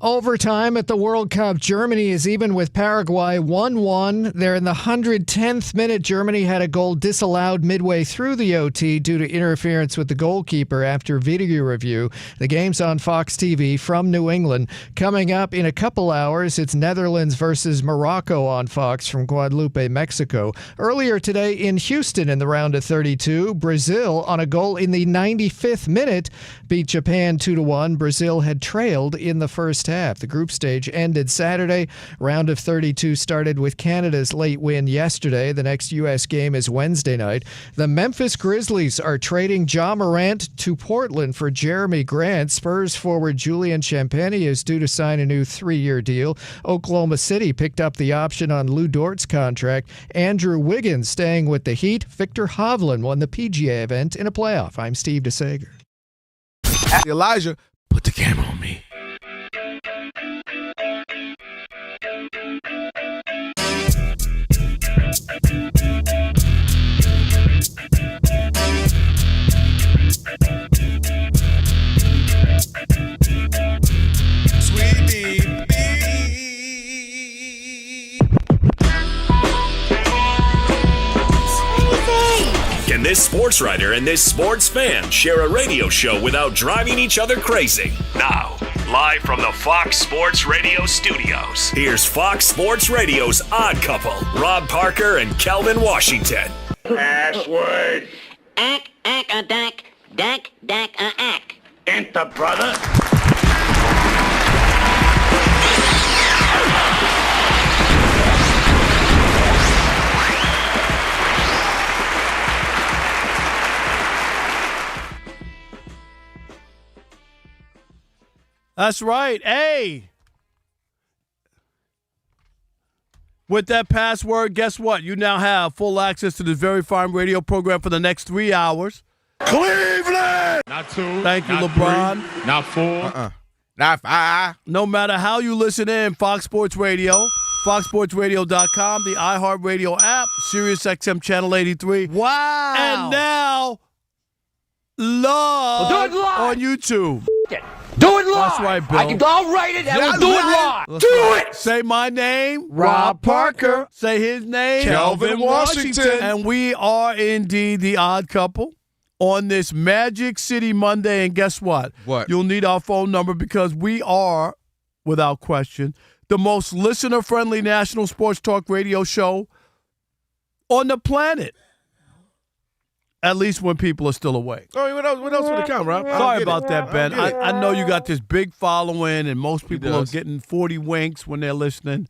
Overtime at the World Cup. Germany is even with Paraguay 1-1. They're in the 110th minute. Germany had a goal disallowed midway through the OT due to interference with the goalkeeper after video review. The game's on Fox TV from New England. Coming up in a couple hours, it's Netherlands versus Morocco on Fox from Guadalupe, Mexico. Earlier today in Houston in the round of 32, Brazil on a goal in the 95th minute beat Japan 2-1. Brazil had trailed in the first half. The group stage ended Saturday. Round of 32 started with Canada's late win yesterday. The next U.S. game is Wednesday night. The Memphis Grizzlies are trading Ja Morant to Portland for Jeremy Grant. Spurs forward Julian Champagnie is due to sign a new 3-year deal. Oklahoma City picked up the option on Lou Dort's contract. Andrew Wiggins staying with the Heat. Victor Hovland won the PGA event in a playoff. I'm Steve DeSager. Elijah, put the camera on me. Can this sports writer and this sports fan share a radio show without driving each other crazy? Now, live from the Fox Sports Radio studios, here's Fox Sports Radio's Odd Couple, Rob Parker and Kelvin Washington. Password. Ack, a dack, a ack. Enter, brother. That's right. Hey. With that password, guess what? You now have full access to this very fine radio program for the next 3 hours. Cleveland! Not 2. Thank you, not LeBron. 3, not 4. Not 5. No matter how you listen in, Fox Sports Radio, foxsportsradio.com, the iHeartRadio app, SiriusXM Channel 83. Wow. And now, live on YouTube. Do it live. That's right, Bill. I'll write it and we'll do it live. Let's Do go. it. Say my name. Rob Parker. Say his name. Kelvin Washington. And we are indeed the Odd Couple on this Magic City Monday. And guess what? What? You'll need our phone number because we are, without question, the most listener-friendly national sports talk radio show on the planet. At least when people are still awake. Oh, what else would it count, Rob? Sorry about that, Ben. I don't get I know you got this big following, and most people are does. getting 40 winks when they're listening,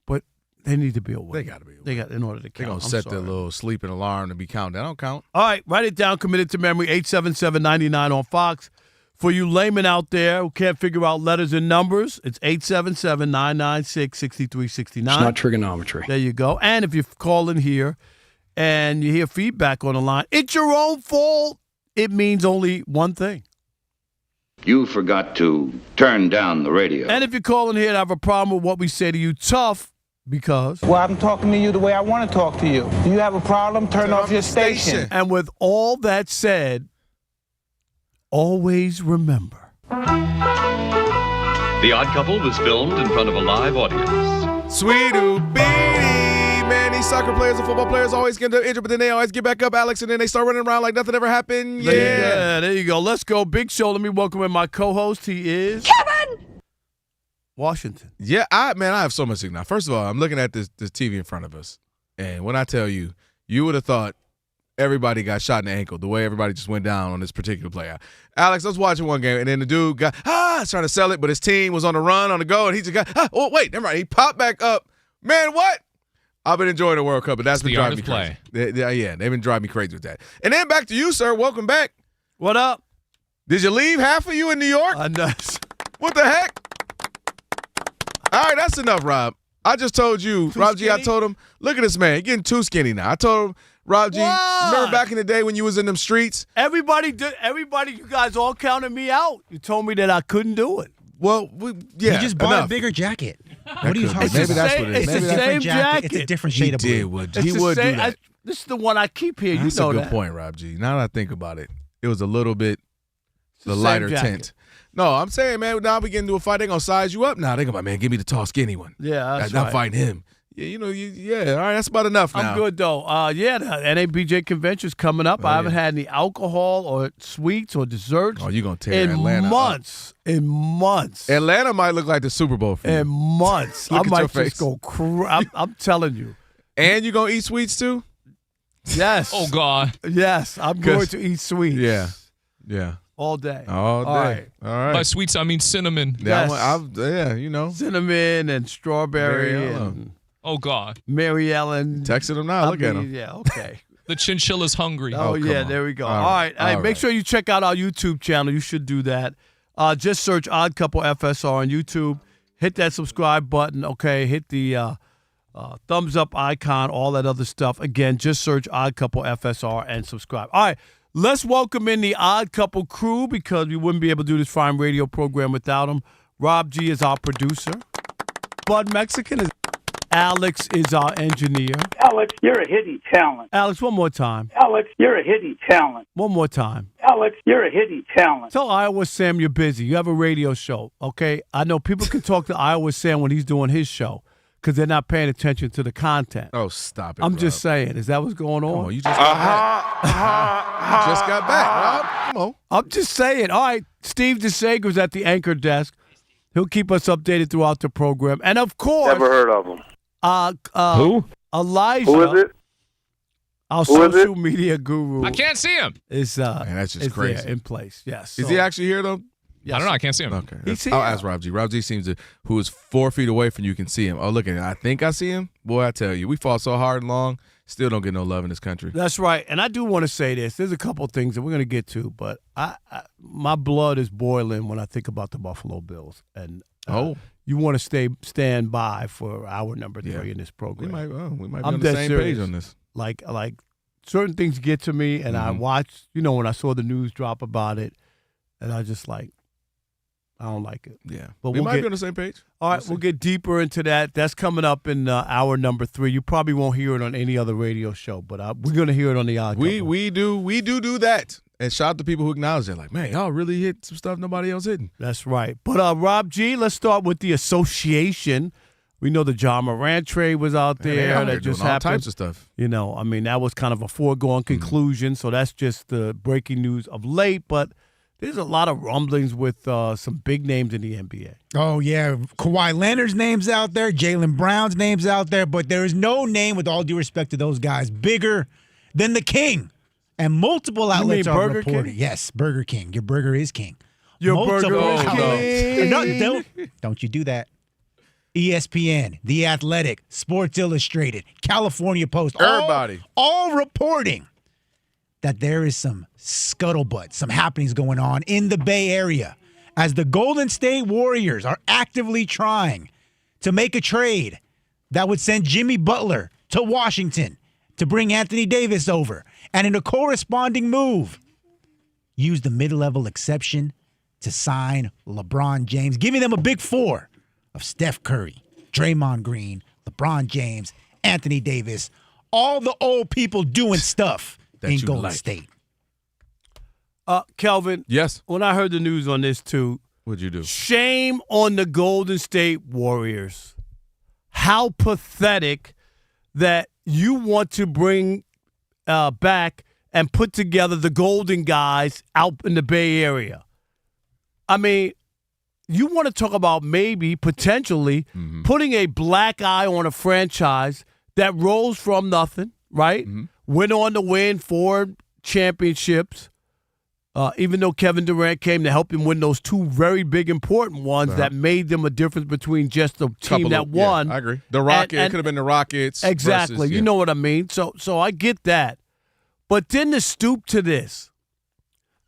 but they need to be awake. They got to be awake. They got in order to count. They're going to I'm set sorry. their little sleeping alarm to be counted. That don't count. All right, write it down. Commit it to memory. 877-99 on Fox. For you laymen out there who can't figure out letters and numbers, it's 877-996-6369. It's not trigonometry. There you go. And if you call in here and you hear feedback on the line, it's your own fault. It means only one thing. You forgot to turn down the radio. And if you call in here and have a problem with what we say to you, tough, because. Well, I'm talking to you the way I want to talk to you. Do you have a problem? Turn off your station. And with all that said, always remember. The Odd Couple was filmed in front of a live audience. Sweet-oo beanie. Man, these soccer players and football players always get injured, but then they always get back up, Alex, and then they start running around like nothing ever happened. Yeah. There you go. Let's go. Big show. Let me welcome in my co-host. He is Kevin! Washington. Yeah, I have so much now. First of all, I'm looking at this TV in front of us, and when I tell you, you would have thought everybody got shot in the ankle the way everybody just went down on this particular play. Alex, I was watching one game, and then the dude got trying to sell it, but his team was on the run, on the go, and he just got oh wait, never mind. He popped back up. Man, what? I've been enjoying the World Cup, but that's been driving me crazy. Yeah, they've been driving me crazy with that. And then back to you, sir. Welcome back. What up? Did you leave half of you in New York? What the heck? All right, that's enough, Rob. I just told you, Rob G, I told him, look at this man. You're getting too skinny now. I told him, Rob G, remember back in the day when you was in them streets? Everybody, you guys all counted me out. You told me that I couldn't do it. Well, yeah. You just bought a bigger jacket. What are you talking about? Maybe that's what it is. It's the same jacket. It's a different shade of blue. He would do that. This is the one I keep here. That's you know a good that. point, Rob G. Now that I think about it, it was a little bit the lighter tint. No, I'm saying, man, now we get into a fight, they're going to size you up now. They're going to be like, man, give me the tall, skinny one. Yeah, that's not right. fighting him. Yeah, all right, that's about enough now. I'm good, though. The NABJ convention's coming up. I haven't had any alcohol or sweets or desserts. Oh, you're going to tear in Atlanta months. up. In months. Atlanta might look like the Super Bowl for you. In months. I might just go I'm telling you. And you going to eat sweets, too? Yes. Oh, God. Yes, I'm going to eat sweets. Yeah. All day. All day. All right. By sweets, I mean cinnamon. Yeah, Cinnamon and strawberry. Oh, God. Mary Ellen. Texting him now. Look at him. Yeah, okay. The chinchilla's hungry. Oh yeah, on. there we go. All All right. right. Make sure you check out our YouTube channel. You should do that. Just search Odd Couple FSR on YouTube. Hit that subscribe button, okay? Hit the thumbs up icon, all that other stuff. Again, just search Odd Couple FSR and subscribe. All right. Let's welcome in the Odd Couple crew because we wouldn't be able to do this fine radio program without them. Rob G is our producer. Bud Mexican is Alex is our engineer. Alex, you're a hidden talent. Alex, one more time. Alex, you're a hidden talent. One more time. Alex, you're a hidden talent. Tell Iowa Sam you're busy. You have a radio show, okay? I know people can talk to Iowa Sam when he's doing his show because they're not paying attention to the content. Oh, stop it, I'm Rob. just saying. Is that what's going on? Come on, you just got back. You just got back, Rob. Come on. I'm just saying. All right, Steve DeSager's at the anchor desk. He'll keep us updated throughout the program. And, of course, Never heard of him. Who? Elijah. Who is it? Our Who is social it? media guru. I can't see him. Is Man, that's just is crazy. there in place? Yes. Is he actually here, though? Yes. I don't know. I can't see him. Okay. I'll ask Rob G. Rob G seems to, who is 4 feet away from you, can see him. Oh, look at it. I think I see him. Boy, I tell you, we fought so hard and long, still don't get no love in this country. That's right. And I do want to say this. There's a couple of things that we're going to get to, but my blood is boiling when I think about the Buffalo Bills. And you want to stand by for hour number 3 in this program. We might be on the same page on this. Like certain things get to me, and I watched, when I saw the news drop about it, and I just I don't like it. Yeah. But we might be on the same page. All right, we'll get deeper into that. That's coming up in hour number 3. You probably won't hear it on any other radio show, but we're going to hear it on the Odd Couple. We do that. And shout out to people who acknowledge it. Like, man, y'all really hit some stuff nobody else hitting. That's right. But Rob G, let's start with the association. We know the John Morant trade was out there. That just happened. All types of stuff. That was kind of a foregone conclusion. So that's just the breaking news of late. But there's a lot of rumblings with some big names in the NBA. Oh, yeah. Kawhi Leonard's name's out there. Jaylen Brown's name's out there. But there is no name, with all due respect to those guys, bigger than the King. And multiple outlets are reporting. King? Yes, Burger King. Your burger is king. Your burger is king. No, don't you do that. ESPN, The Athletic, Sports Illustrated, California Post. Everybody. All reporting that there is some scuttlebutt, some happenings going on in the Bay Area as the Golden State Warriors are actively trying to make a trade that would send Jimmy Butler to Washington to bring Anthony Davis over. And in a corresponding move, use the mid-level exception to sign LeBron James, giving them a big four of Steph Curry, Draymond Green, LeBron James, Anthony Davis, all the old people doing stuff in Golden State. Kelvin. Yes. When I heard the news on this too, what'd you do? Shame on the Golden State Warriors. How pathetic that you want to bring back and put together the Golden guys out in the Bay Area. I mean, you want to talk about maybe potentially putting a black eye on a franchise that rose from nothing, right? Went on to win 4 championships, even though Kevin Durant came to help him win those 2 very big, important ones that made them a difference between just the team that won. I agree. The Rockets, it could have been the Rockets. Exactly. Versus, you know what I mean? So I get that. But then to stoop to this,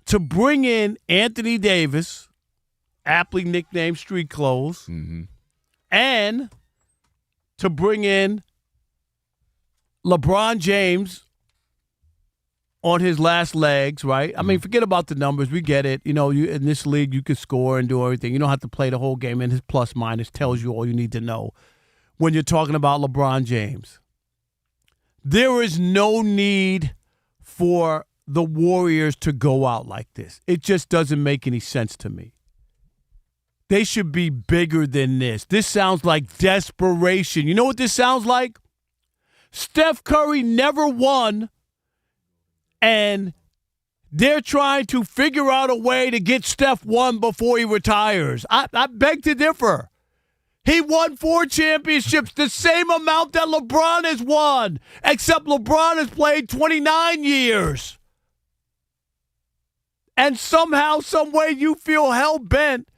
to bring in Anthony Davis, aptly nicknamed Street Clothes, and to bring in LeBron James on his last legs, right? I mean, forget about the numbers. We get it. You in this league, you can score and do everything. You don't have to play the whole game, and his plus-minus tells you all you need to know when you're talking about LeBron James. There is no need for the Warriors to go out like this. It just doesn't make any sense to me. They should be bigger than this. This sounds like desperation. You know what this sounds like? Steph Curry never won, and they're trying to figure out a way to get Steph one before he retires. I beg to differ. He won 4 championships, the same amount that LeBron has won, except LeBron has played 29 years. And somehow, some way, you feel hell-bent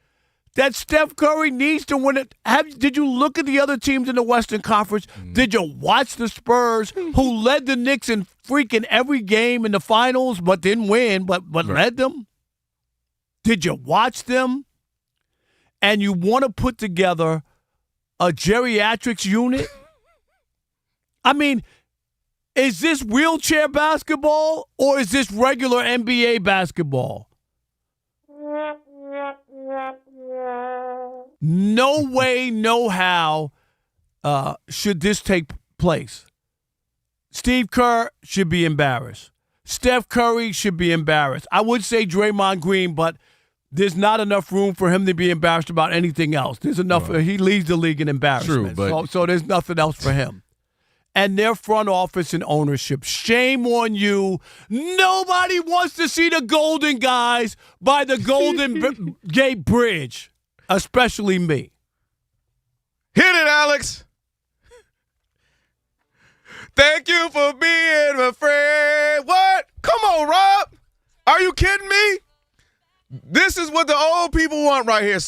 that Steph Curry needs to win it. Did you look at the other teams in the Western Conference? Did you watch the Spurs, who led the Knicks in freaking every game in the finals, but didn't win, but led them? Did you watch them? And you want to put together a geriatrics unit? I mean, is this wheelchair basketball or is this regular NBA basketball? No way, no how should this take place. Steve Kerr should be embarrassed. Steph Curry should be embarrassed. I would say Draymond Green, but there's not enough room for him to be embarrassed about anything else. There's enough. Right. He leads the league in embarrassment. True, but so there's nothing else for him. And their front office and ownership, shame on you. Nobody wants to see the Golden Guys by the Golden Gate Bridge, especially me. Hit it, Alex. Thank you for being my friend. What? Come on, Rob. Are you kidding me? This is what the old people want right here.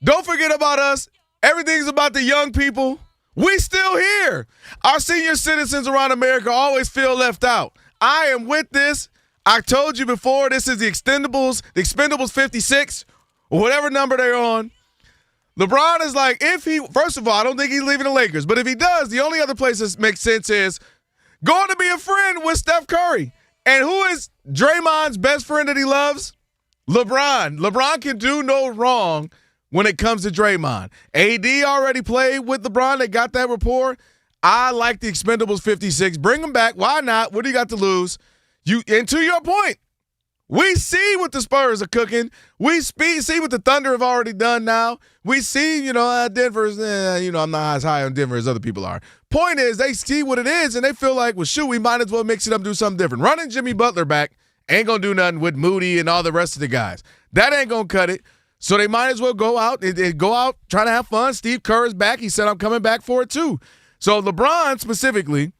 Don't forget about us. Everything's about the young people. We still here. Our senior citizens around America always feel left out. I am with this. I told you before, this is the Expendables 56, or whatever number they're on. LeBron is like, first of all, I don't think he's leaving the Lakers, but if he does, the only other place that makes sense is going to be a friend with Steph Curry. And who is Draymond's best friend that he loves? LeBron. LeBron can do no wrong when it comes to Draymond. AD already played with LeBron. They got that rapport. I like the Expendables 56. Bring them back. Why not? What do you got to lose? And to your point, we see what the Spurs are cooking. We see what the Thunder have already done now. We see, Denver's, I'm not as high on Denver as other people are. Point is, they see what it is, and they feel like, well, shoot, we might as well mix it up and do something different. Running Jimmy Butler back ain't going to do nothing with Moody and all the rest of the guys. That ain't going to cut it. So they might as well go out trying to have fun. Steve Kerr is back. He said, I'm coming back for it too. So LeBron specifically,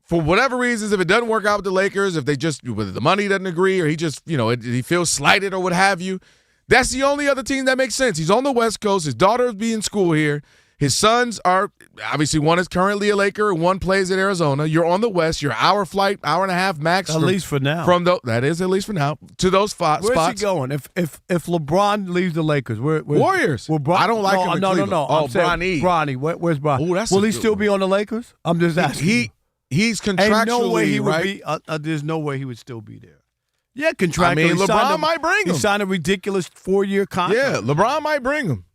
for whatever reasons, if it doesn't work out with the Lakers, if whether the money doesn't agree or he just, he feels slighted or what have you, that's the only other team that makes sense. He's on the West Coast. His daughter will be in school here. His sons are, obviously, one is currently a Laker and one plays in Arizona. You're on the West. You're hour flight, hour and a half max. At least for now. That is at least for now. To those spots. Where's he going? If LeBron leaves the Lakers, Warriors. I don't like him in Cleveland. No. Oh, Bronny. Bronny. Where's Bronny? Will he still be on the Lakers? I'm just asking. He's contractually, Ain't no way he would right? be. There's no way he would still be there. Yeah, contractually. I mean, LeBron might bring him. He signed a ridiculous 4-year contract. Yeah, LeBron might bring him.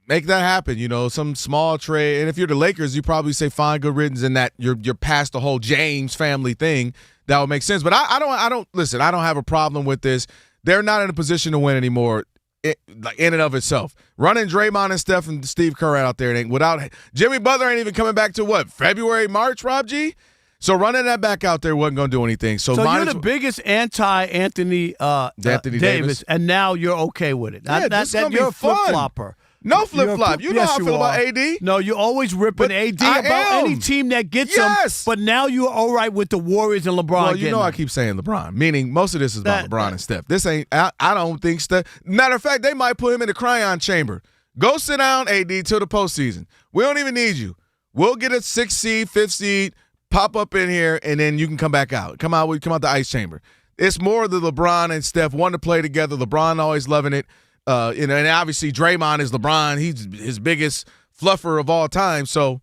Make that happen, some small trade. And if you're the Lakers, you probably say fine, good riddance, and that you're past the whole James family thing. That would make sense. But I don't listen. I don't have a problem with this. They're not in a position to win anymore. In and of itself, running Draymond and Steph and Steve Kerr out there, and without Jimmy Butler ain't even coming back to February, March, Rob G. So running that back out there wasn't going to do anything. So you're the biggest anti-Anthony Davis, and now you're okay with it. Yeah, you're a flip-flopper. No flip-flop. You know how I feel about AD. No, you're always ripping AD about any team that gets him. But now you're all right with the Warriors and LeBron. Well, you know I keep saying LeBron, meaning most of this is about LeBron and Steph. This ain't – I don't think Steph – matter of fact, they might put him in the cryon chamber. Go sit down, AD, till the postseason. We don't even need you. We'll get a 6th seed, 5th seed, pop up in here, and then you can come back out. Come out the ice chamber. It's more the LeBron and Steph want to play together. LeBron always loving it. And obviously Draymond is LeBron. He's his biggest fluffer of all time. So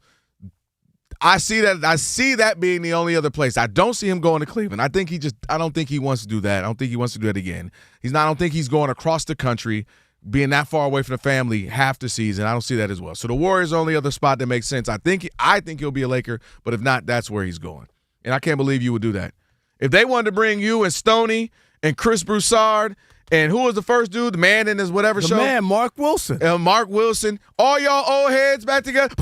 I see that being the only other place. I don't see him going to Cleveland. I don't think he wants to do that. I don't think he wants to do that again. I don't think he's going across the country, being that far away from the family half the season. I don't see that as well. So the Warriors are the only other spot that makes sense. I think he'll be a Laker, but if not, that's where he's going. And I can't believe you would do that. If they wanted to bring you and Stoney and Chris Broussard and who was the first dude, the man in his whatever show? The man, Mark Wilson. Mark Wilson. All y'all old heads back together.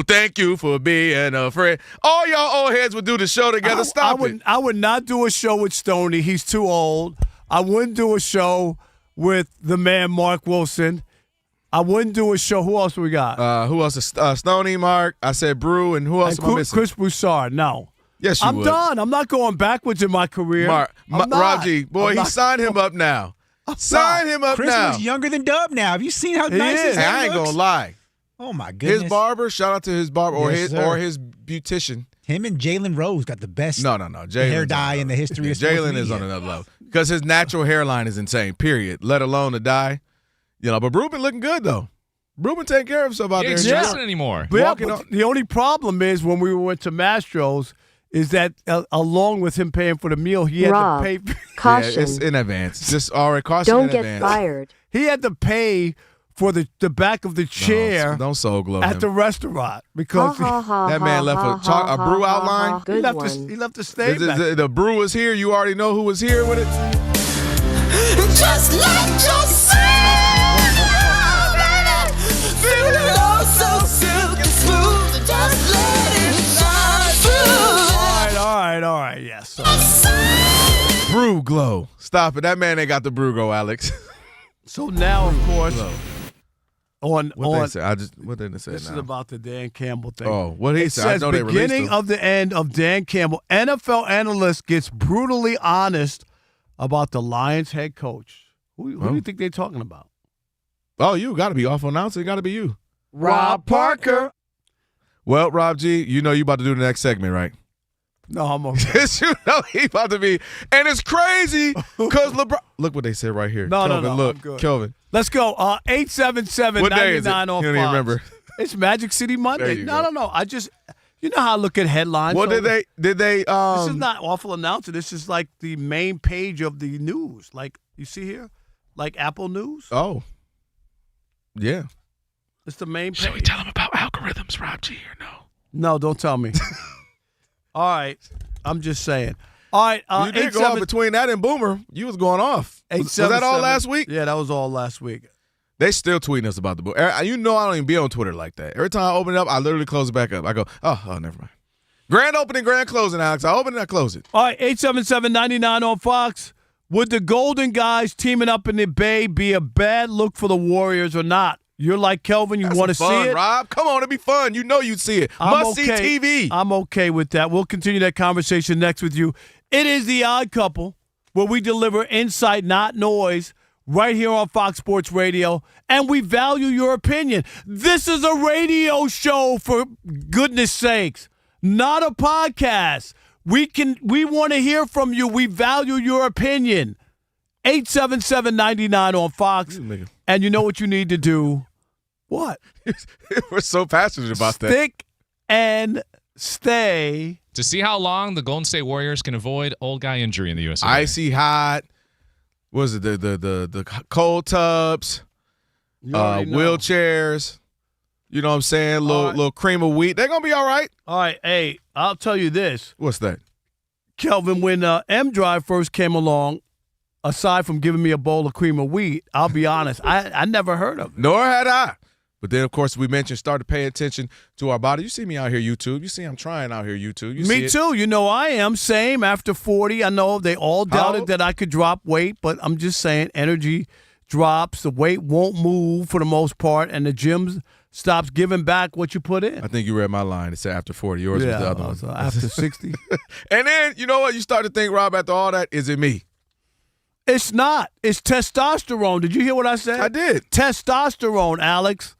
Thank you for being a friend. All y'all old heads would do the show together. Stop it. I would not do a show with Stoney. He's too old. I wouldn't do a show with the man, Mark Wilson. I wouldn't do a show. Who else we got? Who else? Stoney, Mark. I said Brew, and who else am I missing? Chris Broussard. No. Yes, you I'm would. done. I'm not going backwards in my career. Rob G, boy, he signed him up now. Sign him up Chris now. looks younger than Dub now. Have you seen how nice his Hey, hair I ain't looks? gonna lie. Oh my goodness. His barber, shout out to his barber or Yes, his beautician. Him and Jalen Rose got the best No. hair dye in the history of sports Jalen is media. on another level because his natural hairline is insane. Period. Let alone the dye. But Brew been looking good though. Brew been taking care of himself out He ain't there. stressing anymore. But the only problem is when we went to Mastro's is that along with him paying for the meal, he had to pay. Caution. Yeah, it's in advance. Just already caution Don't in get advance. fired. He had to pay for the back of the chair Don't soul glow at him. the restaurant because That man left a brew outline. Good he left the stage back. The brew was here. You already know who was here with it. Just like yourself, baby. Feel it all so silky smooth. Just let it shine through. All right. Yes. Brew glow. Stop it. That man ain't got the brew glow, Alex. So now, of course, what they say? What did they say? This now? is about the Dan Campbell thing. Oh, what he it said? I says know they released beginning him. of the end of Dan Campbell. NFL analyst gets brutally honest about the Lions head coach. Who do you think they're talking about? Oh, you got to be awful announcer. It got to be you. Rob Parker. Well, Rob G, you know you about to do the next segment, right? No, I'm okay. You know he about to be. And it's crazy because LeBron. Look what they said right here. No, Kelvin, look, I'm good. Kelvin. Let's go. 877-99 What day is it? on You don't Fox. even remember. It's Magic City Monday. you No. I just, you know how I look at headlines. What did they? This is not awful announcing. This is like the main page of the news. Like you see here, like Apple News. Oh, yeah. It's the main page. Should we tell them about algorithms, Rob G, or no? No, don't tell me. All right, I'm just saying. All right, you did go off between that and Boomer. You was going off. Was that all last week? Yeah, that was all last week. They still tweeting us about the book. You know I don't even be on Twitter like that. Every time I open it up, I literally close it back up. I go, oh, never mind. Grand opening, grand closing, Alex. I open it, I close it. All right, 877-99 on Fox. Would the Golden guys teaming up in the Bay be a bad look for the Warriors or not? You're like Kelvin. You want to see it? Rob. Come on, it'd be fun. You know you'd see it. Must-see TV. I'm okay with that. We'll continue that conversation next with you. It is The Odd Couple, where we deliver insight, not noise, right here on Fox Sports Radio, and we value your opinion. This is a radio show, for goodness sakes, not a podcast. We want to hear from you. We value your opinion. 877-99 on Fox. And you know what you need to do? What? We're so passionate about that. Stick and stay. To see how long the Golden State Warriors can avoid old guy injury in the USA. Icy hot. What was it? The cold tubs, wheelchairs. You know what I'm saying? Little cream of wheat. They're gonna be all right. All right. Hey, I'll tell you this. What's that? Kelvin, when M Drive first came along, aside from giving me a bowl of cream of wheat, I'll be honest, I never heard of it. Nor had I. But then, of course, we mentioned start to pay attention to our body. You see me out here, YouTube. You see I'm trying out here, YouTube. You Me too. You know I am. Same after 40. I know they all doubted that I could drop weight, but I'm just saying energy drops. The weight won't move for the most part, and the gym stops giving back what you put in. I think you read my line. It said after 40. Yours was the other one. So after 60. And then, you know what? You start to think, Rob, after all that, is it me? It's not. It's testosterone. Did you hear what I said? I did. Testosterone, Alex.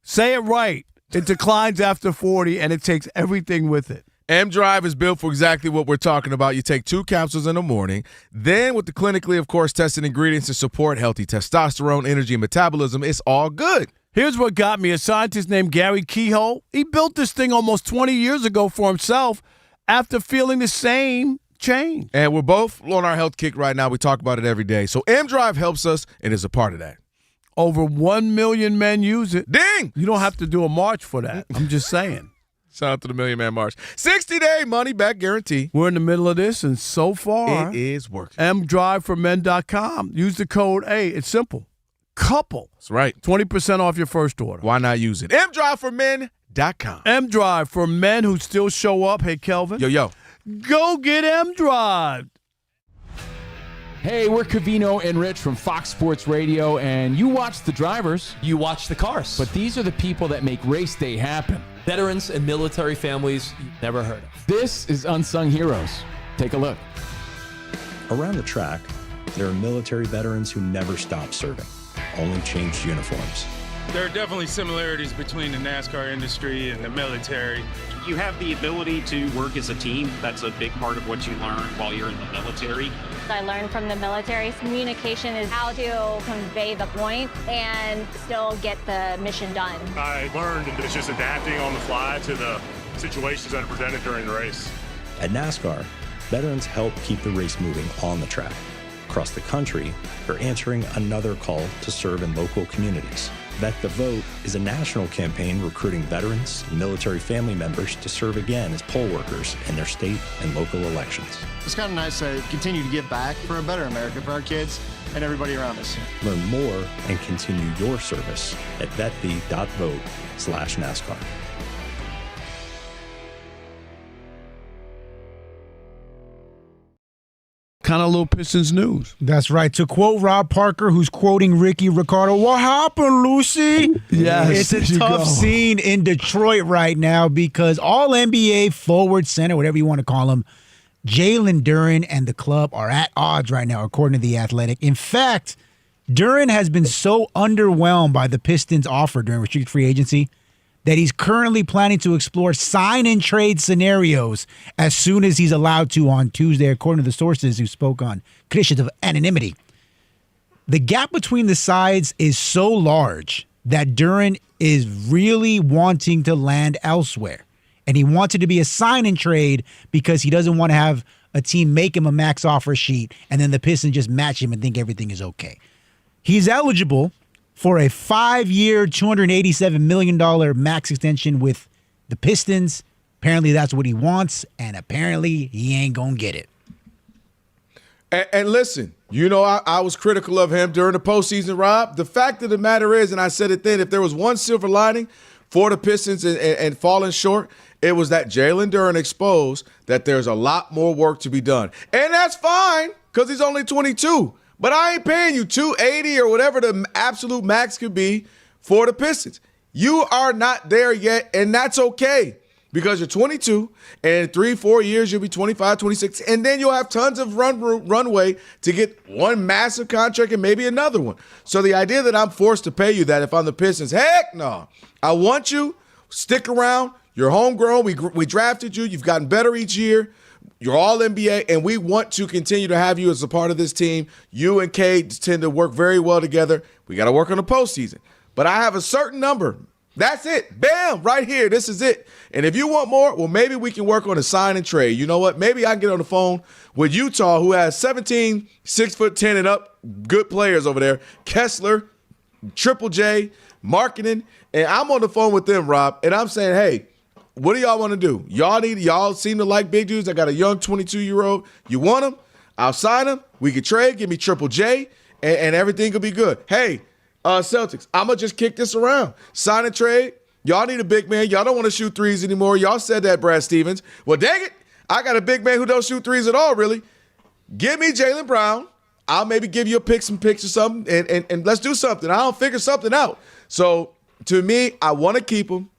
Say it right. It declines after 40, and it takes everything with it. M-Drive is built for exactly what we're talking about. You take 2 capsules in the morning. Then with the clinically, of course, tested ingredients to support healthy testosterone, energy, and metabolism, it's all good. Here's what got me. A scientist named Gary Kehoe, he built this thing almost 20 years ago for himself after feeling the same change. And we're both on our health kick right now. We talk about it every day. So M-Drive helps us and is a part of that. Over 1 million men use it. Ding! You don't have to do a march for that. I'm just saying. Shout out to the Million Man March. 60-day money-back guarantee. We're in the middle of this, and so far, it is working. mdriveformen.com. Use the code A. It's simple. Couple. That's right. 20% off your first order. Why not use it? mdriveformen.com. M-Drive for men who still show up. Hey, Kelvin. Yo. Go get M-Drive. Hey, we're Covino and Rich from Fox Sports Radio, and you watch the drivers. You watch the cars. But these are the people that make race day happen. Veterans and military families you've never heard of. This is Unsung Heroes. Take a look. Around the track, there are military veterans who never stopped serving, only changed uniforms. There are definitely similarities between the NASCAR industry and the military. You have the ability to work as a team. That's a big part of what you learn while you're in the military. I learned from the military, communication is how to convey the point and still get the mission done. I learned that it's just adapting on the fly to the situations that are presented during the race. At NASCAR, veterans help keep the race moving on the track. Across the country, they're answering another call to serve in local communities. Vet the Vote is a national campaign recruiting veterans and military family members to serve again as poll workers in their state and local elections. It's kind of nice to continue to give back for a better America, for our kids and everybody around us. Learn more and continue your service at vetv.vote/NASCAR. Kind of little Pistons news. That's right. To quote Rob Parker, who's quoting Ricky Ricardo, "What happened, Lucy?" Yes, it's a tough scene in Detroit right now because all NBA forward center, whatever you want to call him, Jalen Duren and the club are at odds right now, according to The Athletic. In fact, Duren has been so underwhelmed by the Pistons' offer during restricted free agency that he's currently planning to explore sign-and-trade scenarios as soon as he's allowed to on Tuesday, according to the sources who spoke on conditions of anonymity. The gap between the sides is so large that Duren is really wanting to land elsewhere. And he wants it to be a sign-and-trade because he doesn't want to have a team make him a max offer sheet and then the Pistons just match him and think everything is okay. He's eligible for a 5-year, $287 million max extension with the Pistons. Apparently that's what he wants, and apparently he ain't going to get it. And listen, I was critical of him during the postseason, Rob. The fact of the matter is, and I said it then, if there was one silver lining for the Pistons and falling short, it was that Jalen Duren exposed that there's a lot more work to be done. And that's fine because he's only 22. But I ain't paying you $280 or whatever the absolute max could be for the Pistons. You are not there yet, and that's okay because you're 22, and in 3-4 years, you'll be 25, 26, and then you'll have tons of runway to get one massive contract and maybe another one. So the idea that I'm forced to pay you that if I'm the Pistons, heck no. I want you, stick around, you're homegrown, we drafted you, you've gotten better each year. You're all NBA, and we want to continue to have you as a part of this team. You and Cade tend to work very well together. We got to work on the postseason. But I have a certain number. That's it. Bam, right here. This is it. And if you want more, well, maybe we can work on a sign and trade. You know what? Maybe I can get on the phone with Utah, who has 17, 6'10" and up good players over there. Kessler, Triple J, marketing. And I'm on the phone with them, Rob, and I'm saying, hey, what do y'all want to do? Y'all seem to like big dudes. I got a young 22-year-old. You want him? I'll sign him. We can trade. Give me Triple J, and everything will be good. Hey, Celtics, I'm going to just kick this around. Sign and trade. Y'all need a big man. Y'all don't want to shoot threes anymore. Y'all said that, Brad Stevens. Well, dang it. I got a big man who don't shoot threes at all, really. Give me Jaylen Brown. I'll maybe give you some picks or something, and let's do something. I'll figure something out. So, to me, I want to keep him.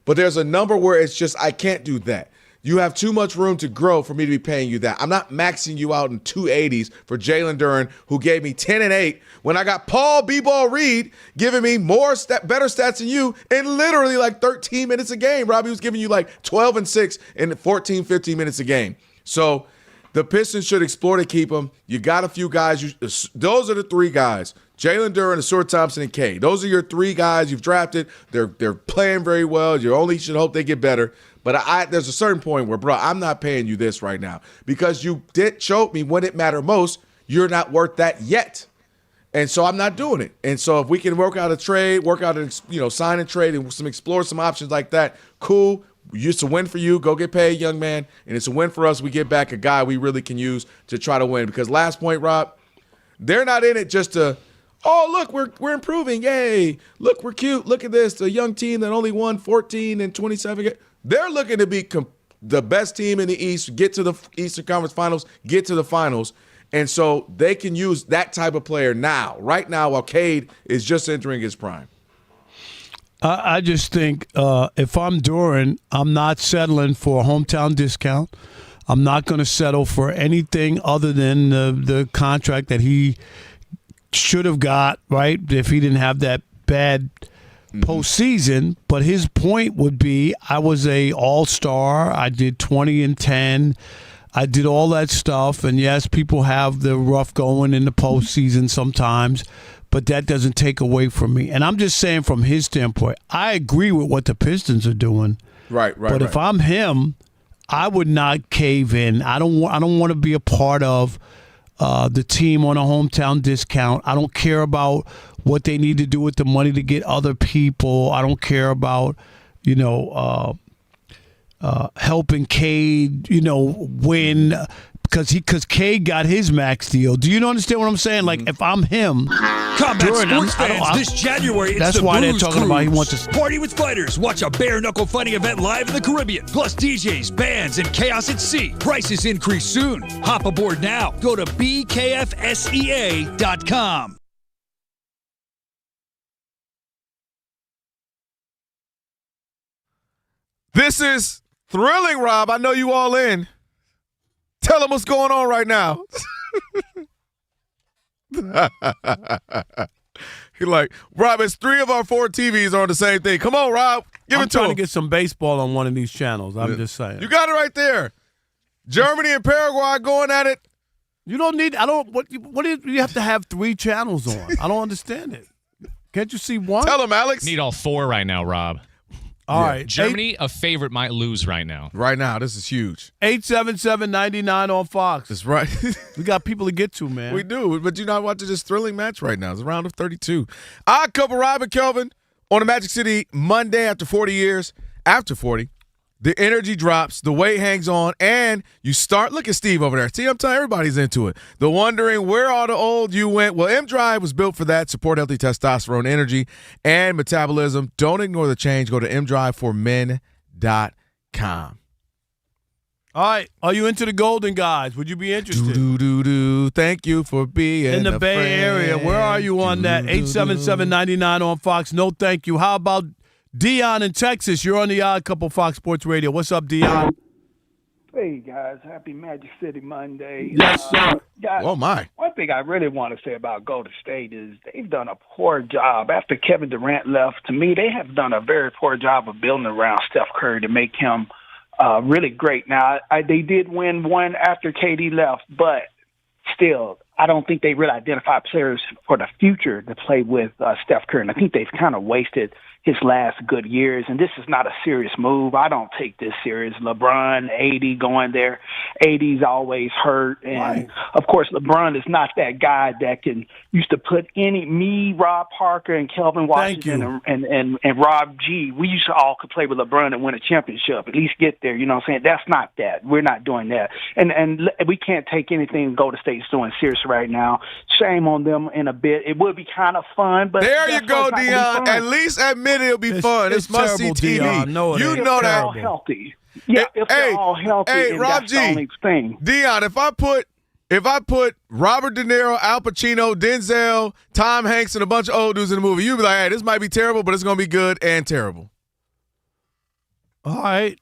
But there's a number where it's just I can't do that. You have too much room to grow for me to be paying you that. I'm not maxing you out in 280s for Jalen Duren, who gave me 10 and 8 when I got Paul B-Ball Reed giving me better stats than you in literally like 13 minutes a game. Robbie was giving you like 12 and 6 in 14, 15 minutes a game. So the Pistons should explore to keep him. You got a few guys. Those are the three guys. Jalen Duren, Asur Thompson, and K. Those are your three guys you've drafted. They're playing very well. You only should hope they get better. But there's a certain point where, bro, I'm not paying you this right now because you did choke me when it mattered most. You're not worth that yet. And so I'm not doing it. And so if we can work out a trade, sign and trade and explore some options like that, cool. It's a win for you. Go get paid, young man. And it's a win for us. We get back a guy we really can use to try to win. Because last point, Rob, they're not in it just to, oh, look, we're improving. Yay. Look, we're cute. Look at this. A young team that only won 14 and 27. They're looking to be the best team in the East, get to the Eastern Conference Finals, get to the finals. And so they can use that type of player right now, while Cade is just entering his prime. I just think if I'm Duran, I'm not settling for a hometown discount. I'm not going to settle for anything other than the contract that he should have got, right, if he didn't have that bad postseason. But his point would be, I was a all-star. I did 20 and 10. I did all that stuff. And, yes, people have the rough going in the postseason sometimes, but that doesn't take away from me. And I'm just saying from his standpoint, I agree with what the Pistons are doing. Right. But if I'm him, I would not cave in. I don't want to be a part of the team on a hometown discount. I don't care about what they need to do with the money to get other people. I don't care about, helping Cade, win because Cade got his max deal. Do you understand what I'm saying? Like, if I'm him, Combat Sports fans, this January, it's that's the why Blues they're talking Cruise. about he wants to Party with fighters. Watch a bare-knuckle fighting event live in the Caribbean. Plus DJs, bands, and chaos at sea. Prices increase soon. Hop aboard now. Go to bkfsea.com. This is thrilling, Rob. I know you all in. Tell them what's going on right now. You're like, Rob, it's 3 of our 4 TVs are on the same thing. Come on, Rob. Give it to trying him. to get some baseball on one of these channels. I'm just saying. You got it right there. Germany and Paraguay going at it. You don't need. What do you have to have 3 channels on? I don't understand it. Can't you see one? Tell them, Alex. Need all 4 right now, Rob. All right. Germany, a favorite, might lose right now. Right now, this is huge. 877-99 on Fox. That's right. We got people to get to, man. We do, but you're not watching this thrilling match right now. It's a round of 32. Odd Couple, Rob and Kelvin on the Magic City Monday after 40 years. After 40, the energy drops, the weight hangs on, and you start. Look at Steve over there. See, I'm telling everybody's into it. The wondering where all the old you went. Well, M-Drive was built for that. Support healthy testosterone, energy, and metabolism. Don't ignore the change. Go to mdriveformen.com. All right. Are you into the Golden Guys? Would you be interested? Thank you for being in the Bay friend. Area. Where are you on that? 877-99 on Fox. No, thank you. How about Dion in Texas? You're on the Odd Couple Fox Sports Radio. What's up, Dion? Hey, guys. Happy Magic City Monday. Yes, sir. Guys, oh, my. One thing I really want to say about Golden State is they've done a poor job. After Kevin Durant left, to me, they have done a very poor job of building around Steph Curry to make him really great. Now, they did win one after KD left, but still, I don't think they really identify players for the future to play with Steph Curry. And I think they've kind of wasted his last good years, and this is not a serious move. I don't take this serious. LeBron, AD going there. AD's always hurt, and of course, LeBron is not that guy that used to put me, Rob Parker, and Kelvin Washington, and Rob G. We used to all could play with LeBron and win a championship, at least get there. You know what I'm saying? That's not that. We're not doing that, and we can't take anything Golden State's doing serious right now. Shame on them in a bit. It would be kind of fun, but there you go, Dion. At least admit it'll be fun. It's must-see TV. Dion. No, you know that. All healthy. Yeah, if they're all healthy, hey, Rob that's G. the only thing. Dion, if I put Robert De Niro, Al Pacino, Denzel, Tom Hanks, and a bunch of old dudes in the movie, you'd be like, hey, this might be terrible, but it's going to be good and terrible. All right.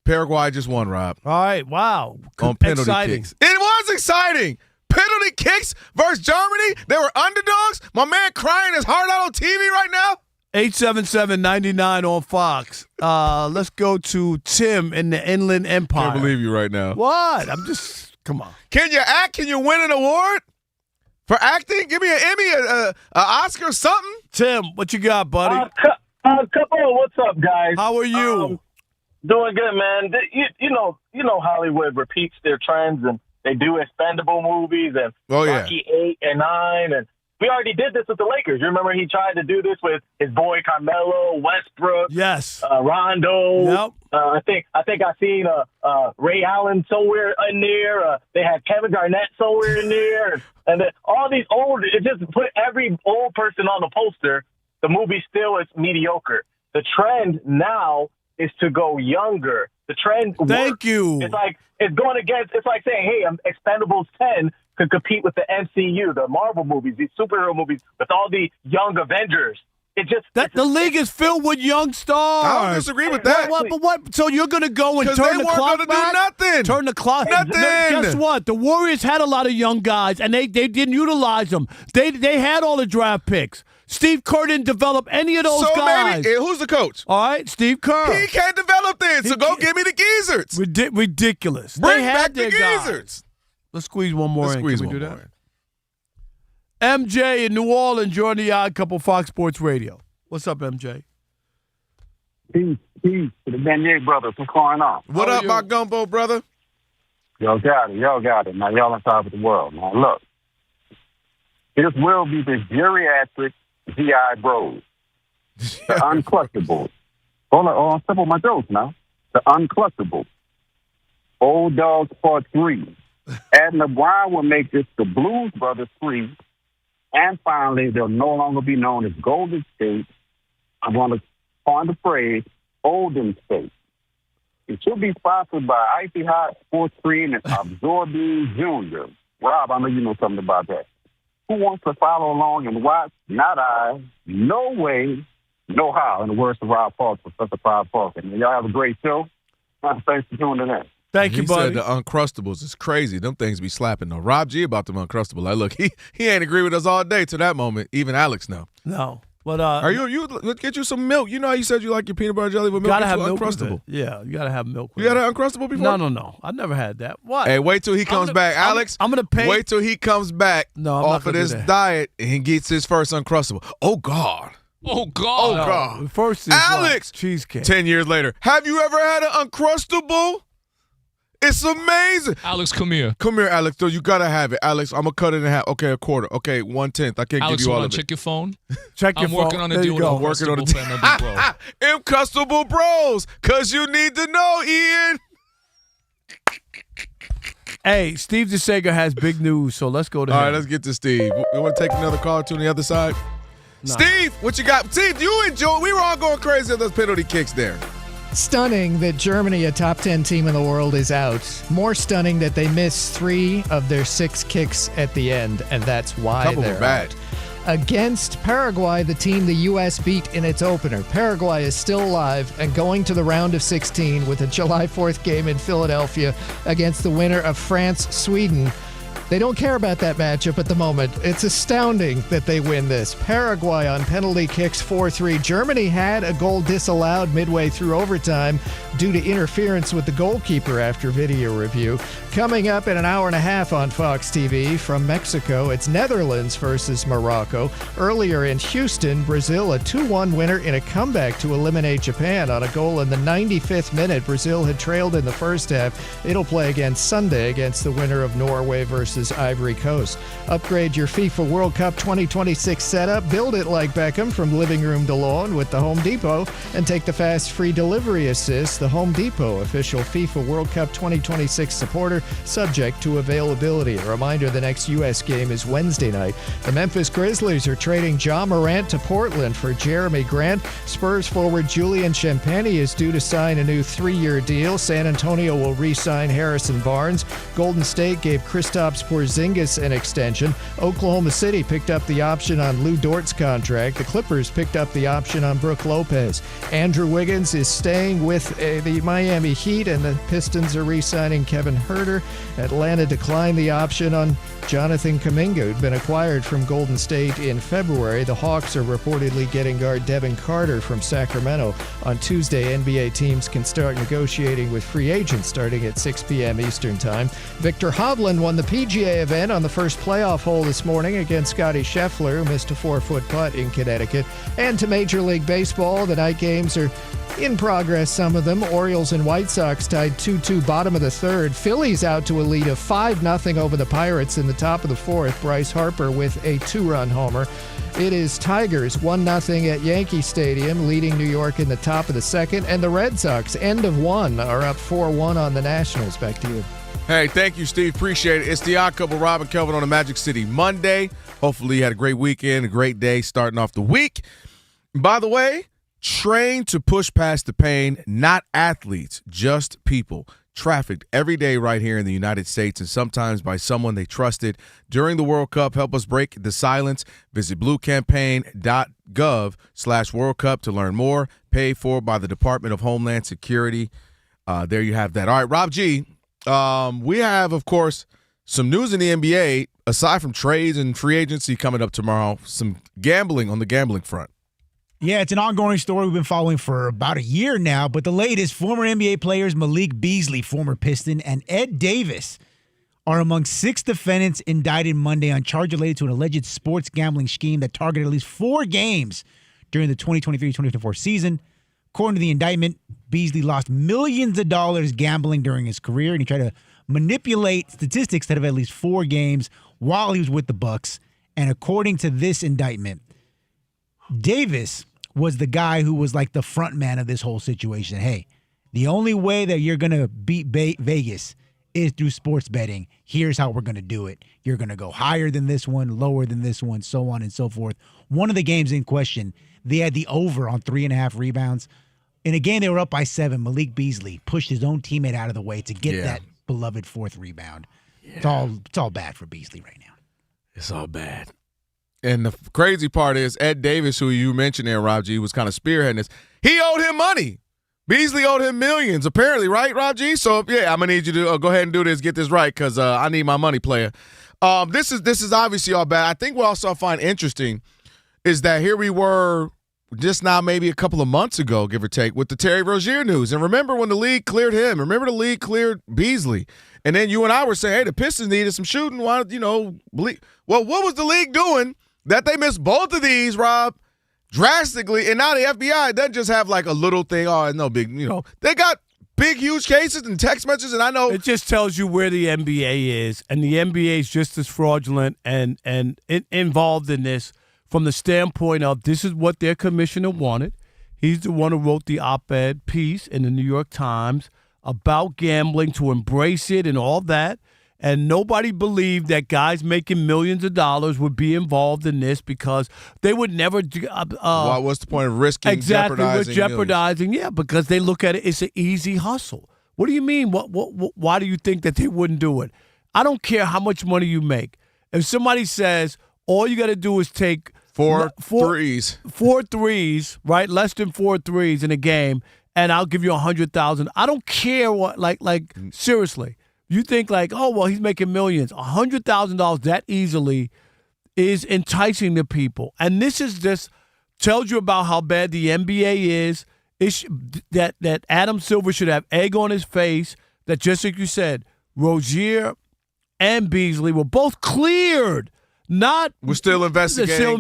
Paraguay just won, Rob. All right. Wow. On penalty kicks. It was exciting. Penalty kicks versus Germany. They were underdogs. My man crying his heart out on TV right now. 877-99 on Fox. Let's go to Tim in the Inland Empire. Can't believe you right now. What? Come on. Can you act? Can you win an award for acting? Give me an Emmy, an Oscar, something. Tim, what you got, buddy? Couple, what's up, guys? How are you? Doing good, man. You know Hollywood repeats their trends, and they do expendable movies and Rocky 8 and 9 and We already did this with the Lakers. You remember he tried to do this with his boy Carmelo, Westbrook, yes, Rondo. Yep. I think I seen Ray Allen somewhere in there. They had Kevin Garnett somewhere in there, and then all these old. It just put every old person on the poster. The movie still is mediocre. The trend now is to go younger. The trend. Thank you. It's like it's going against. It's like saying, "Hey, Expendables 10 could compete with the MCU, the Marvel movies, these superhero movies, with all the young Avengers." It just the league is filled with young stars. I don't disagree with that. What? So you're going to go and turn the clock back? They weren't going to do nothing. Turn the clock. Nothing. Guess what? The Warriors had a lot of young guys, and they didn't utilize them. They had all the draft picks. Steve Kerr didn't develop any of those guys. Maybe, who's the coach? All right, Steve Kerr. He can't develop this, so go give me the geezers. Ridiculous. Bring they had back the geezers. Let's squeeze one more in. Squeeze Can we one do more that? in. MJ in New Orleans, join the Odd Couple Fox Sports Radio. What's up, MJ? Peace to the Beignet brothers. What's going on? What up, my gumbo brother? Y'all got it. Now, y'all on top of the world. Now, look. This will be the geriatric GI Bros. The uncrustables. Hold on, step on my jokes now. The uncrustables. Old Dogs Part 3. Adna Brown will make this the Blues Brothers 3. And finally, they'll no longer be known as Golden State. I'm going to coin the phrase Olden State. It should be sponsored by Icy Hot Sports Cream and Absorbing Junior. Rob, I know you know something about that. Who wants to follow along and watch? Not I. No way, no how. In the words of Rob Falk, Professor Rob Falk. And y'all have a great show. Thanks for tuning in. Thank you, buddy. He said the Uncrustables is crazy. Them things be slapping though. Rob G about them Uncrustables. Like, look, he ain't agree with us all day to that moment. Even Alex know. No. But are you let's get you some milk. You know how you said you like your peanut butter jelly with milk? Gotta have milk Uncrustable. with it. Yeah, you gotta have milk with You had an Uncrustable before? No. I never had that. What? Hey, wait till he comes back. Alex, I'm gonna pay. Wait till he comes back off of this diet and he gets his first Uncrustable. Oh, God. Oh, God. Oh, God. First is Alex, cheesecake. 10 years later. Have you ever had an Uncrustable? It's amazing. Alex, come here. Come here, Alex. So you gotta have it, Alex. I'm gonna cut it in half. Okay, a quarter. Okay, 1/10. I can't Alex, give you all of it. check your phone. Check your I'm phone. working on a There deal you with go. a Working on a Uncrustable bro. Uncrustable Bros, cause you need to know, Ian. Hey, Steve DeSager has big news, so let's go to him. All right, let's get to Steve. We want to take another call or two on the other side. No. Steve, what you got? Steve, you enjoy. We were all going crazy at those penalty kicks there. Stunning that Germany, a top 10 team in the world, is out. More stunning that they missed 3 of their 6 kicks at the end, and that's why they're bad. out. Against Paraguay, the team the U.S. beat in its opener. Paraguay is still alive and going to the round of 16 with a July 4th game in Philadelphia against the winner of France-Sweden. They don't care about that matchup at the moment. It's astounding that they win this. Paraguay on penalty kicks 4-3. Germany had a goal disallowed midway through overtime due to interference with the goalkeeper after video review. Coming up in an hour and a half on Fox TV from Mexico, it's Netherlands versus Morocco. Earlier in Houston, Brazil, a 2-1 winner in a comeback to eliminate Japan on a goal in the 95th minute. Brazil had trailed in the first half. It'll play again Sunday against the winner of Norway versus Ivory Coast. Upgrade your FIFA World Cup 2026 setup. Build it like Beckham from living room to lawn with the Home Depot and take the fast free delivery assist. The Home Depot, official FIFA World Cup 2026 supporter, subject to availability. A reminder, the next U.S. game is Wednesday night. The Memphis Grizzlies are trading Ja Morant to Portland for Jeremy Grant. Spurs forward Julian Champagnie is due to sign a new 3-year deal. San Antonio will re-sign Harrison Barnes. Golden State gave Kristaps Porzingis an extension. Oklahoma City picked up the option on Lou Dort's contract. The Clippers picked up the option on Brook Lopez. Andrew Wiggins is staying with the Miami Heat, and the Pistons are re-signing Kevin Huerter. Atlanta declined the option on Jonathan Kuminga, who'd been acquired from Golden State in February. The Hawks are reportedly getting guard Devin Carter from Sacramento. On Tuesday, NBA teams can start negotiating with free agents starting at 6 p.m. Eastern Time. Victor Hovland won the PGA PGA event on the first playoff hole this morning against Scotty Scheffler, who missed a 4-foot putt in Connecticut. And to Major League Baseball, the night games are in progress, some of them. Orioles and White Sox tied 2-2 bottom of the third. Phillies out to a lead of 5-0 over the Pirates in the top of the fourth. Bryce Harper with a 2-run homer. It is Tigers 1-0 at Yankee Stadium, leading New York in the top of the second. And the Red Sox, end of one, are up 4-1 on the Nationals. Back to you. Hey, thank you, Steve. Appreciate it. It's the Odd Couple, Rob and Kelvin on a Magic City Monday. Hopefully you had a great weekend, a great day starting off the week. By the way, train to push past the pain, not athletes, just people. Trafficked every day right here in the United States and sometimes by someone they trusted during the World Cup. Help us break the silence. Visit bluecampaign.gov/World Cup to learn more. Paid for by the Department of Homeland Security. There you have that. All right, Rob G. We have, of course, some news in the NBA, aside from trades and free agency coming up tomorrow, some gambling on the gambling front. Yeah, it's an ongoing story we've been following for about a year now, but the latest, former NBA players Malik Beasley, former Piston, and Ed Davis are among 6 defendants indicted Monday on charges related to an alleged sports gambling scheme that targeted at least 4 games during the 2023-2024 season. According to the indictment, Beasley lost millions of dollars gambling during his career, and he tried to manipulate statistics that have at least 4 games while he was with the Bucks. And according to this indictment, Davis was the guy who was like the front man of this whole situation. Hey, the only way that you're going to beat Vegas is through sports betting. Here's how we're going to do it. You're going to go higher than this one, lower than this one, so on and so forth. One of the games in question, they had the over on 3.5 rebounds. In a game they were up by 7, Malik Beasley pushed his own teammate out of the way to get that beloved 4th rebound. Yeah. It's all bad for Beasley right now. It's all bad. And the crazy part is Ed Davis, who you mentioned there, Rob G, was kind of spearheading this. He owed him money. Beasley owed him millions, apparently, right, Rob G? So, yeah, I'm going to need you to go ahead and do this, get this right, because I need my money, player. This is obviously all bad. I think what also I find interesting is that here we were just now maybe a couple of months ago, give or take, with the Terry Rozier news. And remember when the league cleared him. Remember the league cleared Beasley. And then you and I were saying, hey, the Pistons needed some shooting. Why, well, what was the league doing that they missed both of these, Rob, drastically? And now the FBI doesn't just have like a little thing. Oh, no big, they got big, huge cases and text messages. And I know it just tells you where the NBA is. And the NBA is just as fraudulent and involved in this from the standpoint of this is what their commissioner wanted. He's the one who wrote the op-ed piece in the New York Times about gambling, to embrace it and all that. And nobody believed that guys making millions of dollars would be involved in this because they would never. What's the point of risking? Jeopardizing? Yeah, because they look at it. It's an easy hustle. What do you mean? Why do you think that they wouldn't do it? I don't care how much money you make. If somebody says all you got to do is take four threes, right? Less than 4 threes in a game, and I'll give you $100,000. I don't care what. Like seriously. You think like, oh, well, he's making millions. $100,000 that easily is enticing to people. And this is just tells you about how bad the NBA is. That Adam Silver should have egg on his face. That just like you said, Rozier and Beasley were both cleared. We're still investigating.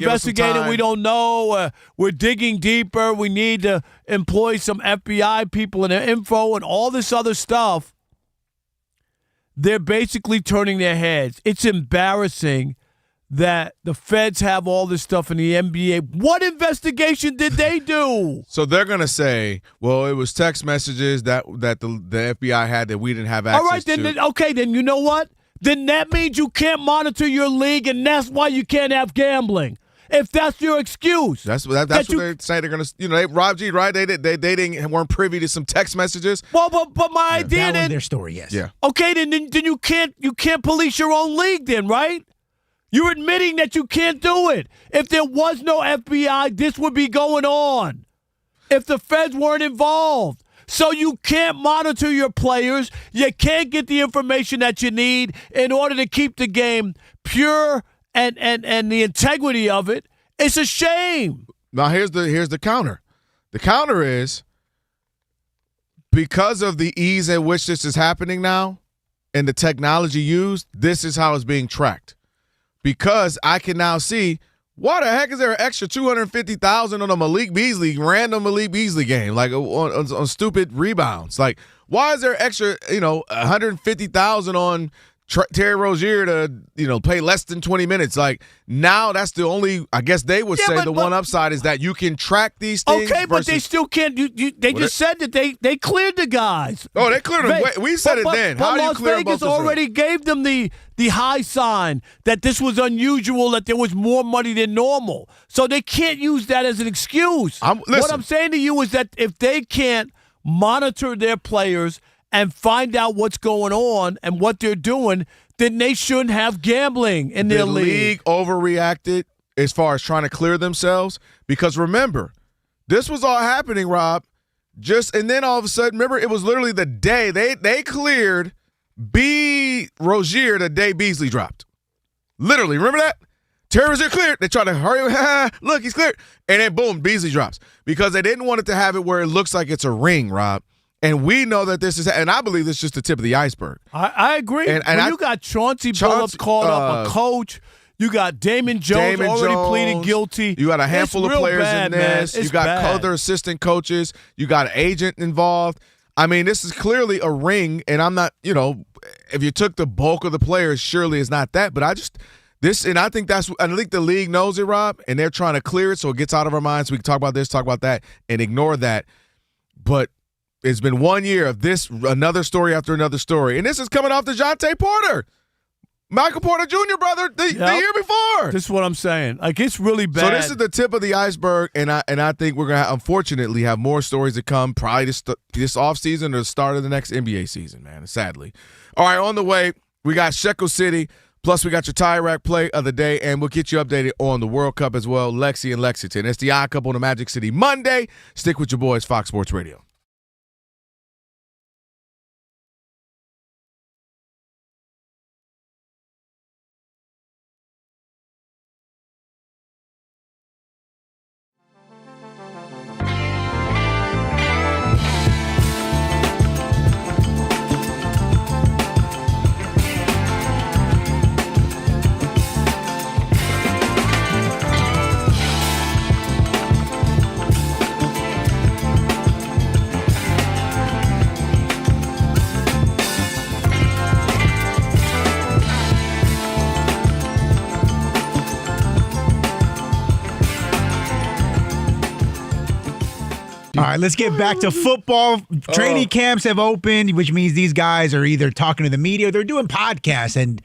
We don't know. We're digging deeper. We need to employ some FBI people and their info and all this other stuff. They're basically turning their heads. It's embarrassing that the feds have all this stuff in the NBA. What investigation did they do? So they're going to say, well, it was text messages that the FBI had that we didn't have access to. All right, then you know what? Then that means you can't monitor your league, and that's why you can't have gambling. If that's your excuse, that's what they say. They're gonna, Rob G, right? They weren't privy to some text messages. Well, but my idea that was their story, yes. Yeah. Okay, then you can't police your own league, then, right? You're admitting that you can't do it. If there was no FBI, this would be going on. If the feds weren't involved. So you can't monitor your players. You can't get the information that you need in order to keep the game pure and the integrity of it. It's a shame. Now here's the counter. The counter is because of the ease at which this is happening now, and the technology used, this is how it's being tracked. Because I can now see, why the heck is there an extra $250,000 on a random Malik Beasley game, like on stupid rebounds? Like, why is there extra, $150,000 on Terry Rozier to, play less than 20 minutes? Like, now that's the only, I guess they would say the one upside is that you can track these things. Okay, but they still can't. They just said that they cleared the guys. Oh, they cleared them. We said it then. How do you clear them? Las Vegas already gave them the high sign that this was unusual, that there was more money than normal. So they can't use that as an excuse. What I'm saying to you is that if they can't monitor their players and find out what's going on and what they're doing, then they shouldn't have gambling in their league. The league overreacted as far as trying to clear themselves because remember, this was all happening, Rob, and then all of a sudden, remember, it was literally the day they cleared Rozier the day Beasley dropped. Literally, remember that? Terry Rozier cleared. They tried to hurry. Look, he's cleared. And then, boom, Beasley drops because they didn't want it to have it where it looks like it's a ring, Rob. And we know that this is, and I believe this is just the tip of the iceberg. I agree. And you got Chauncey Billups called up a coach. You got Damon Jones already pleaded guilty. You got a handful of players in this. You got other assistant coaches. You got an agent involved. I mean, this is clearly a ring, and I'm not, if you took the bulk of the players, surely it's not that. But I think the league knows it, Rob, and they're trying to clear it so it gets out of our minds. We can talk about this, talk about that, and ignore that. But it's been 1 year of this, another story after another story. And this is coming off DeJounte Porter. Michael Porter Jr., brother, the year before. This is what I'm saying. Like, it's really bad. So this is the tip of the iceberg, and I think we're going to, unfortunately, have more stories to come probably this offseason or the start of the next NBA season, man, sadly. All right, on the way, we got Shekel City, plus we got your tie rack play of the day, and we'll get you updated on the World Cup as well, Lexi and Lexington. It's the Odd Couple on the Magic City Monday. Stick with your boys, Fox Sports Radio. All right, let's get back to football. Training camps have opened, which means these guys are either talking to the media or they're doing podcasts. And,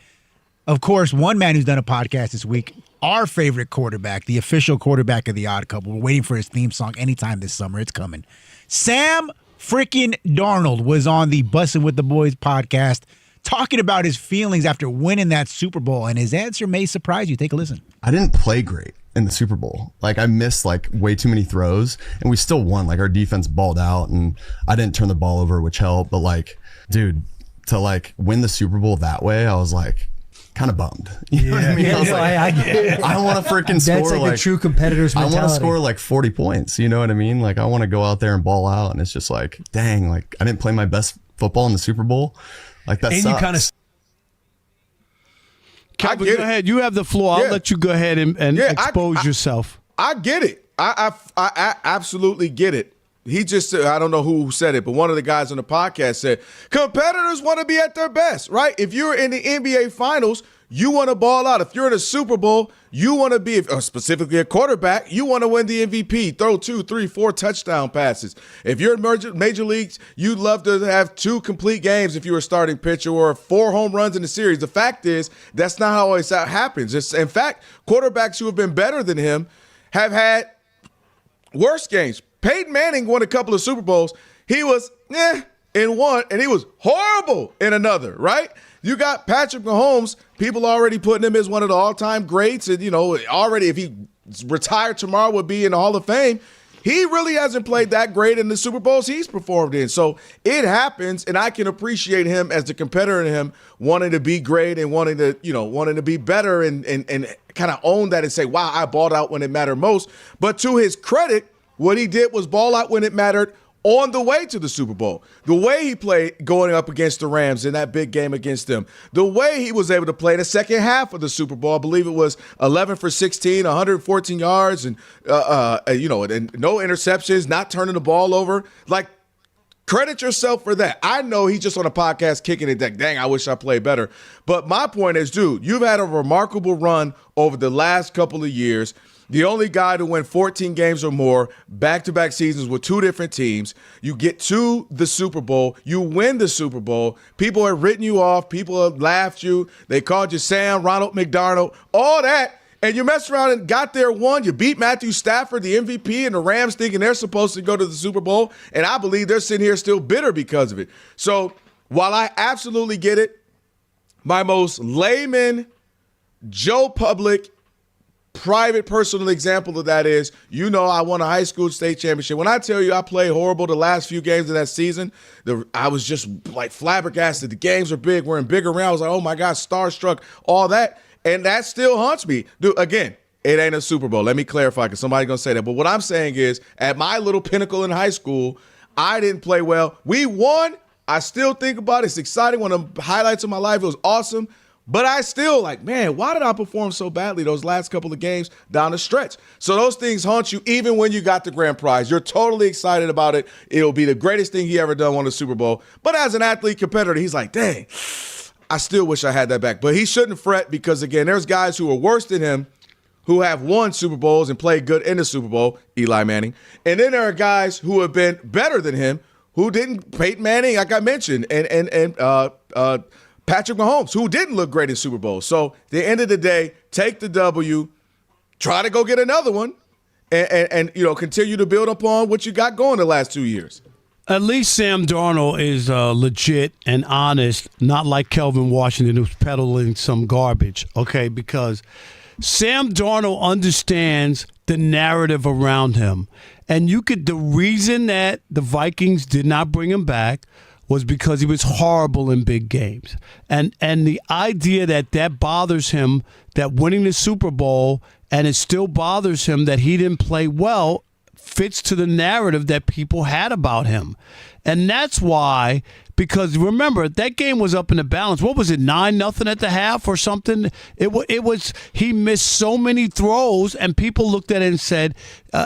of course, one man who's done a podcast this week, our favorite quarterback, the official quarterback of the Odd Couple. We're waiting for his theme song anytime this summer. It's coming. Sam freaking Darnold was on the Bussin' with the Boys podcast talking about his feelings after winning that Super Bowl, and his answer may surprise you. Take a listen. I didn't play great in the Super Bowl. Like, I missed way too many throws, and we still won. Like, our defense balled out, and I didn't turn the ball over, which helped. But dude, to win the Super Bowl that way, I was kind of bummed. You know what I mean? I was I want to freaking score. That's a true competitor's mentality. I want to score 40 points. You know what I mean? I want to go out there and ball out, and it's just dang, I didn't play my best football in the Super Bowl. That and sucks. You kind of. Kelvin, go ahead. You have the floor. I'll let you go ahead and expose yourself. I get it. I absolutely get it. He just said, I don't know who said it, but one of the guys on the podcast said, competitors want to be at their best, right? If you're in the NBA Finals, you want to ball out. If you're in a Super Bowl, you want to be, specifically a quarterback, you want to win the MVP, throw 2, 3, 4 touchdown passes. If you're in major leagues, you'd love to have 2 complete games if you were a starting pitcher or 4 home runs in the series. The fact is, that's not how always that happens. In fact, quarterbacks who have been better than him have had worse games. Peyton Manning won a couple of Super Bowls. He was in one, and he was horrible in another, right? You got Patrick Mahomes, people already putting him as one of the all-time greats, and, already if he retired tomorrow would be in the Hall of Fame. He really hasn't played that great in the Super Bowls he's performed in. So it happens, and I can appreciate him as the competitor in him wanting to be great and wanting to be better and kind of own that and say, wow, I balled out when it mattered most. But to his credit, what he did was ball out when it mattered on the way to the Super Bowl. The way he played going up against the Rams in that big game against them. The way he was able to play the second half of the Super Bowl. I believe it was 11 for 16, 114 yards, and and no interceptions, not turning the ball over. Like, credit yourself for that. I know he's just on a podcast kicking it like, dang, I wish I played better. But my point is, dude, you've had a remarkable run over the last couple of years. The only guy to win 14 games or more, back-to-back seasons with two different teams. You get to the Super Bowl. You win the Super Bowl. People have written you off. People have laughed you. They called you Sam, Ronald McDonald, all that. And you messed around and got there, won. You beat Matthew Stafford, the MVP, and the Rams thinking they're supposed to go to the Super Bowl. And I believe they're sitting here still bitter because of it. So while I absolutely get it, my most layman, Joe Public, private personal example of that is, I won a high school state championship. When I tell you I played horrible the last few games of that season, I was just like flabbergasted. The games are big. We're in bigger rounds. I was like, oh my God, starstruck, all that. And that still haunts me. Dude, again, it ain't a Super Bowl. Let me clarify because somebody's going to say that. But what I'm saying is, at my little pinnacle in high school, I didn't play well. We won. I still think about it. It's exciting. One of the highlights of my life. It was awesome. But I still man, why did I perform so badly those last couple of games down the stretch? So those things haunt you even when you got the grand prize. You're totally excited about it. It'll be the greatest thing he ever done, won the Super Bowl. But as an athlete competitor, he's like, dang, I still wish I had that back. But he shouldn't fret because, again, there's guys who are worse than him who have won Super Bowls and played good in the Super Bowl, Eli Manning. And then there are guys who have been better than him who didn't, Peyton Manning, like I mentioned, and Patrick Mahomes, who didn't look great in Super Bowl. So at the end of the day, take the W, try to go get another one, and continue to build upon what you got going the last 2 years. At least Sam Darnold is legit and honest, not like Kelvin Washington who's peddling some garbage, okay? Because Sam Darnold understands the narrative around him. And the reason that the Vikings did not bring him back was because he was horrible in big games. And the idea that bothers him, that winning the Super Bowl, and it still bothers him that he didn't play well, fits to the narrative that people had about him. And that's why, because remember, that game was up in the balance. What was it, 9-0 at the half or something? It was he missed so many throws, and people looked at it and said,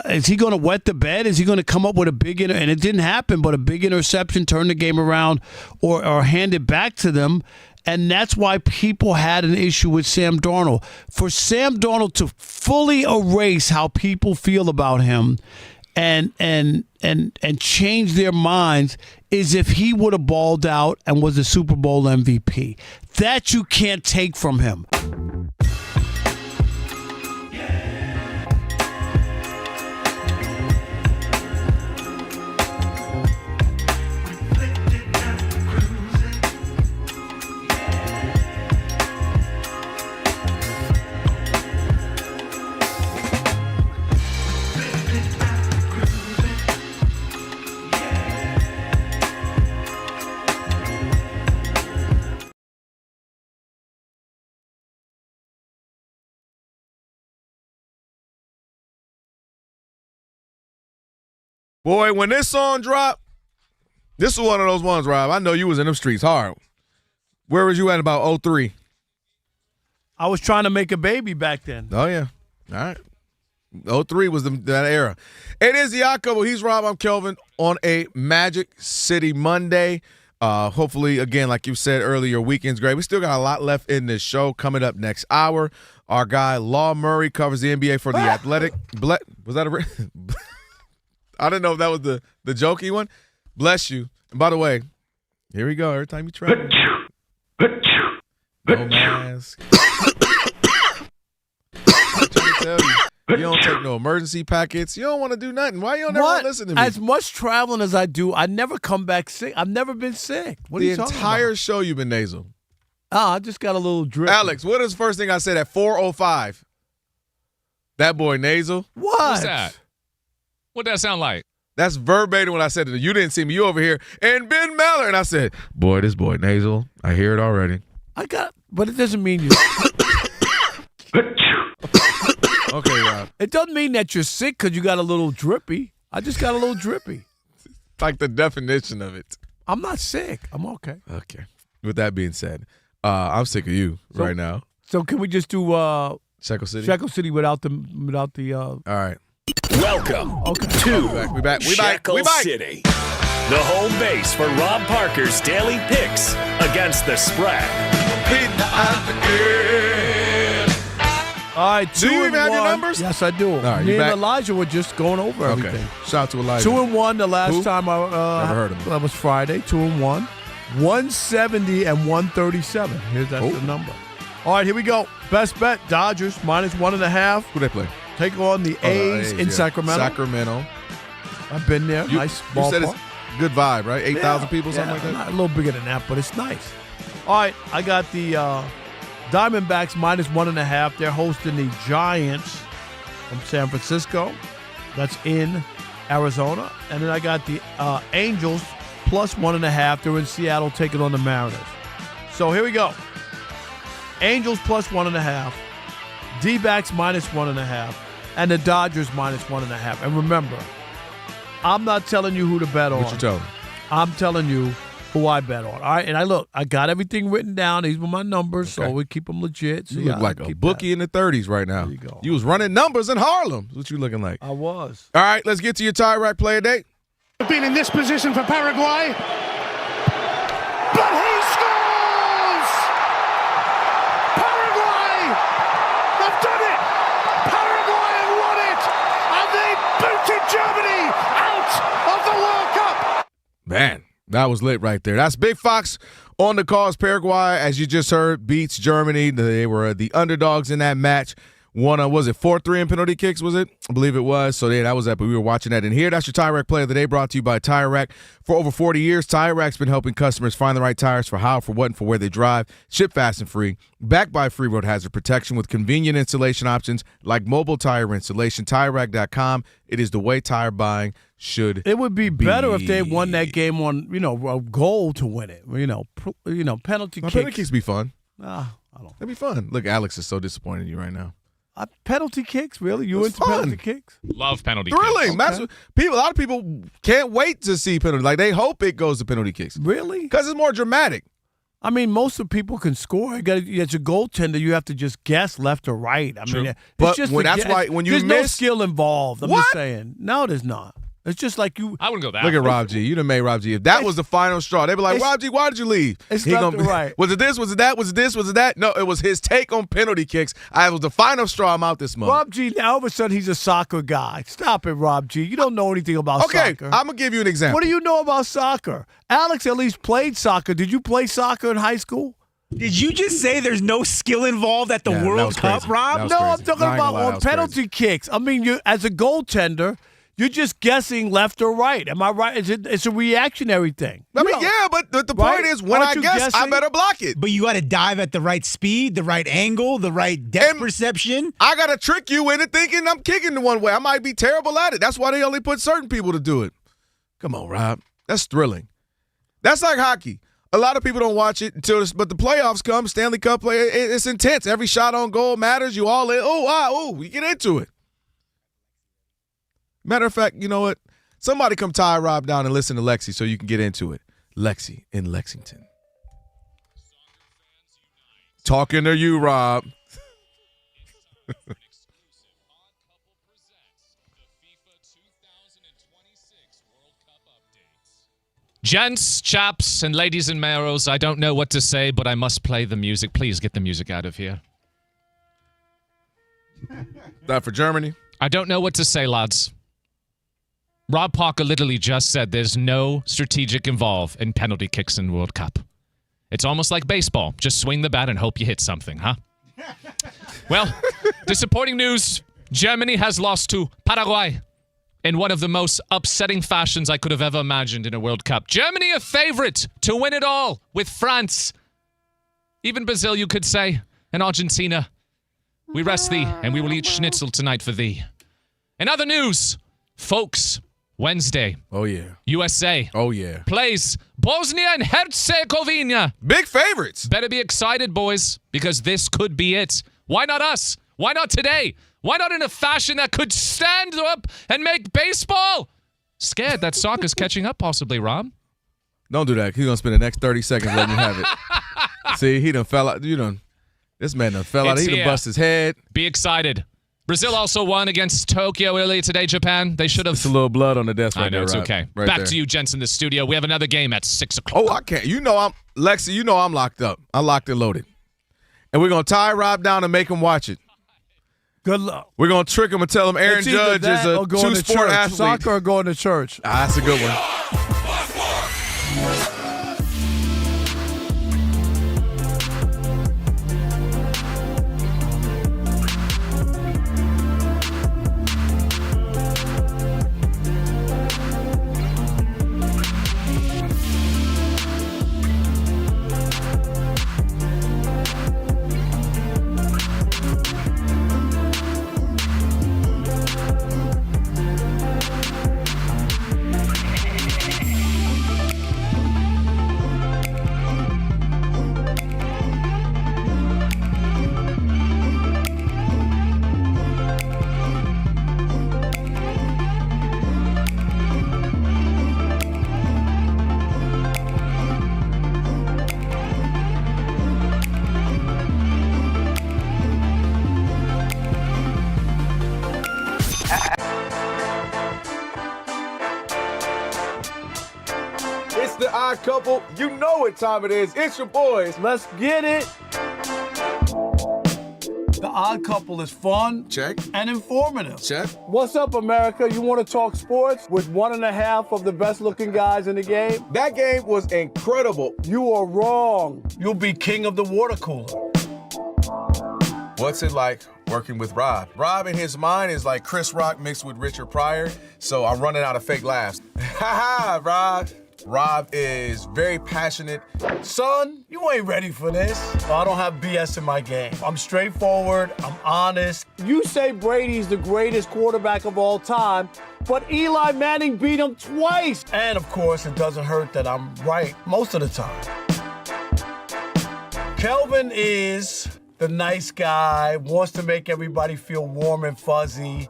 is he going to wet the bed? Is he going to come up with a big, and it didn't happen, but a big interception, turn the game around, or hand it back to them. And that's why people had an issue with Sam Darnold. For Sam Darnold to fully erase how people feel about him and change their minds is if he would have balled out and was a Super Bowl MVP. That you can't take from him. Boy, when this song dropped, this was one of those ones, Rob. I know you was in them streets hard. Where was you at about 03? I was trying to make a baby back then. Oh, yeah. All right. 03 was that era. It is the Odd Couple. He's Rob. I'm Kelvin on a Magic City Monday. Hopefully, again, like you said earlier, your weekend's great. We still got a lot left in this show. Coming up next hour, our guy Law Murray covers the NBA for The Athletic. Was that a I didn't know if that was the jokey one. Bless you. And by the way, here we go. Every time you try. No mask. I'm trying to tell you. You don't take no emergency packets. You don't want to do nothing. Why you don't never listen to me? As much traveling as I do, I never come back sick. I've never been sick. What are you talking about? The entire show you've been nasal. Oh, I just got a little drip. Alex, what is the first thing I said at 4:05? That boy nasal. What? What's that? What'd that sound like? That's verbatim when I said it. You didn't see me. You over here. And Ben Meller. And I said, boy, this boy nasal. I hear it already. But it doesn't mean you. Okay, Rob. It doesn't mean that you're sick because you got a little drippy. I just got a little drippy. like the definition of it. I'm not sick. I'm okay. Okay. With that being said, I'm sick of you right now. So can we just do Shekel City? Shekel City without the All right. Welcome to We back. Shekel City, the home base for Rob Parker's daily picks against the spread. All right, Do you even have your 2-1. numbers? Yes, I do. All right, Me you and back? Elijah were just going over everything. Shout out to Elijah. 2-1 the last Who? time I Never heard of him. That was Friday. 2-1, 170 and 137. Here's the number. All right, here we go. Best bet: Dodgers -1.5. Who they play? Take on the A's in Sacramento. Sacramento. I've been there. Nice You said ballpark. it's good vibe, right? 8,000 people, something like that? Not a little bigger than that, but it's nice. All right, I got the Diamondbacks -1.5. They're hosting the Giants from San Francisco. That's in Arizona. And then I got the Angels +1.5. They're in Seattle taking on the Mariners. So here we go. Angels +1.5. D-backs -1.5. And the Dodgers -1.5. And remember, I'm not telling you who to bet on. What you telling me? I'm telling you who I bet on. All right, and I got everything written down. These were my numbers, so we keep them legit. So You look like a bookie in the 30s right now. There you go. You was running numbers in Harlem. What you looking like? I was. All right, let's get to your tie rack play of the day. Been in this position for Paraguay. But he scores! Paraguay have done it! Paraguay have won it! And they booted Germany out of the World Cup! Man, that was lit right there. That's Big Fox on the cause. Paraguay, as you just heard, beats Germany. They were the underdogs in that match. Won, was it 4-3 in penalty kicks, was it? I believe it was. So yeah, that was that, but we were watching that in here. That's your Tire Rack play of the day, brought to you by Tire Rack. For over 40 years, Tire Rack's been helping customers find the right tires for how, for what, and for where they drive. Ship fast and free. Backed by free road hazard protection with convenient installation options like mobile tire installation. TireRack.com. It is the way tire buying should It would be better if they won that game on, a goal to win it. Penalty kicks. Penalty kicks be fun. I don't. That'd be fun. Look, Alex is so disappointed in you right now. Penalty kicks, really? You It's into fun. penalty kicks? Love penalty Thrilling. kicks. Okay. A lot of people can't wait to see penalty. Like, they hope it goes to penalty kicks. Really? Because it's more dramatic. I mean, most of the people can score. As a goaltender, you have to just guess left or right. I mean, it's But just when a that's guess. why when you there's no miss skill involved. I'm What? just saying. No, there's not. It's just like you. I wouldn't go that. Look at Rob G. You done made Rob G. If that was the final straw, they'd be like, Rob G, why did you leave? It's He left gonna or right. Was it this? Was it that? Was it this? Was it that? No, it was his take on penalty kicks. I was the final straw. I'm out this month. Rob G. Now all of a sudden he's a soccer guy. Stop it, Rob G. You don't know anything about Okay, soccer. I'm going to give you an example. What do you know about soccer? Alex at least played soccer. Did you play soccer in high school? Did you just say there's no skill involved at the Yeah, that World was Cup, crazy. Rob? That was No, crazy. I'm talking I ain't about gonna lie, that on was penalty kicks. I mean, you as a goaltender, you're just guessing left or right. Am I right? It's a reactionary thing. I mean, yeah, but the point Right? is, when Aren't I you guess, I guessing? better block it. But you got to dive at the right speed, the right angle, the right depth perception. I got to trick you into thinking I'm kicking the one way. I might be terrible at it. That's why they only put certain people to do it. Come on, Rob. That's thrilling. That's like hockey. A lot of people don't watch it but the playoffs come, Stanley Cup play, it's intense. Every shot on goal matters. You all in. You get into it. Matter of fact, you know what? Somebody come tie Rob down and listen to Lexi so you can get into it. Lexi in Lexington. Talking to you, Rob. Gents, chaps, and ladies and maros, I don't know what to say, but I must play the music. Please get the music out of here. That for Germany? I don't know what to say, lads. Rob Parker literally just said there's no strategic involved in penalty kicks in World Cup. It's almost like baseball. Just swing the bat and hope you hit something, huh? Well, disappointing news. Germany has lost to Paraguay in one of the most upsetting fashions I could have ever imagined in a World Cup. Germany a favorite to win it all with France. Even Brazil, you could say, and Argentina. We rest thee, and we will eat schnitzel tonight for thee. In other news, folks, Wednesday. Oh, yeah. USA. Oh, yeah. Plays Bosnia and Herzegovina. Big favorites. Better be excited, boys, because this could be it. Why not us? Why not today? Why not in a fashion that could stand up and make baseball Scared that sock is catching up possibly, Rob. Don't do that. He's going to spend the next 30 seconds letting you have it. See, he done fell out. This man done fell out. He done bust his head. Be excited. Brazil also won against Tokyo earlier today, Japan. They should have. It's a little blood on the desk right I know, there, it's Rob. okay. Right Back there. to you, gents, in the studio. We have another game at 6 o'clock. Oh, I can't. Lexi, I'm locked up. I'm locked and loaded. And we're going to tie Rob down and make him watch it. Good luck. We're going to trick him and tell him Aaron Judge is a two-sport athlete. Soccer or going to church. That's a good one. It's the Odd Couple. You know what time it is. It's your boys. Let's get it. The Odd Couple is fun. Check. And informative. Check. What's up, America? You want to talk sports with 1.5 of the best-looking guys in the game? That game was incredible. You are wrong. You'll be king of the water cooler. What's it like working with Rob? Rob in his mind is like Chris Rock mixed with Richard Pryor, so I'm running out of fake laughs. Ha ha, Rob. Rob is very passionate. Son, you ain't ready for this. I don't have BS in my game. I'm straightforward. I'm honest. You say Brady's the greatest quarterback of all time, but Eli Manning beat him twice. And of course, it doesn't hurt that I'm right most of the time. Kelvin is the nice guy, wants to make everybody feel warm and fuzzy.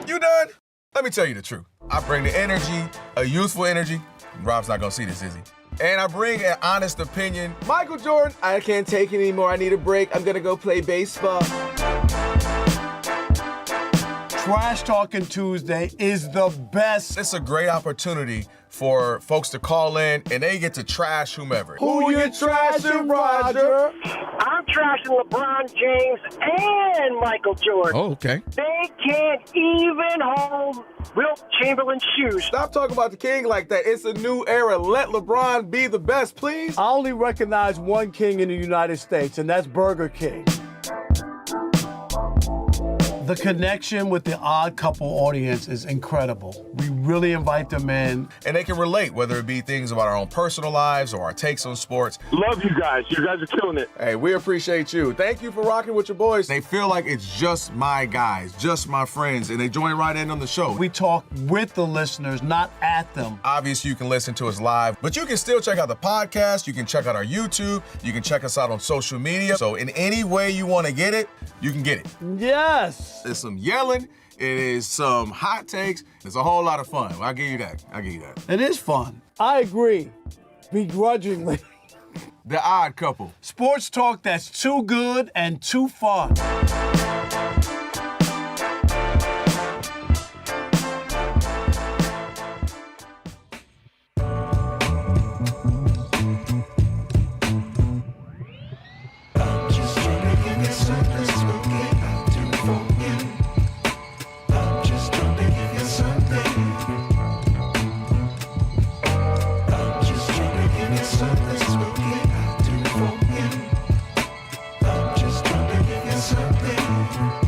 You done? Let me tell you the truth. I bring the energy, a youthful energy. Rob's not gonna see this, is he? And I bring an honest opinion. Michael Jordan, I can't take it anymore. I need a break. I'm gonna go play baseball. Trash Talking Tuesday is the best. It's a great opportunity for folks to call in and they get to trash whomever. Who you trashing, Roger? I'm trashing LeBron James and Michael Jordan. Oh, okay. They can't even hold Wilt Chamberlain's shoes. Stop talking about the king like that. It's a new era. Let LeBron be the best, please. I only recognize one king in the United States, and that's Burger King. The connection with the Odd Couple audience is incredible. We really invite them in. And they can relate, whether it be things about our own personal lives or our takes on sports. Love you guys. You guys are killing it. Hey, we appreciate you. Thank you for rocking with your boys. They feel like it's just my guys, just my friends, and they join right in on the show. We talk with the listeners, not at them. Obviously, you can listen to us live, but you can still check out the podcast. You can check out our YouTube. You can check us out on social media. So in any way you want to get it, you can get it. Yes. There's some yelling. It is some hot takes. It's a whole lot of fun. I'll give you that. It is fun. I agree. Begrudgingly. The Odd Couple. Sports talk that's too good and too fun. Something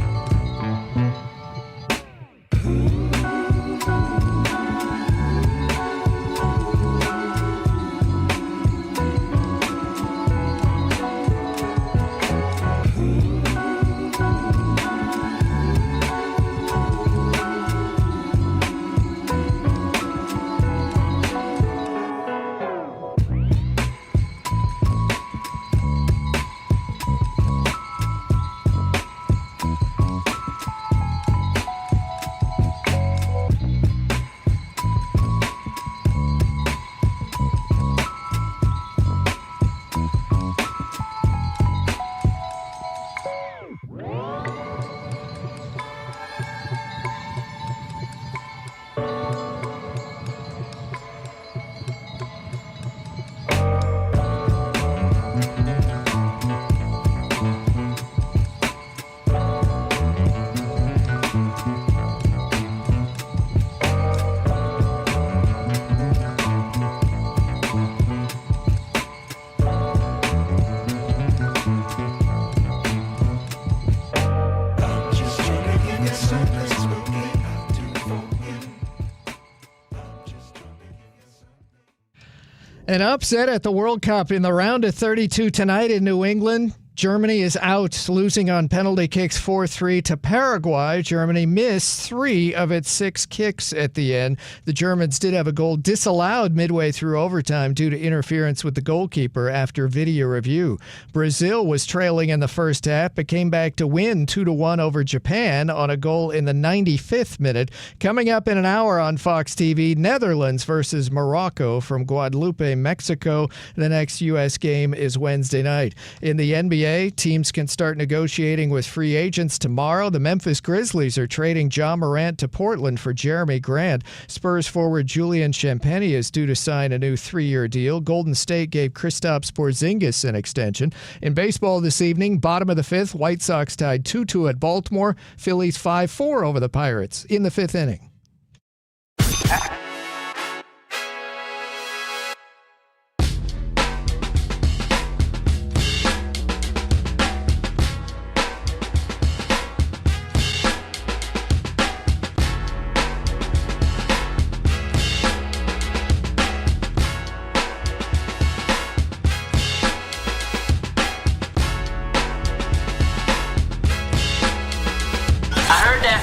An upset at the World Cup in the round of 32 tonight in New England. Germany is out, losing on penalty kicks 4-3 to Paraguay. Germany missed 3 of its 6 kicks at the end. The Germans did have a goal disallowed midway through overtime due to interference with the goalkeeper after video review. Brazil was trailing in the first half, but came back to win 2-1 over Japan on a goal in the 95th minute. Coming up in an hour on Fox TV, Netherlands versus Morocco from Guadalupe, Mexico. The next U.S. game is Wednesday night. In the NBA, teams can start negotiating with free agents tomorrow. The Memphis Grizzlies are trading Ja Morant to Portland for Jeremy Grant. Spurs forward Julian Champagnie is due to sign a new 3-year deal. Golden State gave Kristaps Porzingis an extension. In baseball this evening, bottom of the 5th, White Sox tied 2-2 at Baltimore. Phillies 5-4 over the Pirates in the 5th inning.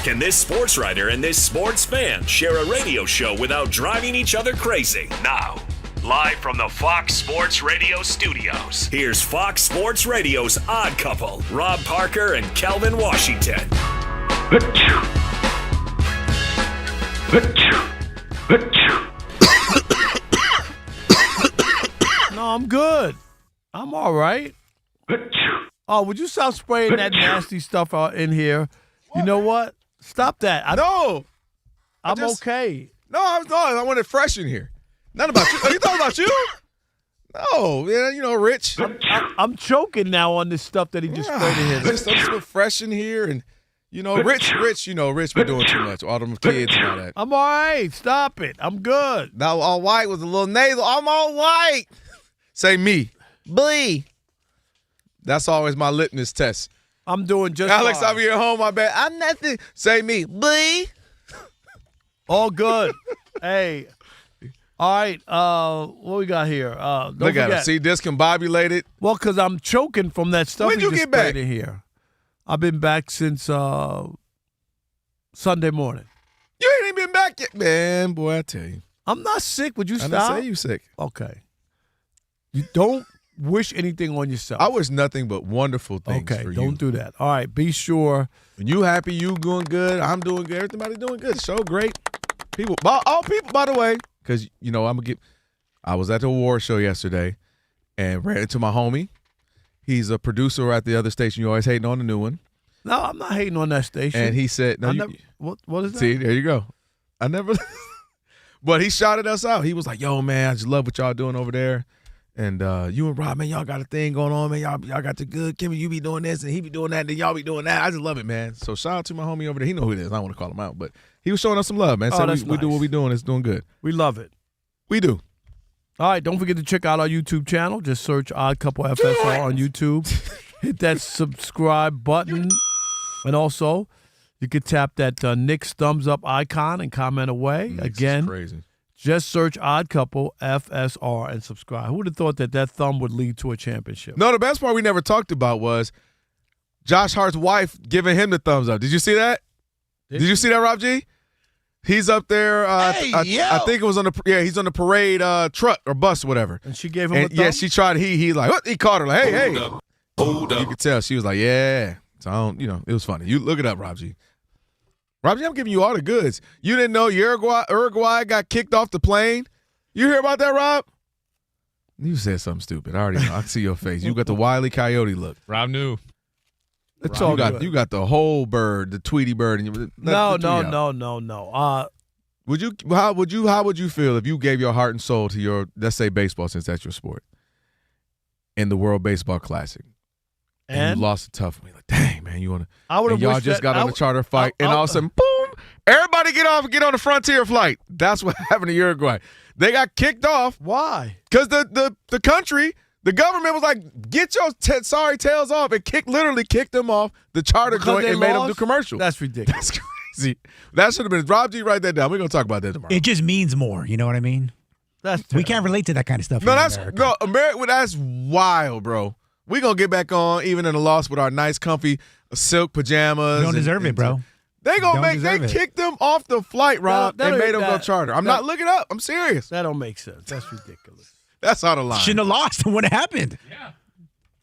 Can this sports writer and this sports fan share a radio show without driving each other crazy? Now, live from the Fox Sports Radio studios, here's Fox Sports Radio's Odd Couple, Rob Parker and Kelvin Washington. No, I'm good. I'm all right. Oh, would you stop spraying that nasty stuff out in here? You know what? Stop that. I'm okay. No, I want it fresh in here. Not about you. Are you talking about you? No, yeah, Rich. I'm choking now on this stuff that he just sprayed in here. Just fresh in here, and Rich been doing too much. All them kids and all that. I'm all right. Stop it. I'm good. Now all white was a little nasal. I'm all white. Say me, Blee. That's always my litmus test. I'm doing just Alex, fine. I'm here home. I bet I'm nothing. Say me, Blee. All good. Hey. All right. What we got here? Look at him. See, discombobulated. Well, because I'm choking from that stuff. When did you get back in here? I've been back since Sunday morning. You ain't even been back yet, man. Boy, I tell you, I'm not sick. Would you stop? I didn't say you sick. Okay. You don't wish anything on yourself. I wish nothing but wonderful things for you. Okay, don't do that. All right, be sure. When you happy, you doing good. I'm doing good. Everybody doing good. So great. All people, by the way, because, I was at the award show yesterday and ran into my homie. He's a producer at the other station. You always hating on the new one. No, I'm not hating on that station. And he said, no, what is that? See, there you go. I never, but he shouted us out. He was like, yo, man, I just love what y'all doing over there. And you and Rob, man, y'all got a thing going on, man. Y'all got the good. Kimmy, you be doing this, and he be doing that, and then y'all be doing that. I just love it, man. So shout out to my homie over there. He know who it is. I don't want to call him out, but he was showing us some love, man. So we do what we doing. It's doing good. We love it. We do. All right, don't forget to check out our YouTube channel. Just search Odd Couple FSR on YouTube. Hit that subscribe button. And also, you can tap that Nick's thumbs up icon and comment away. Again, crazy. Just search Odd Couple FSR and subscribe. Who would have thought that thumb would lead to a championship? No, the best part we never talked about was Josh Hart's wife giving him the thumbs up. Did you see that? Did you see that, Rob G? He's up there. I think it was on he's on the parade truck or bus or whatever. And she gave him a thumb? Yeah, she tried. He like, what? He caught her like, hey. Hold up. You could tell. She was like, yeah. So, I don't, it was funny. You look it up, Rob G. Rob G, I'm giving you all the goods. You didn't know Uruguay got kicked off the plane? You hear about that, Rob? You said something stupid. I already know. I can see your face. You got the Wile E. Coyote look. Rob knew. It's all good. You got the whole bird, the Tweety bird. And No. How would you feel if you gave your heart and soul to your, let's say, baseball, since that's your sport, in the World Baseball Classic, and you lost a tough one? Like, dang, man, you want to? I would have. Y'all just got on the charter flight, and all of a sudden, boom! Everybody get off and get on the Frontier flight. That's what happened to Uruguay. They got kicked off. Why? Because the country. The government was like, get your sorry tails off, and literally kicked them off the charter joint and made them do commercial. That's ridiculous. That's crazy. That should have been Rob G. Write that down. We're going to talk about that tomorrow. It just means more. You know what I mean? We can't relate to that kind of stuff. No, in that's America. that's wild, bro. We gonna get back on even in a loss with our nice, comfy silk pajamas. You don't deserve it, bro. They kicked them off the flight, Rob, and made them go charter. I'm not looking up. I'm serious. That don't make sense. That's ridiculous. That's out of line. Shouldn't have lost. What happened? Yeah.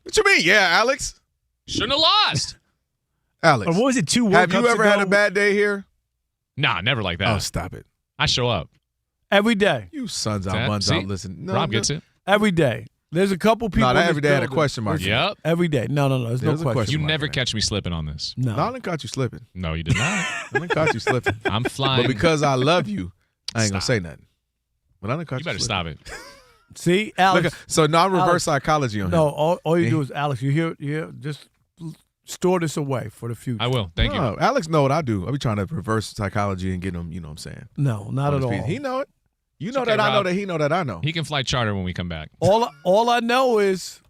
What you mean? Yeah, Alex. Shouldn't have lost. Alex. Or what was it? 2 World Have Cups you ever ago? had a bad day here? Nah, never like that. Oh, stop it. I show up. Every day. You sons out, buns out. Listen. Rob gets it. Every day. There's a couple people. No, that in every this day had a building. question mark. Yep. Every day. No. There's no a question You mark, never man. catch me slipping on this. No. No, I didn't caught you slipping. No, you did not. I didn't caught you slipping. I'm flying. But because I love you, I ain't gonna Stop. say nothing. But I didn't caught You better slipping. stop it. See, Alex. Look, so now reverse Alex, psychology on him. No, all you do is, Alex, you hear, just store this away for the future. I will. Thank you. No, Alex know what I do. I be trying to reverse psychology and get him, you know what I'm saying? No, not On at his all. feet. He know it. You It's know okay, that I know Rob. that he know that I know. He can fly charter when we come back. All I know is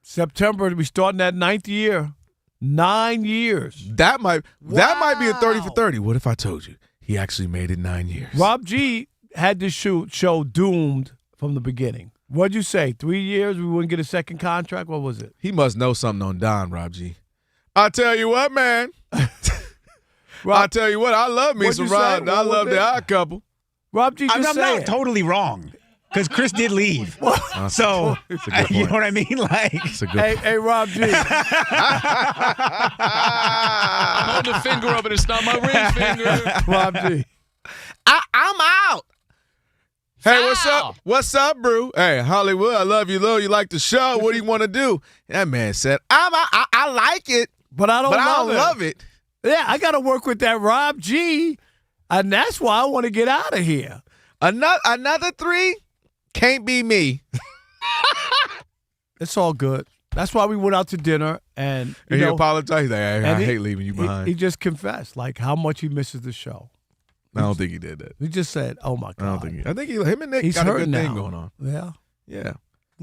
September, we starting that 9th year. 9 years. That might be a 30 for 30. What if I told you he actually made it 9 years? Rob G had this show doomed from the beginning. What'd you say? 3 years, we wouldn't get a second contract? What was it? He must know something on Don, Rob G. I tell you what, man. I tell you what, I love me What'd some you say? Rob. I What was love it? the Odd Couple. Rob G, I'm just say not it. totally wrong because Chris did leave. So, It's a good you know point. what I mean? Like, It's a good Hey, Rob G. I'm holding a finger up and it's not my ring finger. Rob G. I'm out. Hey, what's Foul. up? What's up, bro? Hey, Hollywood, I love you, Lil. You like the show? What do you want to do? That man said, I like it, But I don't love it. Yeah, I got to work with that Rob G, and that's why I want to get out of here. Another 3 can't be me. It's all good. That's why we went out to dinner, and And he know, apologized. He's like, I and hate leaving you behind. He just confessed like how much he misses the show. I don't think he did that. He just said, "Oh my god." I think him and Nick He's got a hurting good thing now. going on. Yeah. Yeah.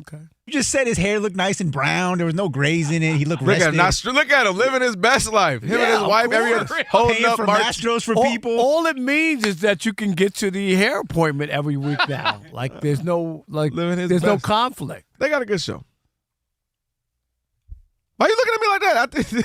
Okay. you just said his hair looked nice and brown. There was no grays in it. He looked Look at rested. him, look at him living his best life. Him and his of wife, course. holding Paying up for March. Mastros for all, people. All it means is that you can get to the hair appointment every week now. Like there's no Living his there's no best. conflict. They got a good show. Why you looking at me like that?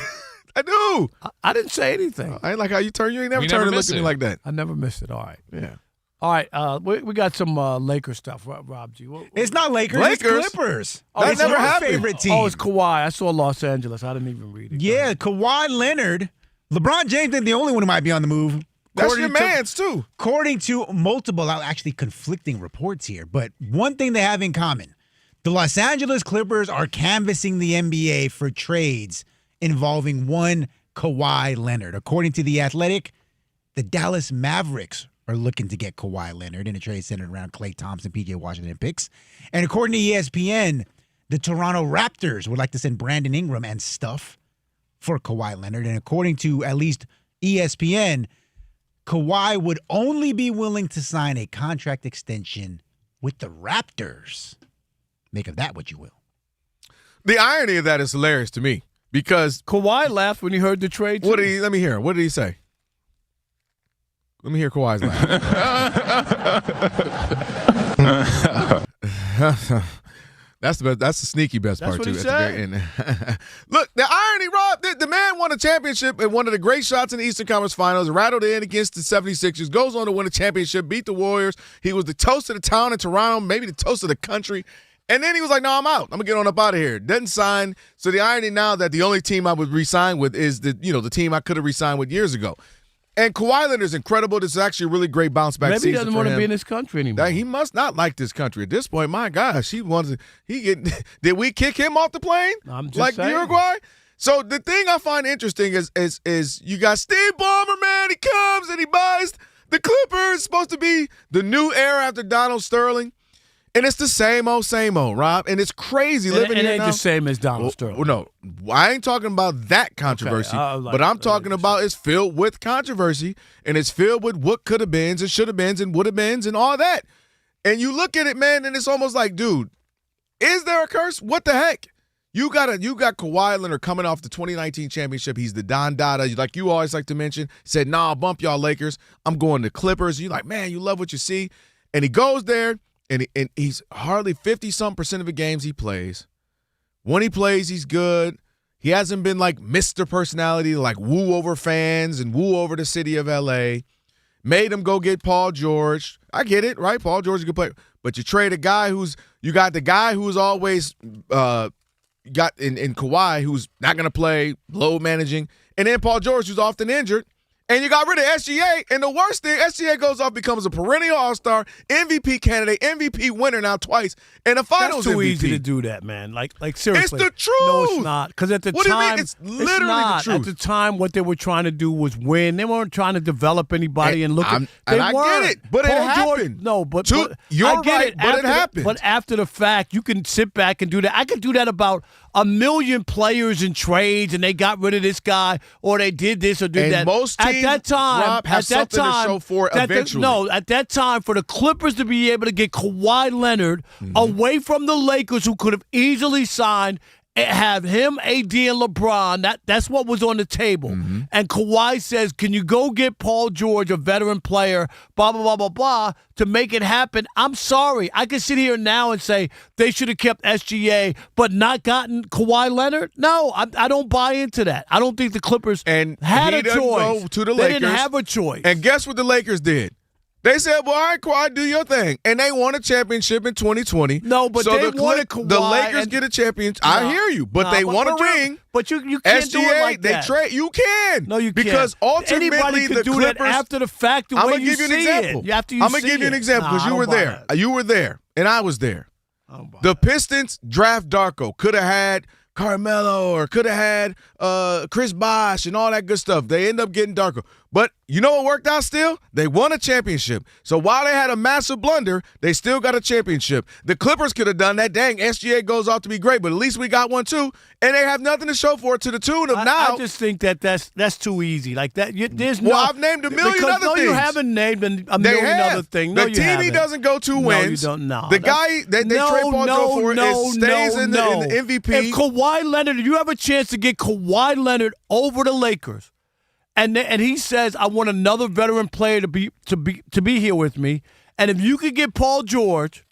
I do. I didn't say anything. I ain't like how you turn. You ain't never We turned never and miss looked at me it. like that. I never missed it. All right. Yeah. All right. We got some Lakers stuff. Rob G. It's not Lakers. Lakers? It's Clippers. That it's never your happened. favorite team. Oh, it's Kawhi. I saw Los Angeles. I didn't even read it. Yeah, Kawhi Leonard. LeBron James ain't the only one who might be on the move. That's According your to- man's too. According to multiple, actually conflicting reports here, but one thing they have in common, the Los Angeles Clippers are canvassing the NBA for trades involving one Kawhi Leonard. According to The Athletic, the Dallas Mavericks are looking to get Kawhi Leonard in a trade centered around Klay Thompson, PJ Washington picks. And according to ESPN, the Toronto Raptors would like to send Brandon Ingram and stuff for Kawhi Leonard. And according to at least ESPN, Kawhi would only be willing to sign a contract extension with the Raptors. Make of that what you will. The irony of that is hilarious to me because Kawhi laughed when he heard the trade. what too. did he? Let me hear. What did he say? Let me hear Kawhi's laugh. That's the best. That's the sneaky best That's part what too. he At the very said. end. Look, the irony, Rob. The man won a championship and one of the great shots in the Eastern Conference Finals. Rattled in against the 76ers. Goes on to win a championship. Beat the Warriors. He was the toast of the town in Toronto. Maybe the toast of the country. And then he was like, "No, I'm out. I'm gonna get on up out of here." Doesn't sign. So the irony now that the only team I would re-sign with is the team I could have re-signed with years ago. And Kawhi Leonard is incredible. This is actually a really great bounce back Maybe season he doesn't for want him. to be in this country anymore. He must not like this country at this point. My gosh, did we kick him off the plane? I'm just like saying. Uruguay? So the thing I find interesting is you got Steve Ballmer, man. He comes and he buys the Clippers. Supposed to be the new era after Donald Sterling. And it's the same old, Rob. And it's crazy living it here ain't now. the same as Donald Sterling. No, I ain't talking about that controversy. But I'm talking about it's filled with controversy, and it's filled with what could have beens and should have beens and would have beens and all that. And you look at it, man, and it's almost like, dude, is there a curse? What the heck? You got Kawhi Leonard coming off the 2019 championship. He's the Don Dada, like you always like to mention. Said, nah, bump y'all Lakers. I'm going to Clippers. You're like, man, you love what you see. And he goes there. and he's hardly 50-something% of the games he plays. When he plays, he's good. He hasn't been like Mr. Personality, like woo over fans and woo over the city of L.A. Made him go get Paul George. I get it, right? Paul George is a good player. But you trade a guy who's always got in Kawhi, who's not going to play, load managing, and then Paul George, who's often injured. And you got rid of SGA, and the worst thing, SGA goes off, becomes a perennial All-Star, MVP candidate, MVP winner now twice, and a Finals MVP. That's too easy to do that, man. Like seriously. It's the truth. No, it's not. Because at the what time, do you mean? It's literally not. the truth. At the time, what they were trying to do was win. They weren't trying to develop anybody and look at. I get it, but Paul it happened. George, no, but you're I get right, it, but it happened. But after the fact, you can sit back and do that. I could do that about a million players in trades, and they got rid of this guy, or they did this or did and that. Most teams, at that time, Rob, have something to show for it eventually. At that time, for the Clippers to be able to get Kawhi Leonard away from the Lakers, who could have easily signed, have him, AD, and LeBron. That's what was on the table. And Kawhi says, can you go get Paul George, a veteran player, blah, blah, blah, blah, blah, to make it happen? I'm sorry. I can sit here now and say they should have kept SGA but not gotten Kawhi Leonard. No, I don't buy into that. I don't think the Clippers had a choice. Go to the they Lakers, didn't have a choice. And guess what the Lakers did? They said, well, all right, Kawhi, do your thing. And they won a championship in 2020. No, but so they wanted Kawhi. The Lakers get a championship. I hear you, but they won a ring. But you can't SGA, do it like they that. trade. You can. No, you can't. Because ultimately, anybody could the do Clippers, that after the fact, the way you see it. I'm going to give you an example because you were there. You were there, and I was there. The Pistons draft Darko. Could have had Carmelo or could have had Chris Bosh and all that good stuff. They end up getting Darko. But you know what worked out still? They won a championship. So while they had a massive blunder, they still got a championship. The Clippers could have done that. Dang, SGA goes off to be great, but at least we got one too. And they have nothing to show for it to the tune of now. I just think that's too easy. Like that. There's I've named a million other things. No, you haven't named a million other things. No, the team he doesn't go to wins. No, you don't. No. The guy that they trade Paul George for stays in the MVP. If Kawhi Leonard, if you have a chance to get Kawhi Leonard over the Lakers, and he says, I want another veteran player to be here with me, and if you could get Paul George,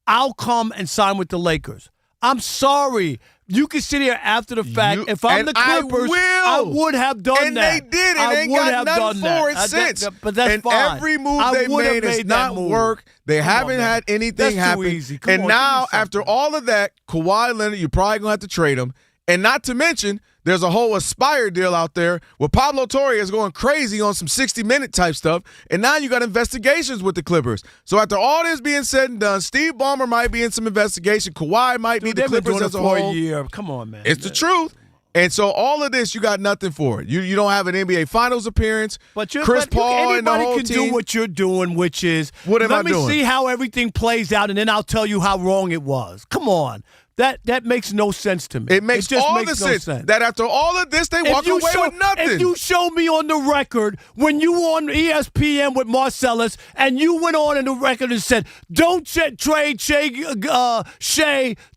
I'll come and sign with the Lakers. I'm sorry. You can sit here after the fact. If I'm the Clippers, I would have done that. And they did, and they got nothing for it since. But that's and fine. Every move they made has not worked. They haven't had anything happen. Too easy. And now, after all of that, Kawhi Leonard, you're probably going to have to trade him. And not to mention, there's a whole Aspire deal out there where Pablo Torre is going crazy on some 60-minute type stuff, and now you got investigations with the Clippers. So after all this being said and done, Steve Ballmer might be in some investigation. Kawhi might be the Clippers as a whole. For a year. Come on, man. It's the truth. And so all of this, you got nothing for it. You don't have an NBA Finals appearance. But Chris Paul and the whole can team. Do what you're doing, which is let me see how everything plays out, and then I'll tell you how wrong it was. Come on. That makes no sense to me. It makes all the sense that after all of this, they walk away with nothing. If you show me on the record when you were on ESPN with Marcellus and you went on in the record and said, don't trade Shea,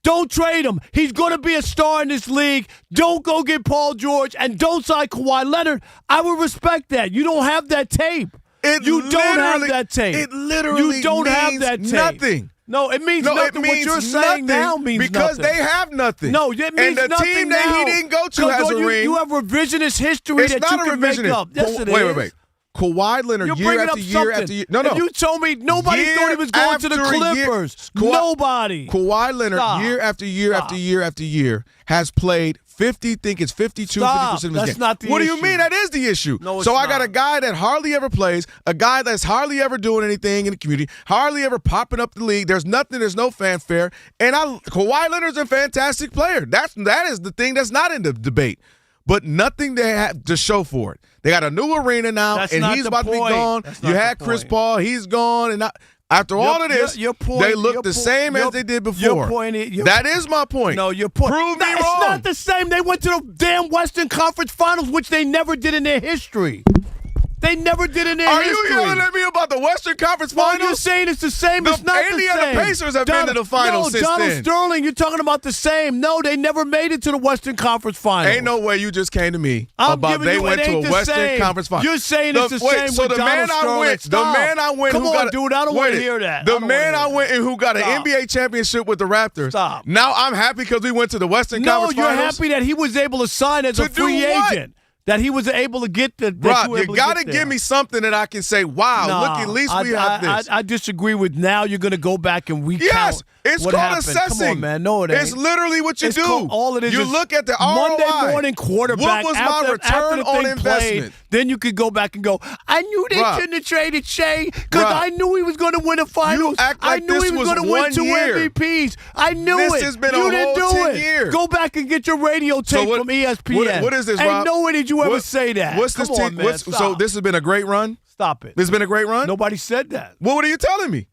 don't trade him. He's going to be a star in this league. Don't go get Paul George and don't sign Kawhi Leonard, I would respect that. You don't have that tape. You don't have that tape. It literally means nothing. No, it means nothing. What you're saying now means because nothing. They have nothing. No, it means and the team that he didn't go to has a ring. You have revisionist history it's that not you can make up. Yes, it is. Wait. Kawhi Leonard year after year after year. No. If you told me nobody thought he was going to the Clippers. Nobody. Kawhi Leonard year after year after year after year has played 50%, 50% of his game. That's not the issue. What do you mean? That is the issue. No, so not. I got a guy that hardly ever plays, a guy that's hardly ever doing anything in the community, hardly ever popping up the league. There's nothing. There's no fanfare. And Kawhi Leonard's a fantastic player. That is the thing that's not in the debate. But nothing they have to show for it. They got a new arena now, and he's about to be gone. You had Chris Paul. He's gone. And after all of this, they look the same as they did before. That is my point. No, your point. Prove me wrong. It's not the same. They went to the damn Western Conference Finals, which they never did in their history. They never did in their Are history. you yelling at me about the Western Conference Finals? Well, you're saying it's the same. It's not the Indiana same. Pacers have been to the finals since Donald then. Sterling, you're talking about the same. No, they never made it to the Western Conference Finals. Ain't no way you just came to me I'm about giving they you, went it to ain't a the Western same. Conference Finals. You're saying it's the same so with the Donald man I Sterling. went, Stop. the man I went Come who on, got dude, I don't want to hear that. The man I went and who got an Stop. NBA championship with the Raptors. Stop. Now I'm happy because we went to the Western Conference No, you're Finals. happy that he was able to sign as a To do free what? agent. That he was able to get the. Rob, you got to give me something that I can say, wow, Nah, look, at least we have this. I disagree with now you're going to go back and recount Yes, it's what called happened. assessing. Come on, man. No, it ain't. It's literally what you It's do. called- all it is you is look at the Monday ROI. morning quarterback. What was after, my return after the on thing investment? Played, then you could go back and go, I knew they Rob. shouldn't have traded Shea because Rob. I knew he was going to win a finals. act like I knew this he was was going to win 1 2 year. MVPs. I knew This it. has been a you didn't whole do 10 it. years. Go back and get your radio tape what- from ESPN. what is this, Ain't Rob? no way did you ever What- say that. What's Come this on, team? man. So Stop. this has been a great run? Stop it. This has been a great run? Nobody said that. What are you telling me?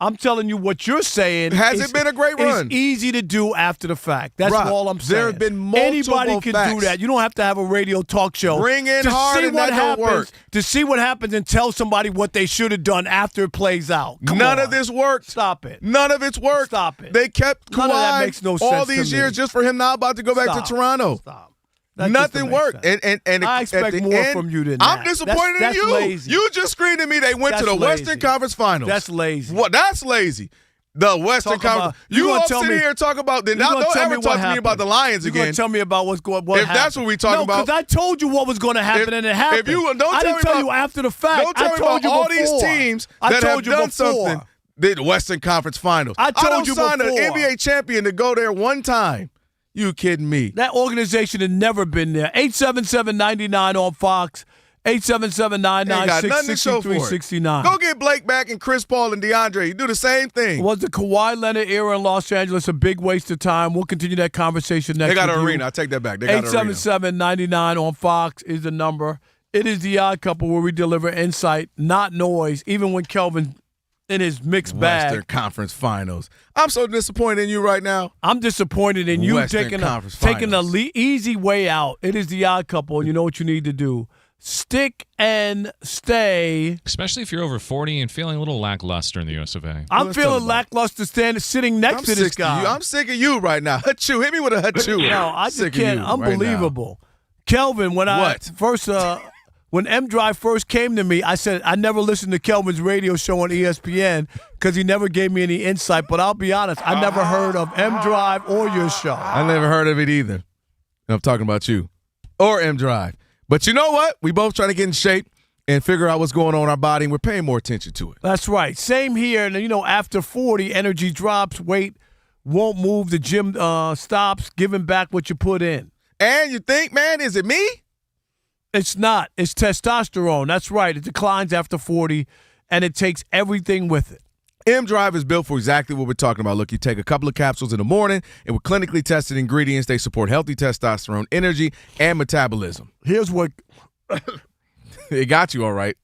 I'm telling you what you're saying. Has it been a great run? It's easy to do after the fact. That's Rob, all I'm saying. there have been multiple Anybody can facts. do that. You don't have to have a radio talk show. Bring in to hard see and what that don't happens, work. To see what happens and tell somebody what they should have done after it plays out. Come None on. of this worked. Stop it. None of it's worked. Stop it. They kept None of that Kawhi makes no all sense to these me. years just for him now about to go back Stop. to Toronto. Stop. That just Nothing don't make worked. sense. And I at expect the more end, from you than I'm that. disappointed That's in you. lazy. You just screamed at me they went to That's the lazy. Western Conference Finals. That's lazy. What? That's lazy. The Western Talk Conference. about- You gonna all tell sit me- here and talk about. Then You gonna don't tell ever me talk what to me about the Lions You're again. going to tell me about what If happened. that's what we talking about. No, because I told you what was going to happen, and it happened. If you don't I tell didn't me tell about- you after the fact. Don't tell I me told about you all before. these teams I that told have you done before. something. The Western Conference Finals. I told don't you sign before. an NBA champion to go there one time. You kidding me? That organization had never been there. 877-99 on Fox. Ain't got nothing to show for it. 877-996-6369. Go get Blake back and Chris Paul and DeAndre. You do the same thing. Was the Kawhi Leonard era in Los Angeles a big waste of time? We'll continue that conversation next They got with an you. arena. I take that back. They got an arena. 877-99 on Fox is the number. It is the Odd Couple where we deliver insight, not noise, even when Kelvin in his mixed bag. Western Conference Finals. I'm so disappointed in you right now. I'm disappointed in you Western taking Conference the easy way out. It is the Odd Couple, and you know what you need to do. Stick and stay. Especially if you're over 40 and feeling a little lackluster in the US of A. I'm feeling lackluster sitting next to this guy. I'm sick of you right now. Hachoo. Hit me with a hachoo. No, I just Sick of can't. you Unbelievable. Kelvin, when when M Drive first came to me, I said I never listened to Kelvin's radio show on ESPN because he never gave me any insight. But I'll be honest, I never heard of M Drive or your show. I never heard of it either. I'm talking about you or M Drive. But you know what? We both trying to get in shape and figure out what's going on in our body, and we're paying more attention to it. That's right. Same here. And, after 40, energy drops, weight won't move, the gym stops, giving back what you put in. And you think, man, is it me? It's not. It's testosterone. That's right. It declines after 40, and it takes everything with it. M Drive is built for exactly what we're talking about. Look, you take a couple of capsules in the morning, and with clinically tested ingredients, they support healthy testosterone, energy, and metabolism. Here's what it got you all right.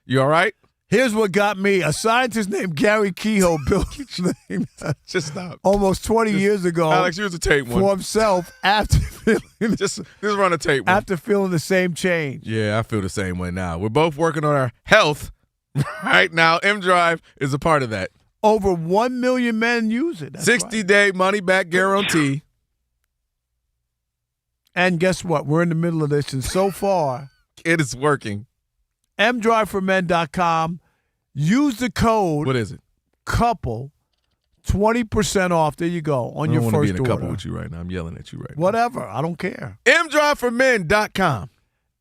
You all right? Here's what got me. A scientist named Gary Kehoe built his name just stop. Almost 20 years ago. Alex, here's a tape one. For himself after feeling just run a tape one. After feeling the same change. Yeah, I feel the same way now. We're both working on our health right now. M Drive is a part of that. Over 1 million men use it. 60-day money-back guarantee. And guess what? We're in the middle of this, and so far, it is working. mdriveformen.com. Use the code. What is it? Couple. 20% off. There you go. On your first order. I don't want to be in a couple with you right now. I'm yelling at you right now. Whatever. I don't care. mdriveformen.com.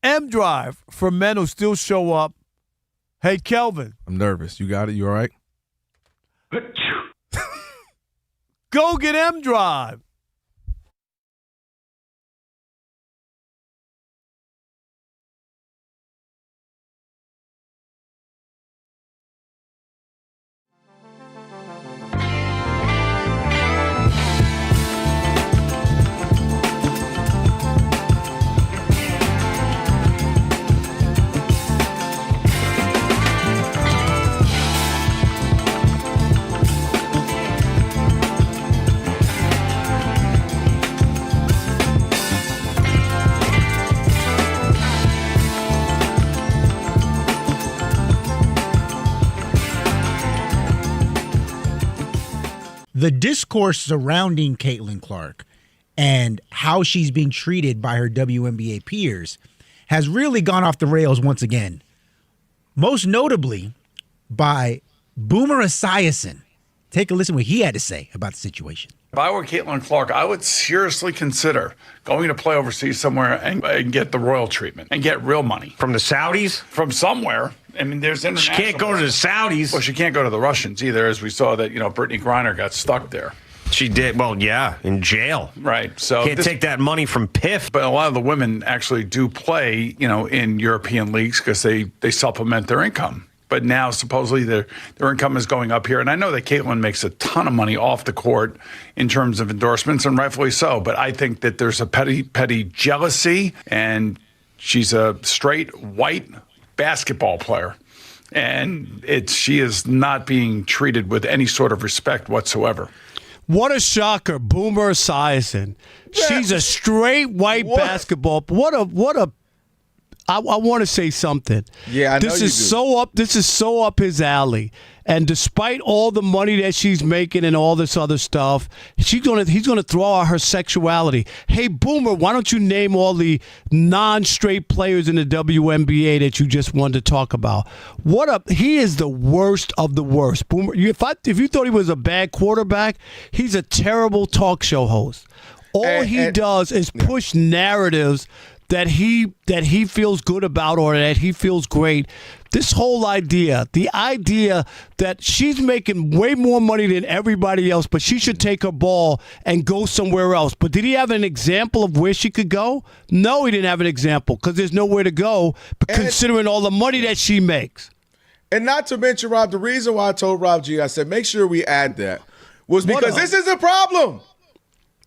M-Drive for men who still show up. Hey, Kelvin. I'm nervous. You got it? You all right? Go get M-Drive. the discourse surrounding Caitlin Clark and how she's being treated by her WNBA peers has really gone off the rails once again. Most notably by Boomer Esiason. Take a listen to what he had to say about the situation. If I were Caitlin Clark, I would seriously consider going to play overseas somewhere and get the royal treatment and get real money. From the Saudis? From somewhere. I mean, there's international. She can't go to the Saudis. Well, she can't go to the Russians either, as we saw that, Brittany Griner got stuck there. She did. Well, yeah, in jail. Right. So can't take that money from PIF. But a lot of the women actually do play, in European leagues because they supplement their income. But now supposedly their income is going up here. And I know that Caitlin makes a ton of money off the court in terms of endorsements, and rightfully so. But I think that there's a petty jealousy, and she's a straight white basketball player. And she is not being treated with any sort of respect whatsoever. What a shocker, Boomer Esiason. She's a straight white basketball. I want to say something. Yeah, I know this is so up his alley. And despite all the money that she's making and all this other stuff, he's gonna throw out her sexuality. Hey, Boomer, why don't you name all the non-straight players in the WNBA that you just wanted to talk about? He is the worst of the worst. Boomer, if you thought he was a bad quarterback, he's a terrible talk show host. All he does is push narratives that he feels good about or that he feels great. This whole idea, the idea that she's making way more money than everybody else, but she should take her ball and go somewhere else. But did he have an example of where she could go? No, he didn't have an example because there's nowhere to go, considering all the money that she makes. And not to mention, Rob, the reason why I told Rob G, I said, make sure we add that, was because this is a problem.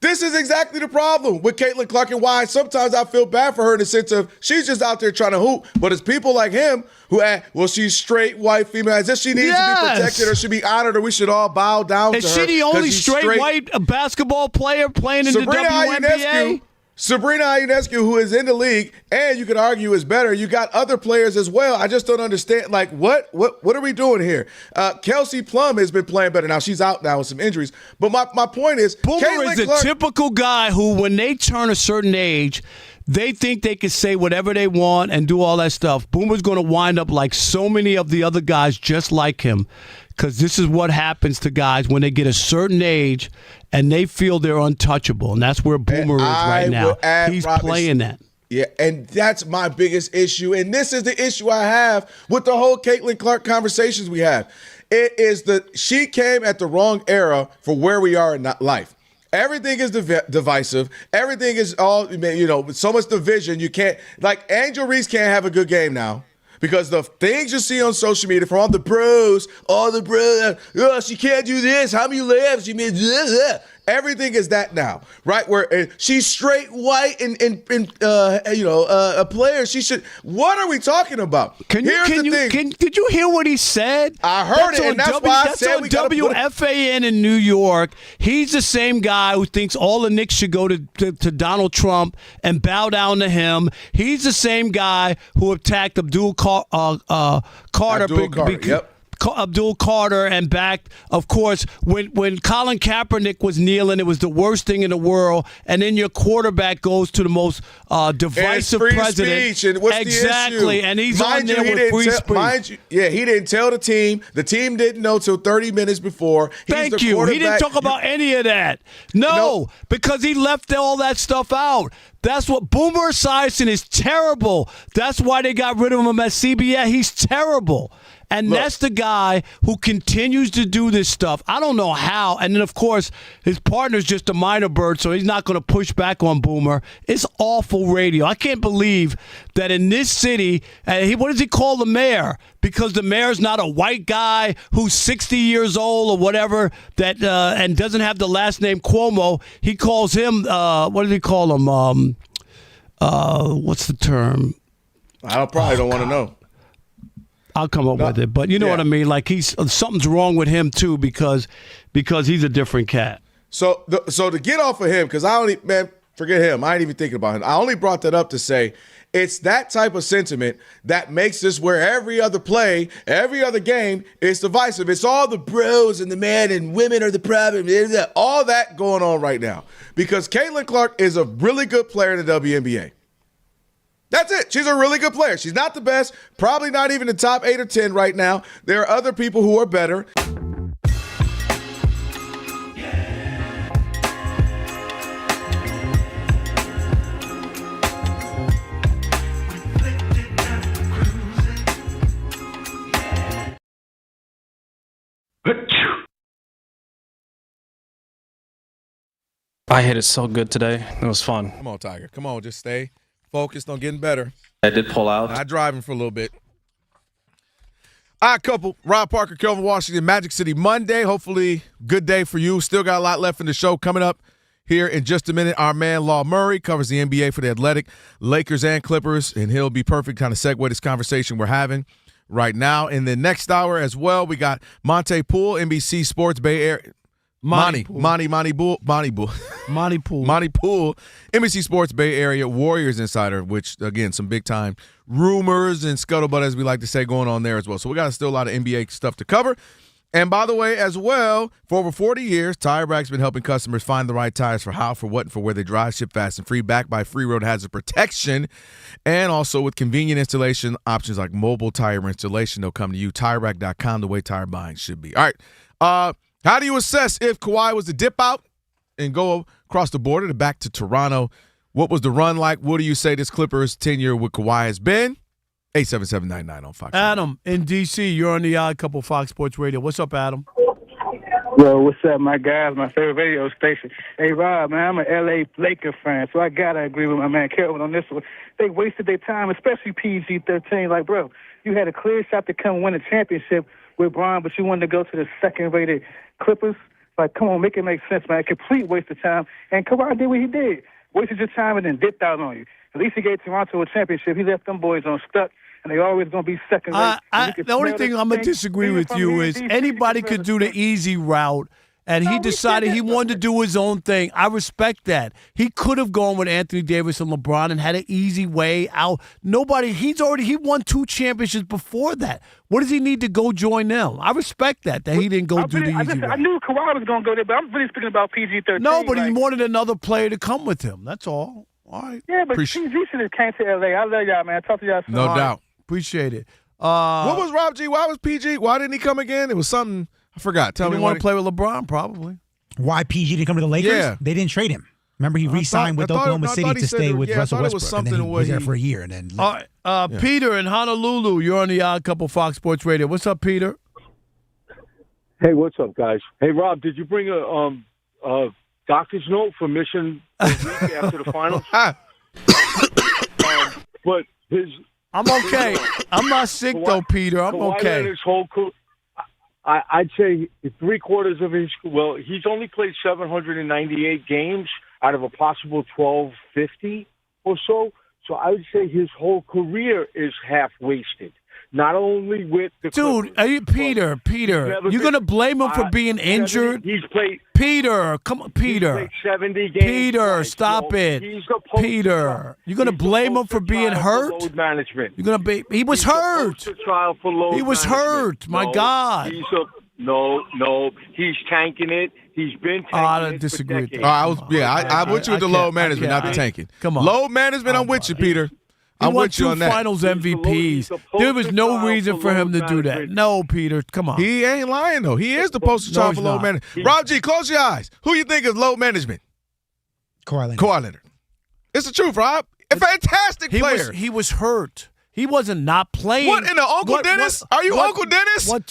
This is exactly the problem with Caitlin Clark, and why sometimes I feel bad for her in the sense of she's just out there trying to hoop, but it's people like him who she's straight white female, as if she needs to be protected or should be honored, or we should all bow down to her. Is she the only straight white basketball player playing in the WNBA? Sabrina Ionescu, who is in the league, and you could argue is better. You got other players as well. I just don't understand. Like, what are we doing here? Kelsey Plum has been playing better now. She's out now with some injuries. But my point is, Boomer is a typical guy who, when they turn a certain age, they think they can say whatever they want and do all that stuff. Boomer's going to wind up like so many of the other guys just like him, because this is what happens to guys when they get a certain age and they feel they're untouchable. And that's where Boomer is right now. He's playing that. Yeah, and that's my biggest issue. And this is the issue I have with the whole Caitlin Clark conversations we have. It is she came at the wrong era for where we are in life. Everything is divisive. Everything is all, so much division. You can't, like, Angel Reese can't have a good game now. Because the things you see on social media from all the bros, she can't do this. How many layups she made? Everything is that now, right? Where she's straight white and a player. She should. What are we talking about? Did you hear what he said? I heard it, and that's why I said we got to put WFAN in New York. He's the same guy who thinks all the Knicks should go to Donald Trump and bow down to him. He's the same guy who attacked Abdul Carter. Abdul Carter and backed, of course, when Colin Kaepernick was kneeling, it was the worst thing in the world. And then your quarterback goes to the most divisive president. Speech, and what's exactly, the issue? And he's on there with free speech. He didn't tell the team. The team didn't know till 30 minutes before. Thank you. He didn't talk about any of that. No, because he left all that stuff out. That's what Boomer Esiason is terrible. That's why they got rid of him at CBS. He's terrible. And that's the guy who continues to do this stuff. I don't know how. And then, of course, his partner's just a minor bird, so he's not going to push back on Boomer. It's awful radio. I can't believe that in this city, what does he call the mayor? Because the mayor's not a white guy who's 60 years old or whatever that and doesn't have the last name Cuomo. He calls him, what does he call him? What's the term? I probably don't want to know. I'll come up with it, but you know what I mean. Like something's wrong with him too because he's a different cat. So to get off of him, because forget him. I ain't even thinking about him. I only brought that up to say It's that type of sentiment that makes this where every other play, every other game is divisive. It's all the bros and the men and women are the problem. All that going on right now. Because Caitlin Clark is a really good player in the WNBA. That's it. She's a really good player. She's not the best, probably not even the top 8 or 10 right now. There are other people who are better. I hit it so good today. It was fun. Come on, Tiger. Come on. Just stay focused on getting better. I did pull out. Not driving for a little bit. All right, couple. Rob Parker, Kelvin Washington, Magic City Monday. Hopefully, good day for you. Still got a lot left in the show. Coming up here in just a minute, our man Law Murray covers the NBA for the Athletic, Lakers and Clippers, and he'll be perfect kind of segue this conversation we're having right now. In the next hour as well, we got Monte Poole, NBC Sports Bay Area. Monty Poole, NBC Sports Bay Area Warriors insider, which, again, some big-time rumors and scuttlebutt, as we like to say, going on there as well. So we got still a lot of NBA stuff to cover. And by the way, as well, for over 40 years, Tire Rack's been helping customers find the right tires for how, for what, and for where they drive. Ship fast and free, backed by free road hazard protection, and also with convenient installation options like mobile tire installation. They'll come to you. TireRack.com, the way tire buying should be. All right. How do you assess if Kawhi was to dip out and go across the border to back to Toronto? What was the run like? What do you say this Clippers tenure with Kawhi has been? 877-99 on Fox. Adam in D.C., you're on the Odd Couple Fox Sports Radio. What's up, Adam? Yo, what's up, my guys? My favorite radio station. Hey, Rob, man, I'm an L.A. Laker fan, so I got to agree with my man Kelvin on this one. They wasted their time, especially PG-13. Like, bro, you had a clear shot to come win a championship with Bron, but you wanted to go to the second-rated Clippers. Like, come on, make it make sense, man. Complete waste of time. And Kawhi did what he did. Wasted your time and then dipped out on you. At least he gave Toronto a championship. He left them boys on stuck, and they always going to be second rate. The only thing I'm going to disagree with you is anybody could do the easy route, and he decided he wanted to do his own thing. I respect that. He could have gone with Anthony Davis and LeBron and had an easy way out. He won 2 championships before that. What does he need to go join them? I respect that he didn't go do the easy route. I knew Kawhi was going to go there, but I'm really speaking about PG-13. No, but he wanted another player to come with him. That's all. All right. Yeah, but PG should have came to L.A. I love y'all, man. Talk to y'all soon. No doubt. Appreciate it. What was Rob G? Why was PG? Why didn't he come again? It was something I forgot. Tell me. He want to play with LeBron, probably. Why PG didn't come to the Lakers? Yeah. They didn't trade him. Remember, he re-signed with Oklahoma City to stay with Russell Westbrook, and then he was there for a year. And then Peter in Honolulu, you're on the Odd Couple Fox Sports Radio. What's up, Peter? Hey, what's up, guys? Hey, Rob, did you bring a doctor's note for missing a week after the finals? But I'm okay. I'm not sick, though, Peter. I'm okay. His whole I'd say 3/4 of his – well, he's only played 798 games out of a possible 1,250 or so. So I would say his whole career is half wasted. Not only with the Clippers, are you Peter? You're going to blame him for being injured? He's played. Peter, come on, Peter. He's played 70 games. Peter, stop it. Peter, you're going to blame him for being hurt? Load management. You're going to be. He was hurt. He was hurt. My God. No. He's tanking it. He's been tanking I don't disagree with that. I'm with you with the load management, not the tanking. Come on. Load management, I'm with you, Peter. I'm with you on that. Finals MVPs. There was no reason for him to do that. No, Peter, come on. He ain't lying, though. He is the poster child for load management. Rob G, close your eyes. Who you think is load management? Kawhi Leonard. It's the truth, Rob. A fantastic player. He was hurt. He wasn't not playing. What, in the Uncle Dennis? Are you Uncle Dennis? What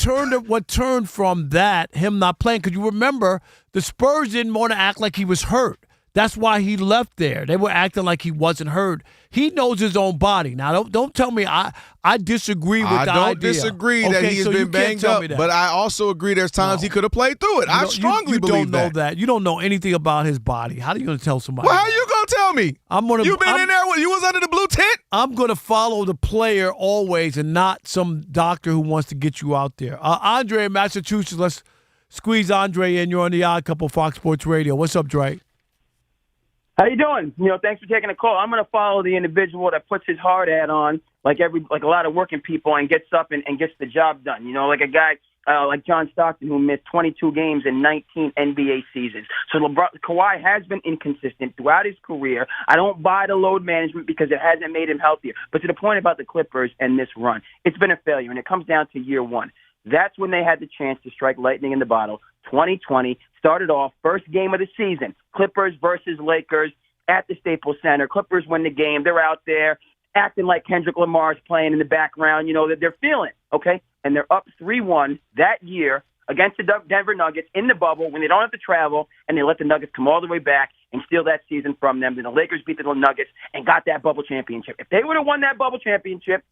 turned from that, him not playing? Because you remember, the Spurs didn't want to act like he was hurt. That's why he left there. They were acting like he wasn't hurt. He knows his own body. Now, don't tell me I disagree with the idea. I don't disagree that he's been banged up, but I also agree there's times he could have played through it. I strongly believe that. You don't know that. You don't know anything about his body. How are you going to tell somebody? Well, how you going to tell me? You been in there? You was under the blue tent? I'm going to follow the player always and not some doctor who wants to get you out there. Andre in Massachusetts, let's squeeze Andre in. You're on the Odd Couple Fox Sports Radio. What's up, Dre? How you doing? Thanks for taking the call. I'm going to follow the individual that puts his hard hat on, like a lot of working people, and gets up and gets the job done. Like a guy like John Stockton, who missed 22 games in 19 NBA seasons. So Kawhi has been inconsistent throughout his career. I don't buy the load management because it hasn't made him healthier. But to the point about the Clippers and this run, it's been a failure, and it comes down to year one. That's when they had the chance to strike lightning in the bottle. 2020 started off first game of the season, Clippers versus Lakers at the Staples Center. Clippers win the game. They're out there acting like Kendrick Lamar's playing in the background, that they're feeling, okay? And they're up 3-1 that year against the Denver Nuggets in the bubble when they don't have to travel, and they let the Nuggets come all the way back and steal that season from them. Then the Lakers beat the Nuggets and got that bubble championship. If they would have won that bubble championship,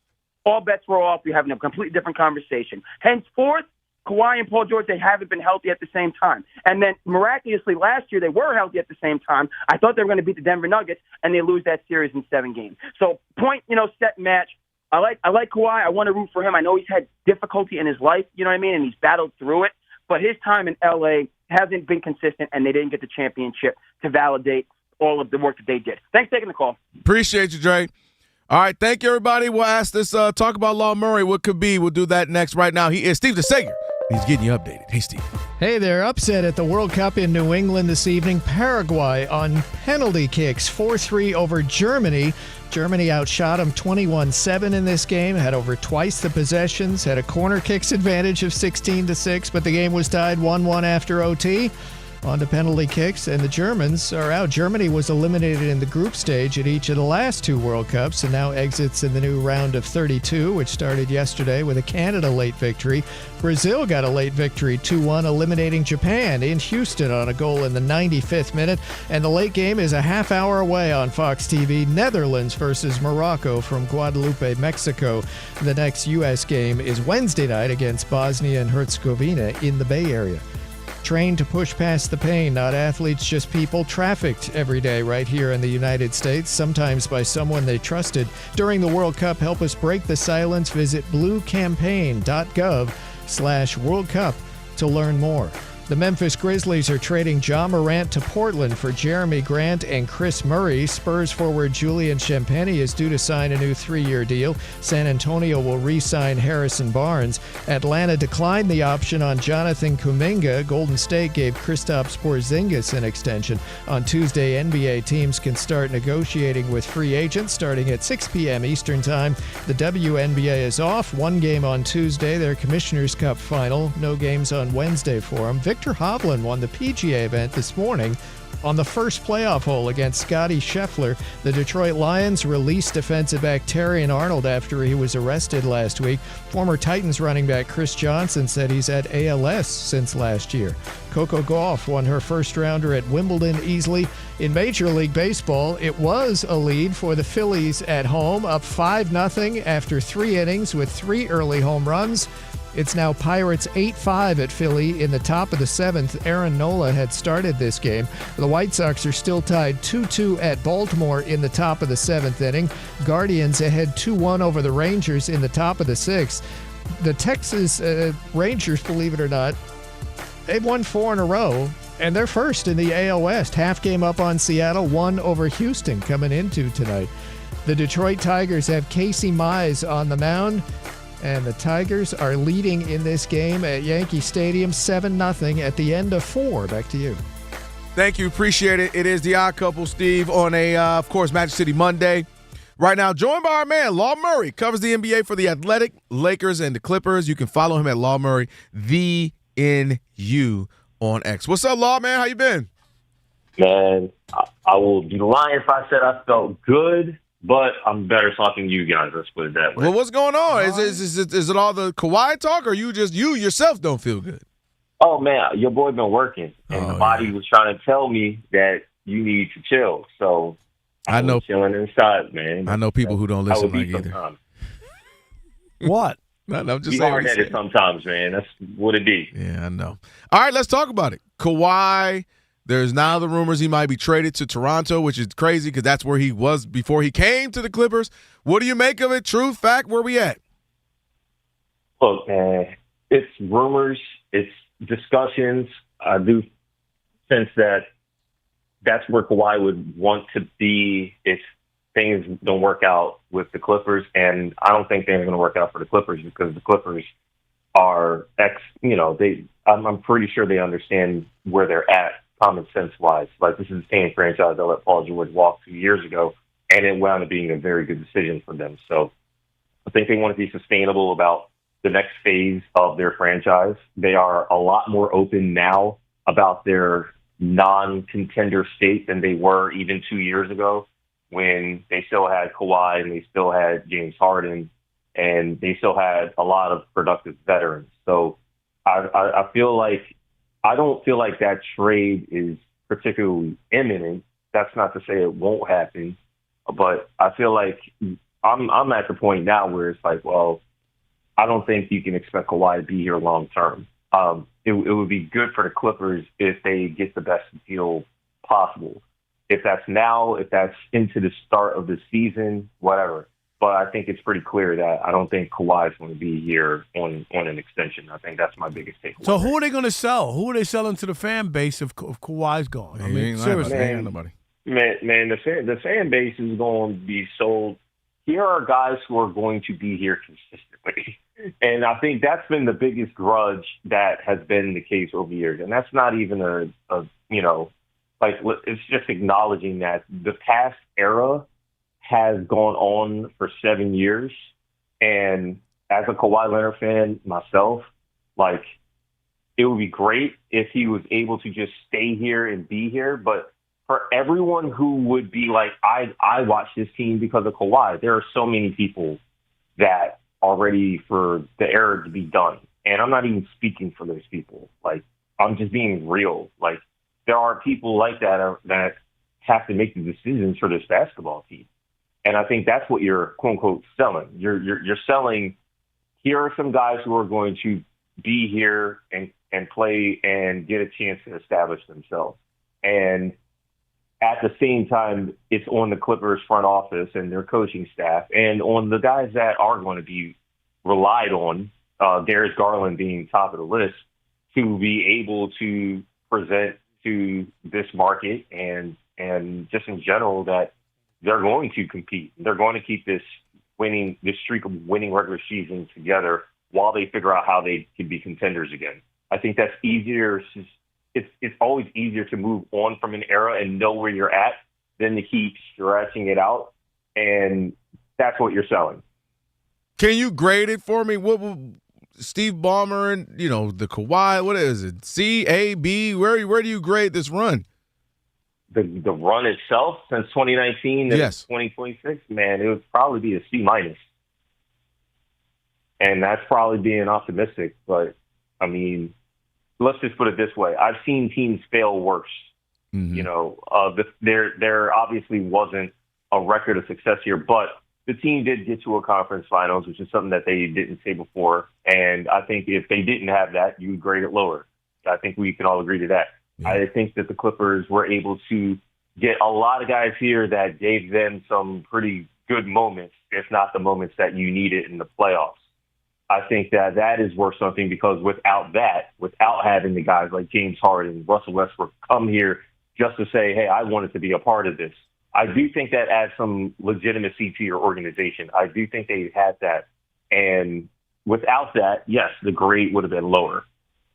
all bets were off. We're having a completely different conversation. Henceforth, Kawhi and Paul George, they haven't been healthy at the same time. And then miraculously last year, they were healthy at the same time. I thought they were going to beat the Denver Nuggets, and they lose that series in 7 games. So point, set match. I like Kawhi. I want to root for him. I know he's had difficulty in his life, and he's battled through it. But his time in L.A. hasn't been consistent, and they didn't get the championship to validate all of the work that they did. Thanks for taking the call. Appreciate you, Dre. All right, thank you, everybody. We'll ask this, talk about Law Murray, what could be. We'll do that next. Right now, he is Steve DeSager. He's getting you updated. Hey, Steve. Hey there. Upset at the World Cup in New England this evening. Paraguay on penalty kicks, 4-3 over Germany. Germany outshot them 21-7 in this game, had over twice the possessions, had a corner kicks advantage of 16-6, but the game was tied 1-1 after OT. On to penalty kicks, and the Germans are out. Germany was eliminated in the group stage at each of the last 2 World Cups and now exits in the new round of 32, which started yesterday with a Canada late victory. Brazil got a late victory 2-1, eliminating Japan in Houston on a goal in the 95th minute. And the late game is a half hour away on Fox TV. Netherlands versus Morocco from Guadalupe, Mexico. The next U.S. game is Wednesday night against Bosnia and Herzegovina in the Bay Area. Trained to push past the pain, not athletes, just people trafficked every day right here in the United States, sometimes by someone they trusted. During the World Cup, help us break the silence. Visit bluecampaign.gov/World Cup to learn more. The Memphis Grizzlies are trading Ja Morant to Portland for Jeremy Grant and Chris Murray. Spurs forward Julian Champagnie is due to sign a new 3-year deal. San Antonio will re-sign Harrison Barnes. Atlanta declined the option on Jonathan Kuminga. Golden State gave Kristaps Porzingis an extension. On Tuesday, NBA teams can start negotiating with free agents starting at 6 p.m. Eastern Time. The WNBA is off. 1 game on Tuesday, their Commissioner's Cup final. No games on Wednesday for them. Victor Hovland won the PGA event this morning on the first playoff hole against Scottie Scheffler. The Detroit Lions released defensive back Terrion Arnold after he was arrested last week. Former Titans running back Chris Johnson said he's had ALS since last year. Coco Gauff won her first rounder at Wimbledon easily. In Major League Baseball, it was a lead for the Phillies at home, up 5-0 after 3 innings with 3 early home runs. It's now Pirates 8-5 at Philly in the top of the 7th. Aaron Nola had started this game. The White Sox are still tied 2-2 at Baltimore in the top of the 7th inning. Guardians ahead 2-1 over the Rangers in the top of the 6th. The Texas Rangers, believe it or not, they've won 4 in a row, and they're first in the AL West. Half game up on Seattle, 1 over Houston coming into tonight. The Detroit Tigers have Casey Mize on the mound. And the Tigers are leading in this game at Yankee Stadium 7-0 at the end of 4. Back to you. Thank you. Appreciate it. It is the Odd Couple, Steve, on a, of course, Magic City Monday. Right now, joined by our man, Law Murray, covers the NBA for the Athletic, Lakers, and the Clippers. You can follow him at Law Murray, the NU on X. What's up, Law, man? How you been? Man, I will be lying if I said I felt good. But I'm better talking to you guys. Let's put it that way. Well, what's going on? Is it all the Kawhi talk, or you yourself don't feel good? Oh man, your boy been working, and the body was trying to tell me that you need to chill. So I know chilling inside, man. I know people who don't listen like either. What? No, I'm just saying. Hard-headed sometimes, man. That's what it be. Yeah, I know. All right, let's talk about it. Kawhi. There's now the rumors he might be traded to Toronto, which is crazy because that's where he was before he came to the Clippers. What do you make of it? True fact, where we at? Look, man, it's rumors, it's discussions. I do sense that that's where Kawhi would want to be if things don't work out with the Clippers. And I don't think they're going to work out for the Clippers because the Clippers are I'm pretty sure they understand where they're at common sense wise. Like, this is the same franchise that let Paul George walk 2 years ago, and it wound up being a very good decision for them. So I think they want to be sustainable about the next phase of their franchise. They are a lot more open now about their non-contender state than they were even 2 years ago, when they still had Kawhi and they still had James Harden and they still had a lot of productive veterans. So I feel like, I don't feel like that trade is particularly imminent. That's not to say it won't happen, but I feel like I'm at the point now where it's like, well, I don't think you can expect Kawhi to be here long term. It would be good for the Clippers if they get the best deal possible. If that's now, if that's into the start of the season, whatever. But I think it's pretty clear that I don't think Kawhi is going to be here on an extension. I think that's my biggest takeaway. So who are they going to sell? Who are they selling to the fan base if Kawhi's gone? I mean, seriously. Man, the fan base is going to be sold. Here are guys who are going to be here consistently. And I think that's been the biggest grudge that has been the case over the years. And that's not even it's just acknowledging that the past era has gone on for 7 years. And as a Kawhi Leonard fan myself, like, it would be great if he was able to just stay here and be here. But for everyone who would be like, I watch this team because of Kawhi, there are so many people that are ready for the era to be done. And I'm not even speaking for those people. Like, I'm just being real. Like, there are people like that that have to make the decisions for this basketball team. And I think that's what you're, quote unquote, selling. You're selling, here are some guys who are going to be here and play and get a chance to establish themselves. And at the same time, it's on the Clippers front office and their coaching staff and on the guys that are going to be relied on, Darius Garland being top of the list, to be able to present to this market and just in general that they're going to compete. They're going to keep this streak of winning regular season together while they figure out how they can be contenders again. I think that's easier. It's always easier to move on from an era and know where you're at than to keep stretching it out. And that's what you're selling. Can you grade it for me? What Steve Ballmer and, the Kawhi, what is it? C, A, B? Where do you grade this run? The run itself since 2019 to 2026, man, it would probably be a C-. And that's probably being optimistic. But, I mean, let's just put it this way. I've seen teams fail worse. Mm-hmm. There obviously wasn't a record of success here, but the team did get to a conference finals, which is something that they didn't say before. And I think if they didn't have that, you would grade it lower. I think we can all agree to that. Yeah. I think that the Clippers were able to get a lot of guys here that gave them some pretty good moments, if not the moments that you needed in the playoffs. I think that is worth something because without having the guys like James Harden, Russell Westbrook come here just to say, hey, I wanted to be a part of this, I do think that adds some legitimacy to your organization. I do think they had that. And without that, yes, the grade would have been lower.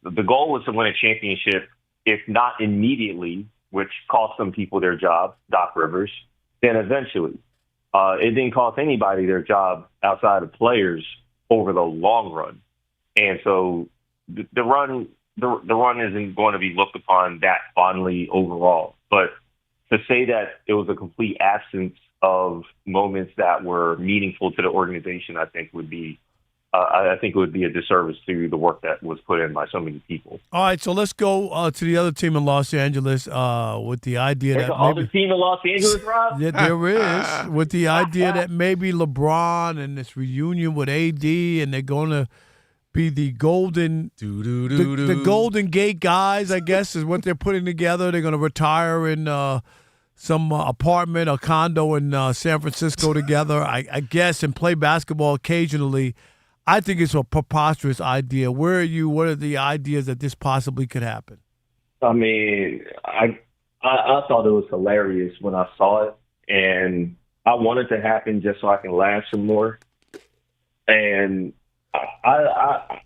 The goal was to win a championship, if not immediately, which cost some people their job, Doc Rivers, then eventually. It didn't cost anybody their job outside of players over the long run. And so the run isn't going to be looked upon that fondly overall. But to say that it was a complete absence of moments that were meaningful to the organization, I think would be it would be a disservice to the work that was put in by so many people. All right, so let's go to the other team in Los Angeles with the idea There's that maybe other team in Los Angeles, Rob? Yeah, there is, with the idea that maybe LeBron and this reunion with AD, and they're going to be the Golden Gate guys, I guess, is what they're putting together. They're going to retire in some apartment or condo in San Francisco together, I guess, and play basketball occasionally. I think it's a preposterous idea. Where are you? What are the ideas that this possibly could happen? I mean, I I thought it was hilarious when I saw it, and I want it to happen just so I can laugh some more. And I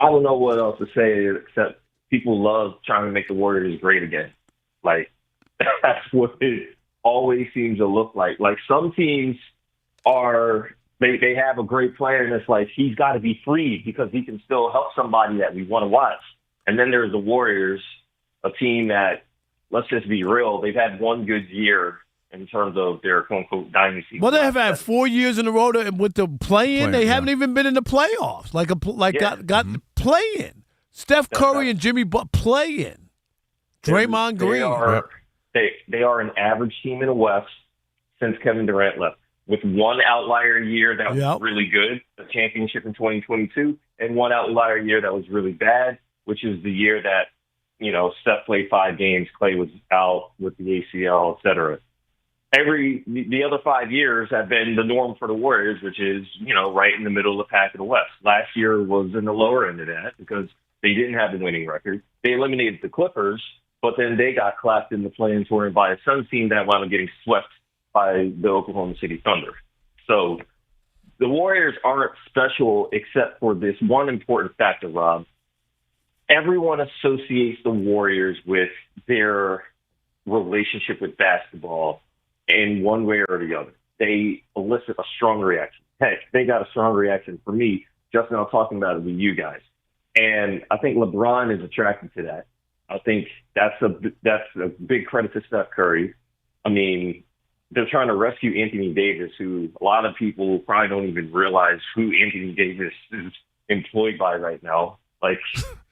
don't know what else to say except people love trying to make the Warriors great again. Like, that's what it always seems to look like. Like, some teams they have a great player, and it's like, he's got to be freed because he can still help somebody that we want to watch. And then there's the Warriors, a team that, let's just be real, they've had one good year in terms of their quote-unquote dynasty. Well, they have had 4 years in a row with the play-in. They haven't even been in the playoffs. Got play-in. Steph Curry and Jimmy play-in. Draymond Green. They are an average team in the West since Kevin Durant left, with one outlier year that was really good, the championship in 2022, and one outlier year that was really bad, which is the year that, Steph played 5 games, Clay was out with the ACL, et cetera. The other 5 years have been the norm for the Warriors, which is, right in the middle of the pack of the West. Last year was in the lower end of that because they didn't have the winning record. They eliminated the Clippers, but then they got clapped in the play-in tournament by a Suns team that wound up getting swept by the Oklahoma City Thunder. So the Warriors aren't special except for this one important factor, Rob. Everyone associates the Warriors with their relationship with basketball in one way or the other. They elicit a strong reaction. Heck, they got a strong reaction for me just now talking about it with you guys. And I think LeBron is attracted to that. I think that's a big credit to Steph Curry. I mean, they're trying to rescue Anthony Davis, who a lot of people probably don't even realize who Anthony Davis is employed by right now. Like,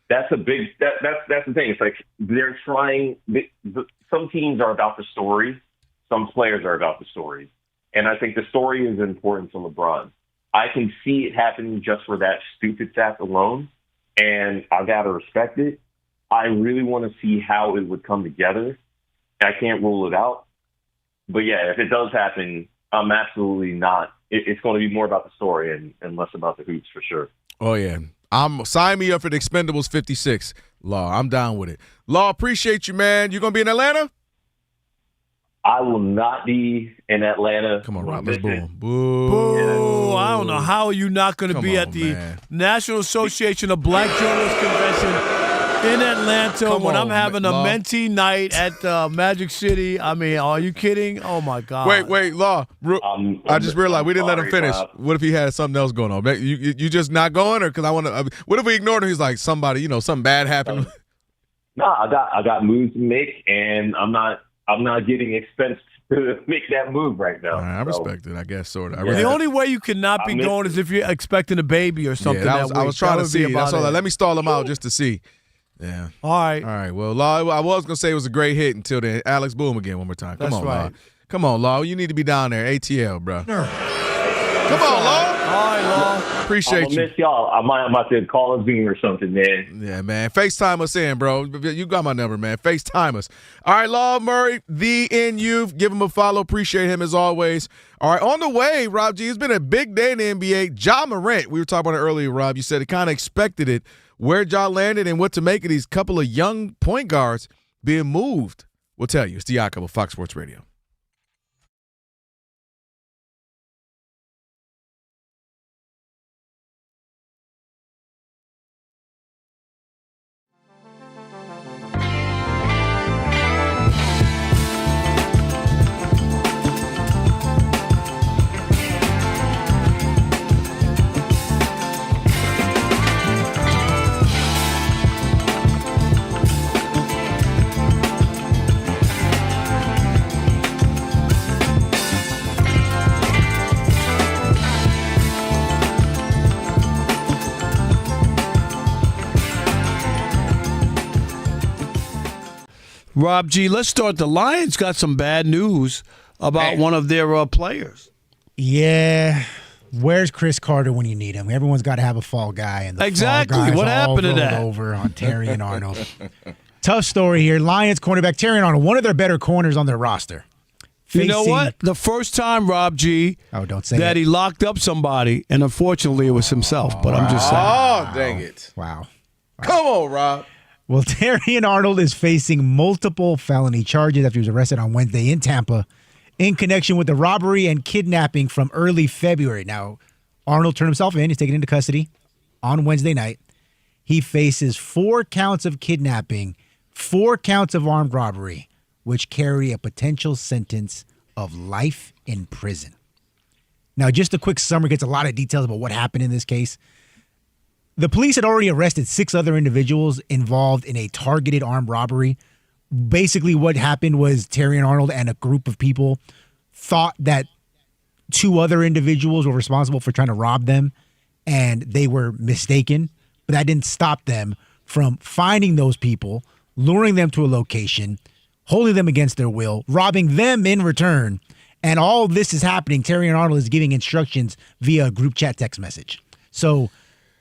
that's a big that's the thing. It's like they're trying. Some teams are about the story. Some players are about the story. And I think the story is important to LeBron. I can see it happening just for that stupid fact alone, and I've got to respect it. I really want to see how it would come together. I can't rule it out. But, yeah, if it does happen, I'm absolutely not. It's going to be more about the story and less about the hoops for sure. Oh, yeah. Sign me up for the Expendables 56. Law, I'm down with it. Law, appreciate you, man. You going to be in Atlanta? I will not be in Atlanta. Come on, Rob. Let's boo him. Boo. I don't know how are you not going to be at the National Association of Black Journalists Convention in Atlanta when I'm having a mentee night at Magic City. I mean, are you kidding? Oh, my God. Wait, Law. I just realized we didn't let him finish. What if he had something else going on? You just not going? Or because I want to what if we ignored him? He's like, somebody, something bad happened. No, I got moves to make, and I'm not getting expense to make that move right now. I respect it, I guess, sort of. The only way you cannot be going is if you're expecting a baby or something. Yeah, I was trying to see. That's all. Let me stall him out just to see. Yeah. All right. Well, Law, I was going to say it was a great hit until then. Alex, boom again one more time. Come on, right. Law. Come on, Law. You need to be down there. ATL, bro. Come on, Law. All right, Law. Appreciate you. I miss y'all. I might have to call a Zoom or something, man. Yeah, man. FaceTime us in, bro. You got my number, man. FaceTime us. All right, Law Murray, the NU. Give him a follow. Appreciate him as always. All right, on the way, Rob G. It's been a big day in the NBA. Ja Morant, we were talking about it earlier, Rob. You said he kind of expected it. Where Ja landed and what to make of these couple of young point guards being moved. We'll tell you. It's the Jakob of Fox Sports Radio. Rob G., let's start. The Lions got some bad news about one of their players. Yeah. Where's Chris Carter when you need him? Everyone's got to have a fall guy. And the exactly. Fall guys what happened to all that? Over on Terrion Arnold. Tough story here. Lions cornerback Terrion Arnold, one of their better corners on their roster. You know what? The first time, Rob G., don't say that he locked up somebody, and unfortunately it was himself. But I'm just saying. Oh, dang it. Wow. Come on, Rob. Well, Terrion Arnold is facing multiple felony charges after he was arrested on Wednesday in Tampa in connection with the robbery and kidnapping from early February. Now, Arnold turned himself in. He's taken into custody on Wednesday night. He faces 4 counts of kidnapping, 4 counts of armed robbery, which carry a potential sentence of life in prison. Now, just a quick summary gets a lot of details about what happened in this case. The police had already arrested 6 other individuals involved in a targeted armed robbery. Basically, what happened was Terrion Arnold and a group of people thought that 2 other individuals were responsible for trying to rob them, and they were mistaken. But that didn't stop them from finding those people, luring them to a location, holding them against their will, robbing them in return. And all this is happening. Terrion Arnold is giving instructions via a group chat text message. So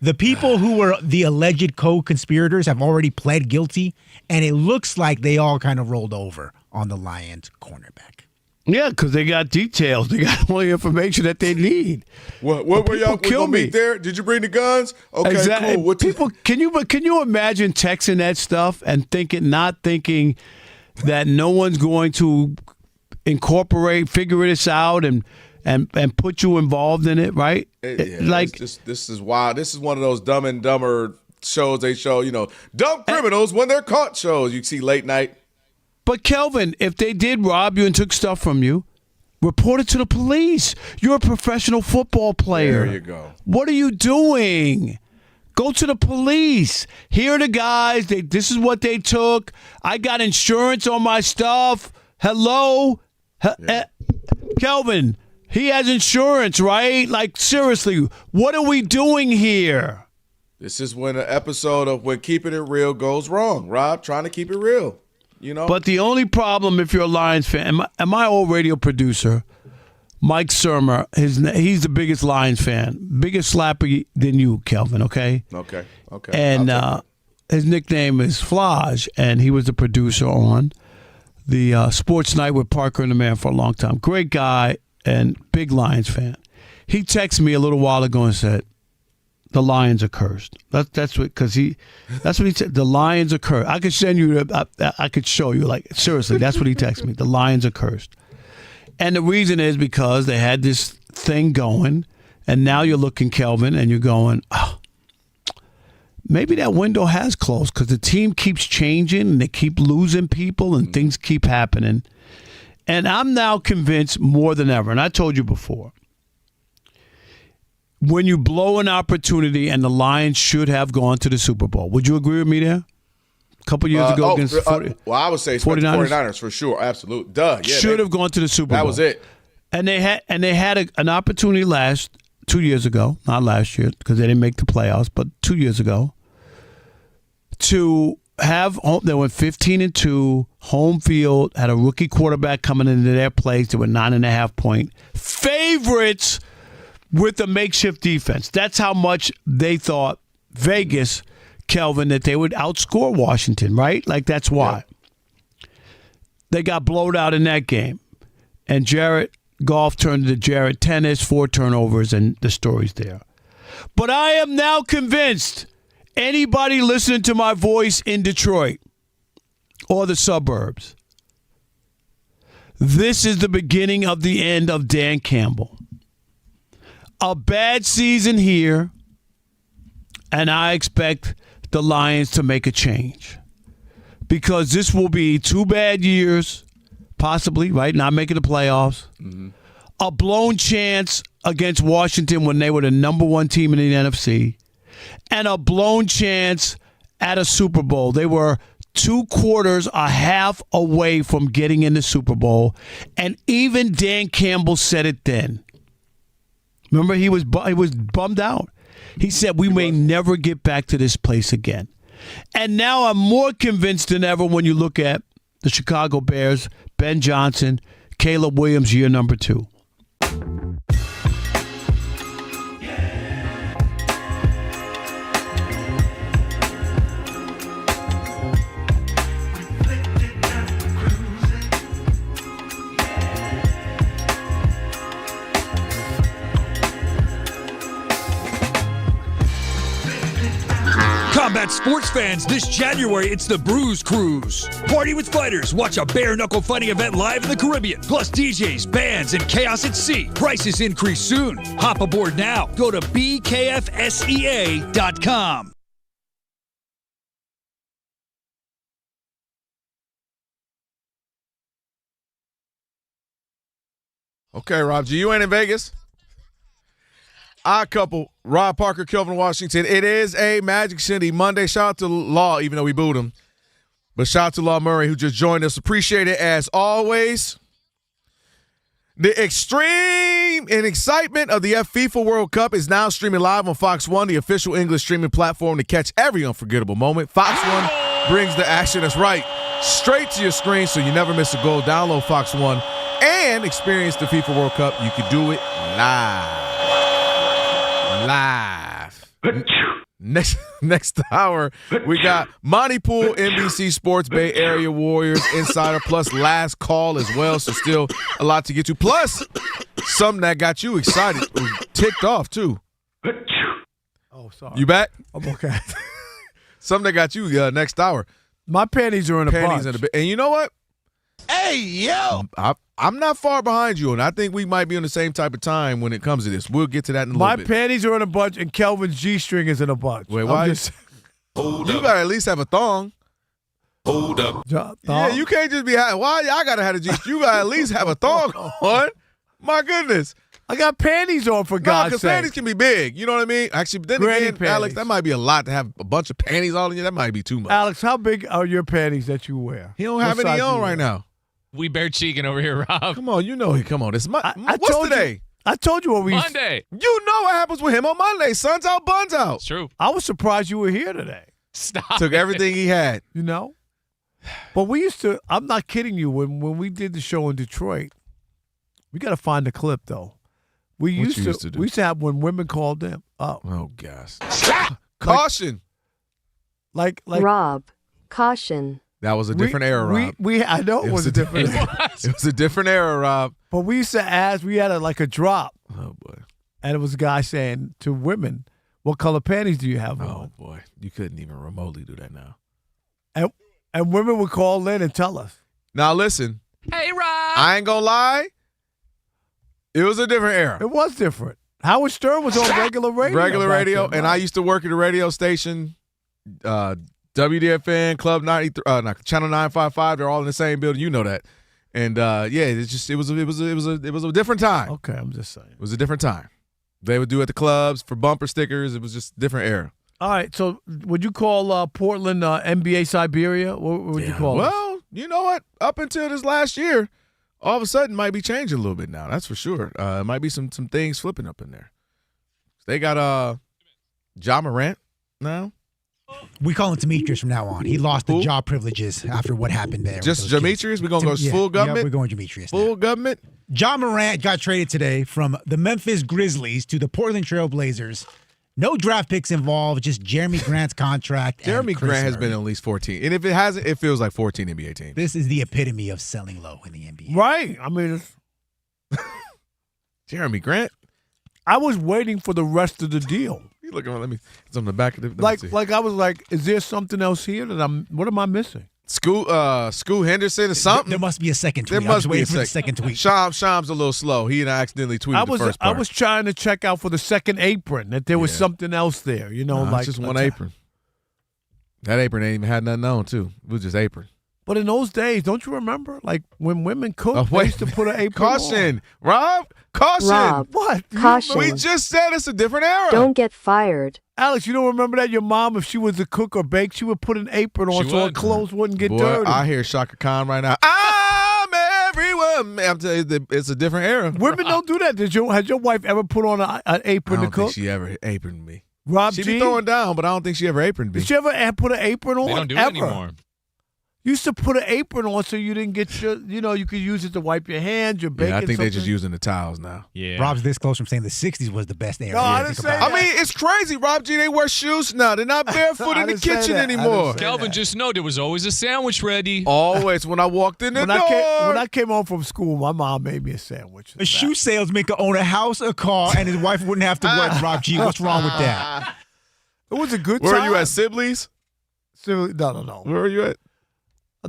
the people who were the alleged co-conspirators have already pled guilty, and it looks like they all kind of rolled over on the Lions cornerback. Yeah, because they got details. They got all the information that they need. What were y'all gonna meet there? Did you bring the guns? Okay, exactly. cool. People, can you imagine texting that stuff and not thinking that no one's going to figure this out and put you involved in it, right? This is wild. This is one of those Dumb and Dumber shows they show, dumb criminals when they're caught shows you see late night. But Kelvin, if they did rob you and took stuff from you, report it to the police. You're a professional football player. There you go. What are you doing? Go to the police. Here are the guys. This is what they took. I got insurance on my stuff. Hello? Kelvin, he has insurance, right? Like, seriously, what are we doing here? This is when an episode of When Keeping It Real goes wrong. Rob, trying to keep it real. But the only problem, if you're a Lions fan, and my old radio producer, Mike Surmer, he's the biggest Lions fan, biggest slapper than you, Kelvin. Okay. Okay. And his nickname is Flage, and he was the producer on the Sports Night with Parker and the Man for a long time. Great guy and big Lions fan. He texted me a little while ago and said, "The Lions are cursed." That's what he said. The Lions are cursed. I could send you. I could show you. Like, seriously, that's what he texted me. The Lions are cursed, and the reason is because they had this thing going, and now you're looking, Kelvin, and you're going, oh, maybe that window has closed because the team keeps changing and they keep losing people and things keep happening, and I'm now convinced more than ever. And I told you before. When you blow an opportunity, and the Lions should have gone to the Super Bowl. Would you agree with me there? A couple years ago against I would say 49ers for sure. Absolute. Duh. Yeah, should have gone to the Super Bowl. That was it. And they had an opportunity 2 years ago, not last year because they didn't make the playoffs, but 2 years ago, to have they went 15-2, home field, had a rookie quarterback coming into their place. They were 9.5-point favorites with a makeshift defense. That's how much they thought, Vegas, Kelvin, that they would outscore Washington, right? Like, that's why. Yeah. They got blowed out in that game. And Jared Goff turned into Jared Tennis, 4 turnovers, and the story's there. But I am now convinced anybody listening to my voice in Detroit or the suburbs, this is the beginning of the end of Dan Campbell. A bad season here, and I expect the Lions to make a change because this will be 2 bad years, possibly, right? Not making the playoffs. Mm-hmm. A blown chance against Washington when they were the number 1 team in the NFC, and a blown chance at a Super Bowl. They were 2 quarters, a half away from getting in the Super Bowl, and even Dan Campbell said it then. Remember, he was bummed out. He said, we may never get back to this place again. And now I'm more convinced than ever when you look at the Chicago Bears, Ben Johnson, Caleb Williams, year number 2. Combat sports fans, this January, it's the Bruise Cruise. Party with fighters. Watch a bare-knuckle fighting event live in the Caribbean. Plus DJs, bands, and chaos at sea. Prices increase soon. Hop aboard now. Go to bkfsea.com. Okay, Rob G, you ain't in Vegas? Odd couple, Rob Parker, Kelvin Washington. It is a Magic City Monday. Shout out to Law, even though we booed him. But shout out to Law Murray, who just joined us. Appreciate it as always. The extreme and excitement of the FIFA World Cup is now streaming live on Fox One, the official English streaming platform to catch every unforgettable moment. Fox One brings the action, that's right, straight to your screen so you never miss a goal. Download Fox One and experience the FIFA World Cup. You can do it live. Next hour, we got Monty Poole, NBC Sports, Bay Area Warriors Insider, plus Last Call as well. So still a lot to get to. Plus something that got you excited, ticked off too. Oh, sorry. You back? I'm okay. Something that got you next hour. My panties are in a bunch. And you know what? Hey, yo! I'm not far behind you, and I think we might be on the same type of time when it comes to this. We'll get to that in a little bit. My panties are in a bunch, and Kelvin's G-string is in a bunch. Wait, why? You gotta at least have a thong. Hold up. Yeah, you can't just be. Why I gotta have a G? You gotta at least have a thong on. My goodness. I got panties on, for God's sake. Because panties can be big. You know what I mean? Actually, but then Granny again, panties. Alex, that might be a lot to have a bunch of panties all in you. That might be too much. Alex, how big are your panties that you wear? He don't have any on right now. We bare cheeking over here, Rob. Come on, you know he. Come on, it's what's today? I told you what we. Monday. You know what happens with him on Monday. Sun's out, buns out. It's true. I was surprised you were here today. Stop. Took everything he had. You know? But we used to, I'm not kidding you, when we did the show in Detroit, we got to find the clip, though. We used to do? We used to have when women called in. Oh, gosh. Caution. Like Rob, caution. That was a different era, Rob. I know it was a different era. It was a different era, Rob. But we used to ask, we had a drop. Oh, boy. And it was a guy saying to women, what color panties do you have on? Oh, boy. You couldn't even remotely do that now. And women would call in and tell us. Now, listen. Hey, Rob. I ain't gonna lie. It was a different era. It was different. Howard Stern was on regular radio. And I used to work at a radio station, WDFN, Club 90, Channel 955. They're all in the same building. You know that. And it was a different time. Okay, I'm just saying. It was a different time. They would do it at the clubs for bumper stickers. It was just a different era. All right, so would you call Portland NBA Siberia? What would you call it? Well, you know what? Up until this last year, all of a sudden might be changing a little bit now. That's for sure. It might be some things flipping up in there. They got Ja Morant now. We call him Demetrius from now on. He lost the job privileges after what happened there. Just Demetrius? We're going to go full government? Yeah, we're going Demetrius. Full government? Ja Morant got traded today from the Memphis Grizzlies to the Portland Trail Blazers. No draft picks involved, just Jeremy Grant's contract. Jeremy Grant has been at least 14. And if it hasn't, it feels like 14 NBA teams. This is the epitome of selling low in the NBA. Right. I mean, Jeremy Grant? I was waiting for the rest of the deal. You look on, it's on the back of the. Like I was like, is there something else here that what am I missing? Scoot Henderson or something? There must be a second tweet. There must be a second tweet. Shams a little slow. He accidentally tweeted the first part. I was trying to check out for the second apron, that there was something else there. You know, it's just one apron. That apron ain't even had nothing on, too. It was just apron. But in those days, don't you remember? Like, when women cooked, they used to put an apron Caution. on. Rob, caution. Rob, what? Caution. We just said it's a different era. Don't get fired. Alex, you don't remember that? Your mom, if she was a cook or bake, she would put an apron on so her clothes wouldn't get dirty. I hear Shaka Khan right now. I'm everyone. I'm telling you, it's a different era. Women don't do that. Has your wife ever put on an apron to cook? I don't think she ever aproned me. Rob She G? be throwing down, but I don't think she ever aproned me. Did she ever put an apron on? They don't do ever? it anymore. You used to put an apron on so you didn't get you could use it to wipe your hands, your bacon. Yeah, I think something. they're just using the towels now. Yeah. Rob's this close from saying the 60s was the best era. No, I didn't say that. I mean, it's crazy, Rob G. They wear shoes now. They're not barefoot in the kitchen anymore. Kelvin, just know there was always a sandwich ready. Always when I walked in the door. When I came home from school, my mom made me a sandwich. A shoe salesman could own a house, a car, and his wife wouldn't have to work. Rob G, what's wrong with that? It was a good Where time. are you at, Sibley's? No. Where are you at?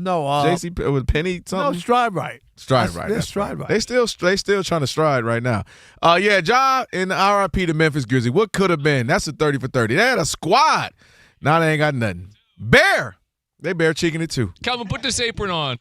No, JC with Penny something? No, Stride Right. Stride Right. They're That's Stride Right. They still trying to stride right now. Yeah, Ja and RIP to Memphis Grizzlies. What could have been? That's a 30 for 30. They had a squad. Now they ain't got nothing. Bear. They bear cheeking it too. Kelvin, put this apron on.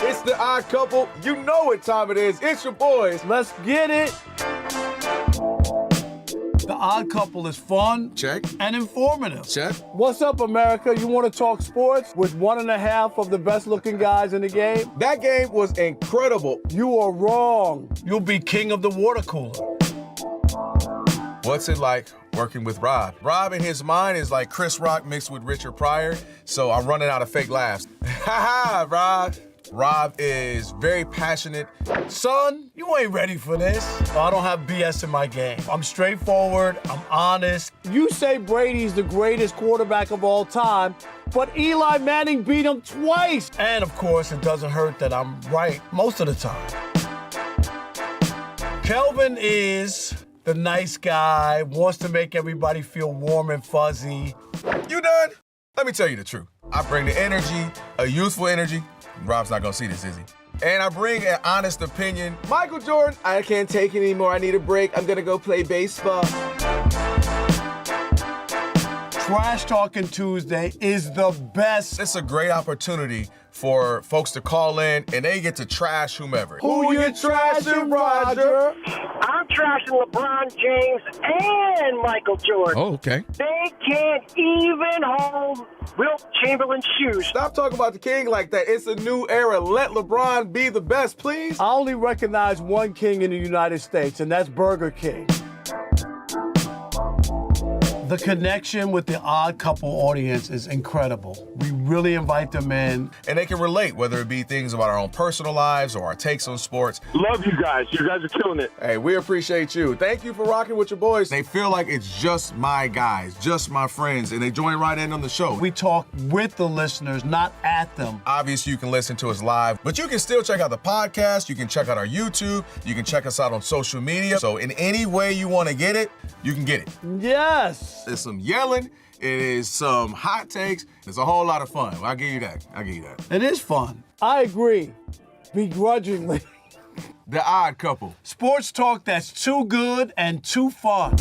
It's the Odd Couple. You know what time it is. It's your boys. Let's get it. The Odd Couple is fun. Check. And informative. Check. What's up, America? You want to talk sports with 1.5 of the best-looking guys in the game? That game was incredible. You are wrong. You'll be king of the water cooler. What's it like working with Rob? Rob in his mind is like Chris Rock mixed with Richard Pryor, so I'm running out of fake laughs. Ha ha, Rob. Rob is very passionate. Son, you ain't ready for this. I don't have BS in my game. I'm straightforward. I'm honest. You say Brady's the greatest quarterback of all time, but Eli Manning beat him twice. And of course, it doesn't hurt that I'm right most of the time. Kelvin is the nice guy, wants to make everybody feel warm and fuzzy. You done? Let me tell you the truth. I bring the energy, a youthful energy. Rob's not gonna see this, is he? And I bring an honest opinion. Michael Jordan, I can't take it anymore. I need a break. I'm gonna go play baseball. Trash Talking Tuesday is the best. It's a great opportunity for folks to call in and they get to trash whomever. Who you trashing, Roger? I'm trashing LeBron James and Michael Jordan. Oh, okay. They can't even hold Wilt Chamberlain's shoes. Stop talking about the king like that. It's a new era. Let LeBron be the best, please. I only recognize one king in the United States, and that's Burger King. The connection with the Odd Couple audience is incredible. We really invite them in. And they can relate, whether it be things about our own personal lives or our takes on sports. Love you guys. You guys are killing it. Hey, we appreciate you. Thank you for rocking with your boys. They feel like it's just my guys, just my friends, and they join right in on the show. We talk with the listeners, not at them. Obviously, you can listen to us live, but you can still check out the podcast. You can check out our YouTube. You can check us out on social media. So in any way you want to get it, you can get it. Yes. There's some yelling. It is some hot takes. It's a whole lot of fun. I'll give you that. It is fun. I agree. Begrudgingly. The Odd Couple. Sports talk that's too good and too fun.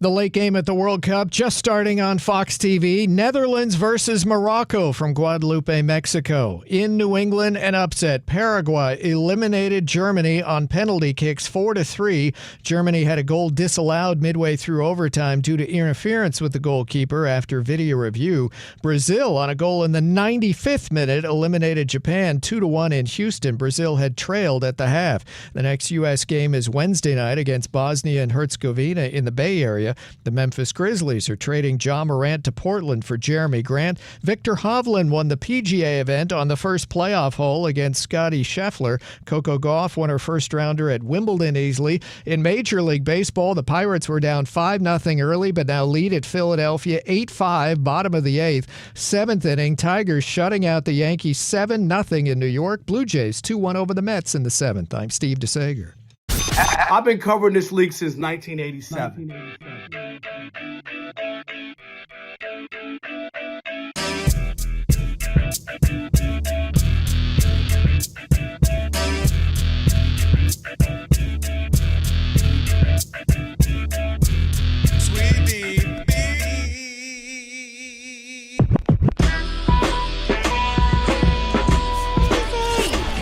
The late game at the World Cup just starting on Fox TV. Netherlands versus Morocco from Guadalupe, Mexico. In New England, an upset. Paraguay eliminated Germany on penalty kicks 4-3. Germany had a goal disallowed midway through overtime due to interference with the goalkeeper after video review. Brazil, on a goal in the 95th minute, eliminated Japan 2-1 in Houston. Brazil had trailed at the half. The next U.S. game is Wednesday night against Bosnia and Herzegovina in the Bay Area. The Memphis Grizzlies are trading Ja Morant to Portland for Jeremy Grant. Victor Hovland won the PGA event on the first playoff hole against Scottie Scheffler. Coco Gauff won her first rounder at Wimbledon easily. In Major League Baseball, the Pirates were down 5-0 early, but now lead at Philadelphia 8-5, bottom of the 8th. 7th inning, Tigers shutting out the Yankees 7-0 in New York. Blue Jays 2-1 over the Mets in the 7th. I'm Steve DeSager. I've been covering this league since 1987.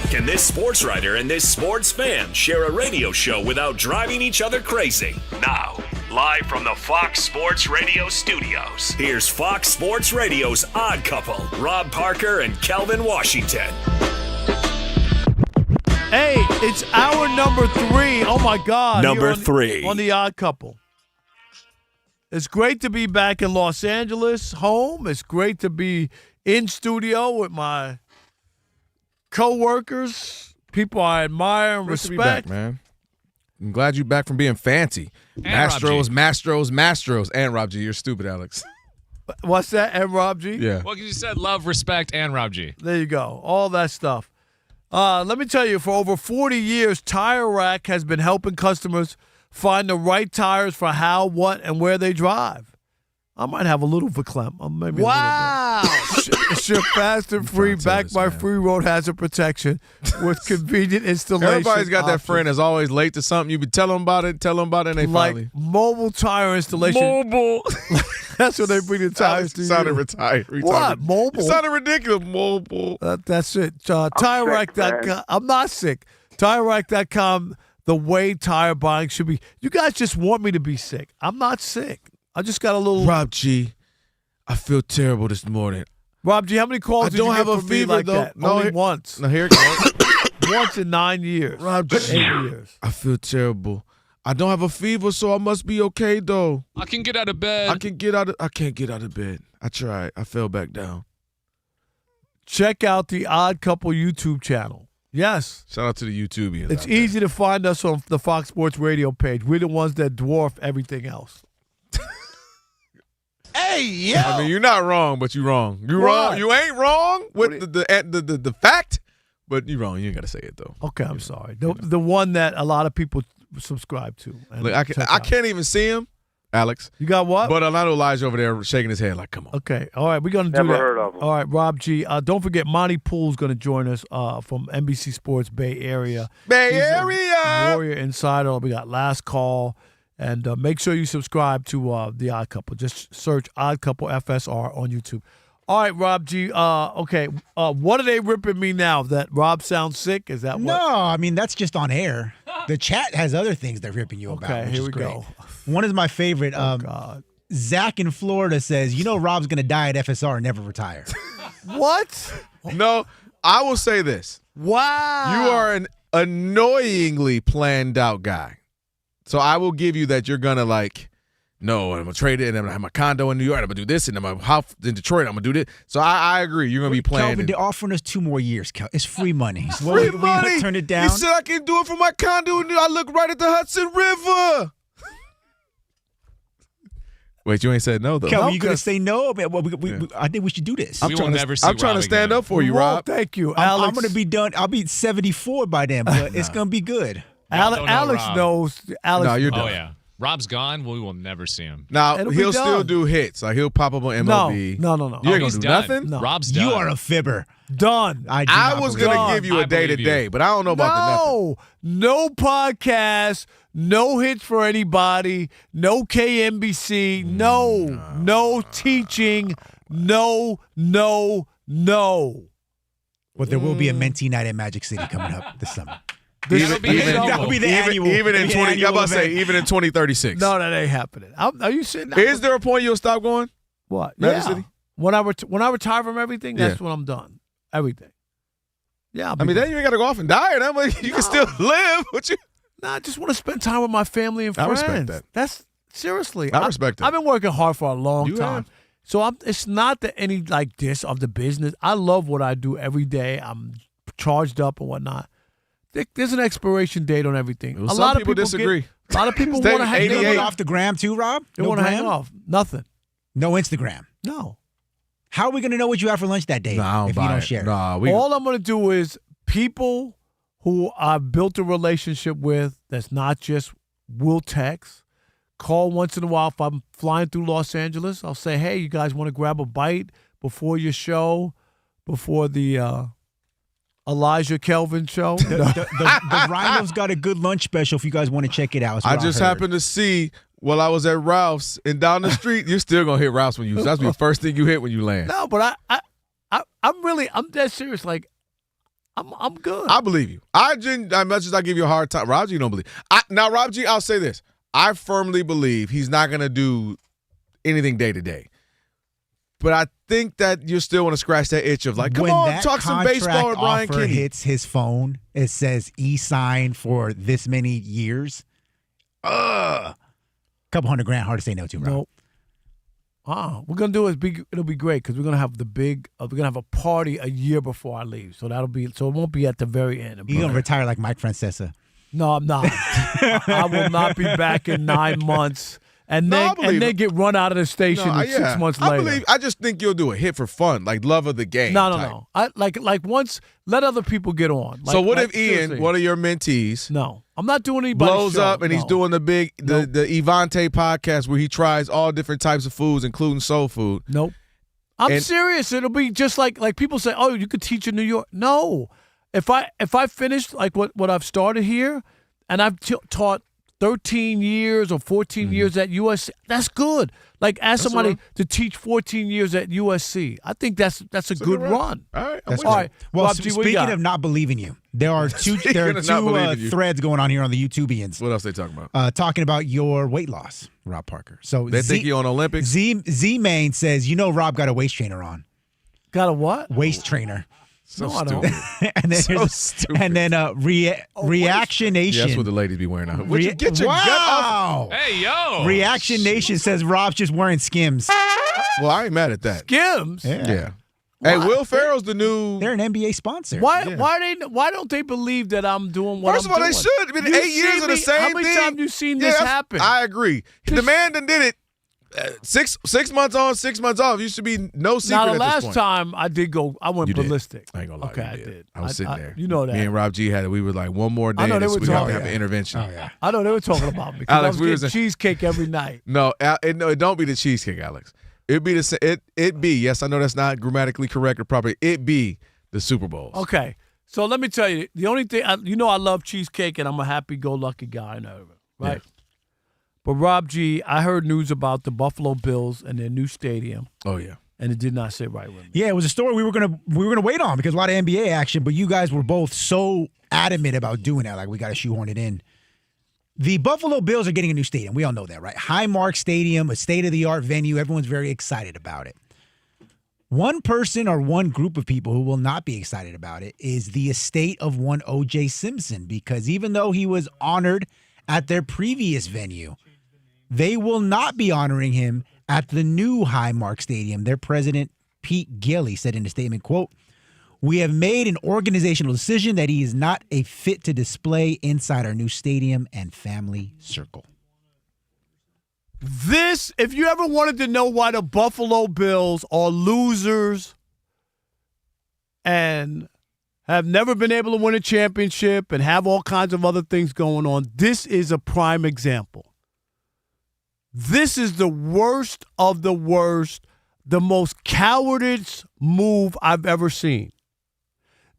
Can this sports writer and this sports fan share a radio show without driving each other crazy? Now, live from the Fox Sports Radio studios, here's Fox Sports Radio's Odd Couple, Rob Parker and Kelvin Washington. Hey, it's hour number 3. Oh, my God. Number 3. On the Odd Couple. It's great to be back in Los Angeles, home. It's great to be in studio with my co-workers, people I admire and respect. To be back, man. I'm glad you're back from being fancy. And Mastros, and Rob G. You're stupid, Alex. What's that, and Rob G? Yeah. Well, because you said love, respect, and Rob G. There you go. All that stuff. Let me tell you, for over 40 years, Tire Rack has been helping customers find the right tires for how, what, and where they drive. I might have a little verklempt. Maybe Wow. It's your fast and free, backed by free road hazard protection with convenient installation. Everybody's got that options. friend that's always late to something. You be telling them about it, and they like finally. mobile tire installation. Mobile. That's when they bring the tires to you. Sounded retired. What? Mobile? It sounded ridiculous. Mobile. That's it. TireRack.com. I'm not sick. TireRack.com, the way tire buying should be. You guys just want me to be sick. I'm not sick. I just got a little. Rob G, I feel terrible this morning. Rob G, how many calls did you get from me like that? No, Only once. No, here it goes. Once in 9 years. Rob G, 8 years. I feel terrible. I don't have a fever, so I must be okay, though. I can get out of bed. I can't get out of bed. I tried. I fell back down. Check out the Odd Couple YouTube channel. Yes. Shout out to the YouTubians. It's easy to find us on the Fox Sports Radio page. We're the ones that dwarf everything else. Hey, yeah. I mean, you're not wrong, but you're wrong. You're wrong. You ain't wrong with the fact, but you're wrong. You ain't got to say it, though. Okay, I'm sorry. The one that a lot of people subscribe to. Look, I can't even see him, Alex. You got what? But Orlando Elijah over there shaking his head like, come on. Okay. All right, we're going to do that. Never heard of him. All right, Rob G. Don't forget, Monty Poole's going to join us from NBC Sports Bay Area. He's a Warrior Insider. We got Last Call. And make sure you subscribe to The Odd Couple. Just search Odd Couple FSR on YouTube. All right, Rob G. Okay, what are they ripping me now? That Rob sounds sick? Is that what? No, I mean, that's just on air. The chat has other things they're ripping you about. Okay, which here is we great. go. One is my favorite. God. Zach in Florida says, Rob's going to die at FSR and never retire. What? No, I will say this. Wow. You are an annoyingly planned out guy. So I will give you that you're going to no, I'm going to trade it, and I'm going to have my condo in New York, I'm going to do this, and my house in Detroit, I'm going to do this. So I agree. You're going to be planning. Kelvin, they're offering us 2 more years, Kel. It's free money. Free money? We turn it down? He said I can do it from my condo in New York. I look right at the Hudson River. Wait, you ain't said no, though. Kelvin, you going to say no? I think we should do this. We will never see I'm trying Rob to stand again. up for you, Rob. Thank you, I'm Alex. going to be done. I'll be 74 by then, but it's going to be good. Alex knows. Alex, no, you're done. Oh, yeah. Rob's gone. We will never see him. Now, It'll be he'll still done. do hits. Like, he'll pop up on MLB. No. You ain't gonna he's do done. nothing? No. Rob's done. You are a fibber. Done. I was going to give you a I believe day-to-day, but I don't know about No podcast, no hits for anybody, no KNBC, no teaching, no. But there will be a mentee night at Magic City coming up this summer. That'll be That'll be the annual. Even in the 20, I'm annual about to say, event. even in 2036. No, that ain't happening. Are you sitting down? Is there a point you'll stop going? What? Magic Yeah. City? When I retire from everything, that's Yeah. when I'm done. Everything. Yeah. I mean, then you ain't got to go off and die. Or nothing, but you can still live. What you? Nah, I just want to spend time with my family and I friends. respect that. That's seriously. I respect that. I've been working hard for a long You time. have. So it's not that any like this of the business. I love what I do every day. I'm charged up and whatnot. There's an expiration date on everything. Well, a some lot people of people disagree. A lot of people Stay want to hang 88. Get off the gram too, Rob? They No want to hang gram? off. Nothing. No Instagram. No. How are we going to know what you had for lunch that day Nah, I don't if you buy don't it. share? Nah, All I'm going to do is people who I've built a relationship with that's not just will text, call once in a while if I'm flying through Los Angeles. I'll say, hey, you guys want to grab a bite before your show, before the Elijah Kelvin show? The Rhino's got a good lunch special if you guys want to check it out. It's I what just heard. happened to see while I was at Ralph's and down the street. You're still gonna hit Ralph's when you. That's the first thing you hit when you land. No, but I'm dead serious. Like, I'm good. I believe you. As much as I give you a hard time, Rob G don't believe. Now, Rob G, I'll say this. I firmly believe he's not gonna do anything day to day. But I think that you still want to scratch that itch of like, come when on, that talk some baseball with Brian offer Kenny. hits his phone, it says e-signed for this many years. Couple $100,000, hard to say no to, Rob. Nope. We're gonna do is it'll be great because we're gonna have we're gonna have a party a year before I leave, so it won't be at the very end. You're gonna retire like Mike Francesa. No, I'm not. I will not be back in 9 months, and No, I then believe it. get run out of the station No, 6 months later. I just think you'll do a hit for fun, like love of the game. No. I like once let other people get on. So what like, if Ian, seriously. one of your mentees, No, I'm not doing anybody's blows show. up and he's No. doing the Evante podcast where he tries all different types of foods, including soul food. Nope. I'm And- serious. It'll be just like people say, oh, you could teach in New York. No. If I finish like what I've started here, and I've taught 13 years or 14 years at USC, that's good. Like ask somebody right. to teach 14 years at USC. I think that's a good run. All right, That's all right. Well, Rob G, what you speaking got? of not believing you, there are two Speaking of not believing you. threads going on here on the YouTubians What else they talking about? talking about your weight loss, Rob Parker. So They think you on Olympics. Z Main says, Rob got a waist trainer on. Got a what? Waist trainer. So No, I don't. stupid. And then So stupid. and then Reaction Nation. Yeah, that's what the ladies be wearing out. Would you get your gut Wow. off? Hey, yo. Reaction Nation says Rob's just wearing Skims. Well, I ain't mad at that. Skims. Yeah. Hey, Will Ferrell's the new. They're an NBA sponsor. Why don't they believe that I'm doing what First I'm of all, doing? they should. It's been You 8 years see of the me- same How many thing. times you seen Yeah, this that's- happen? I agree. The man that did it 6 months on, 6 months off. Used to be no secret Now, the at this last point. time I did go, I went You did. ballistic. I ain't gonna lie. Okay, you I did. I was sitting there. You know that. Me and Rob G had it. We were like, one more day. I know they this, were we have to talking- have an intervention. Oh, yeah. I know they were talking about me because Alex, I was we getting was- cheesecake every night. No, it don't be the cheesecake, Alex. It be it be. Yes, I know that's not grammatically correct or proper. It be the Super Bowls. Okay, so let me tell you, the only thing I love cheesecake and I'm a happy-go-lucky guy, and everything, right? Yeah. But Rob G, I heard news about the Buffalo Bills and their new stadium, Oh yeah. and it did not sit right with me. Yeah, it was a story we were gonna wait on because a lot of NBA action, but you guys were both so adamant about doing that, like we got to shoehorn it in. The Buffalo Bills are getting a new stadium. We all know that, right? Highmark Stadium, a state-of-the-art venue. Everyone's very excited about it. One person or one group of people who will not be excited about it is the estate of one O.J. Simpson, because even though he was honored at their previous venue, they will not be honoring him at the new Highmark Stadium. Their president, Pete Gilly, said in a statement, quote, "We have made an organizational decision that he is not a fit to display inside our new stadium and family circle." This, if you ever wanted to know why the Buffalo Bills are losers and have never been able to win a championship and have all kinds of other things going on, this is a prime example. This is the worst of the worst, the most cowardice move I've ever seen.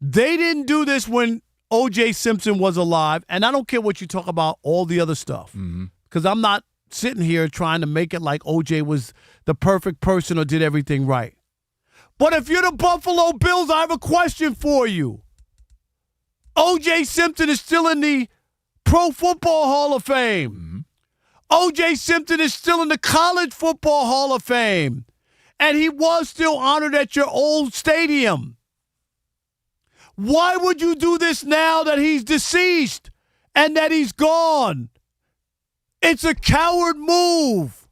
They didn't do this when O.J. Simpson was alive, and I don't care what you talk about all the other stuff, because I'm not sitting here trying to make it like O.J. was the perfect person or did everything right. But if you're the Buffalo Bills, I have a question for you. O.J. Simpson is still in the Pro Football Hall of Fame. O.J. Simpson is still in the College Football Hall of Fame. And he was still honored at your old stadium. Why would you do this now that he's deceased and that he's gone? It's a coward move.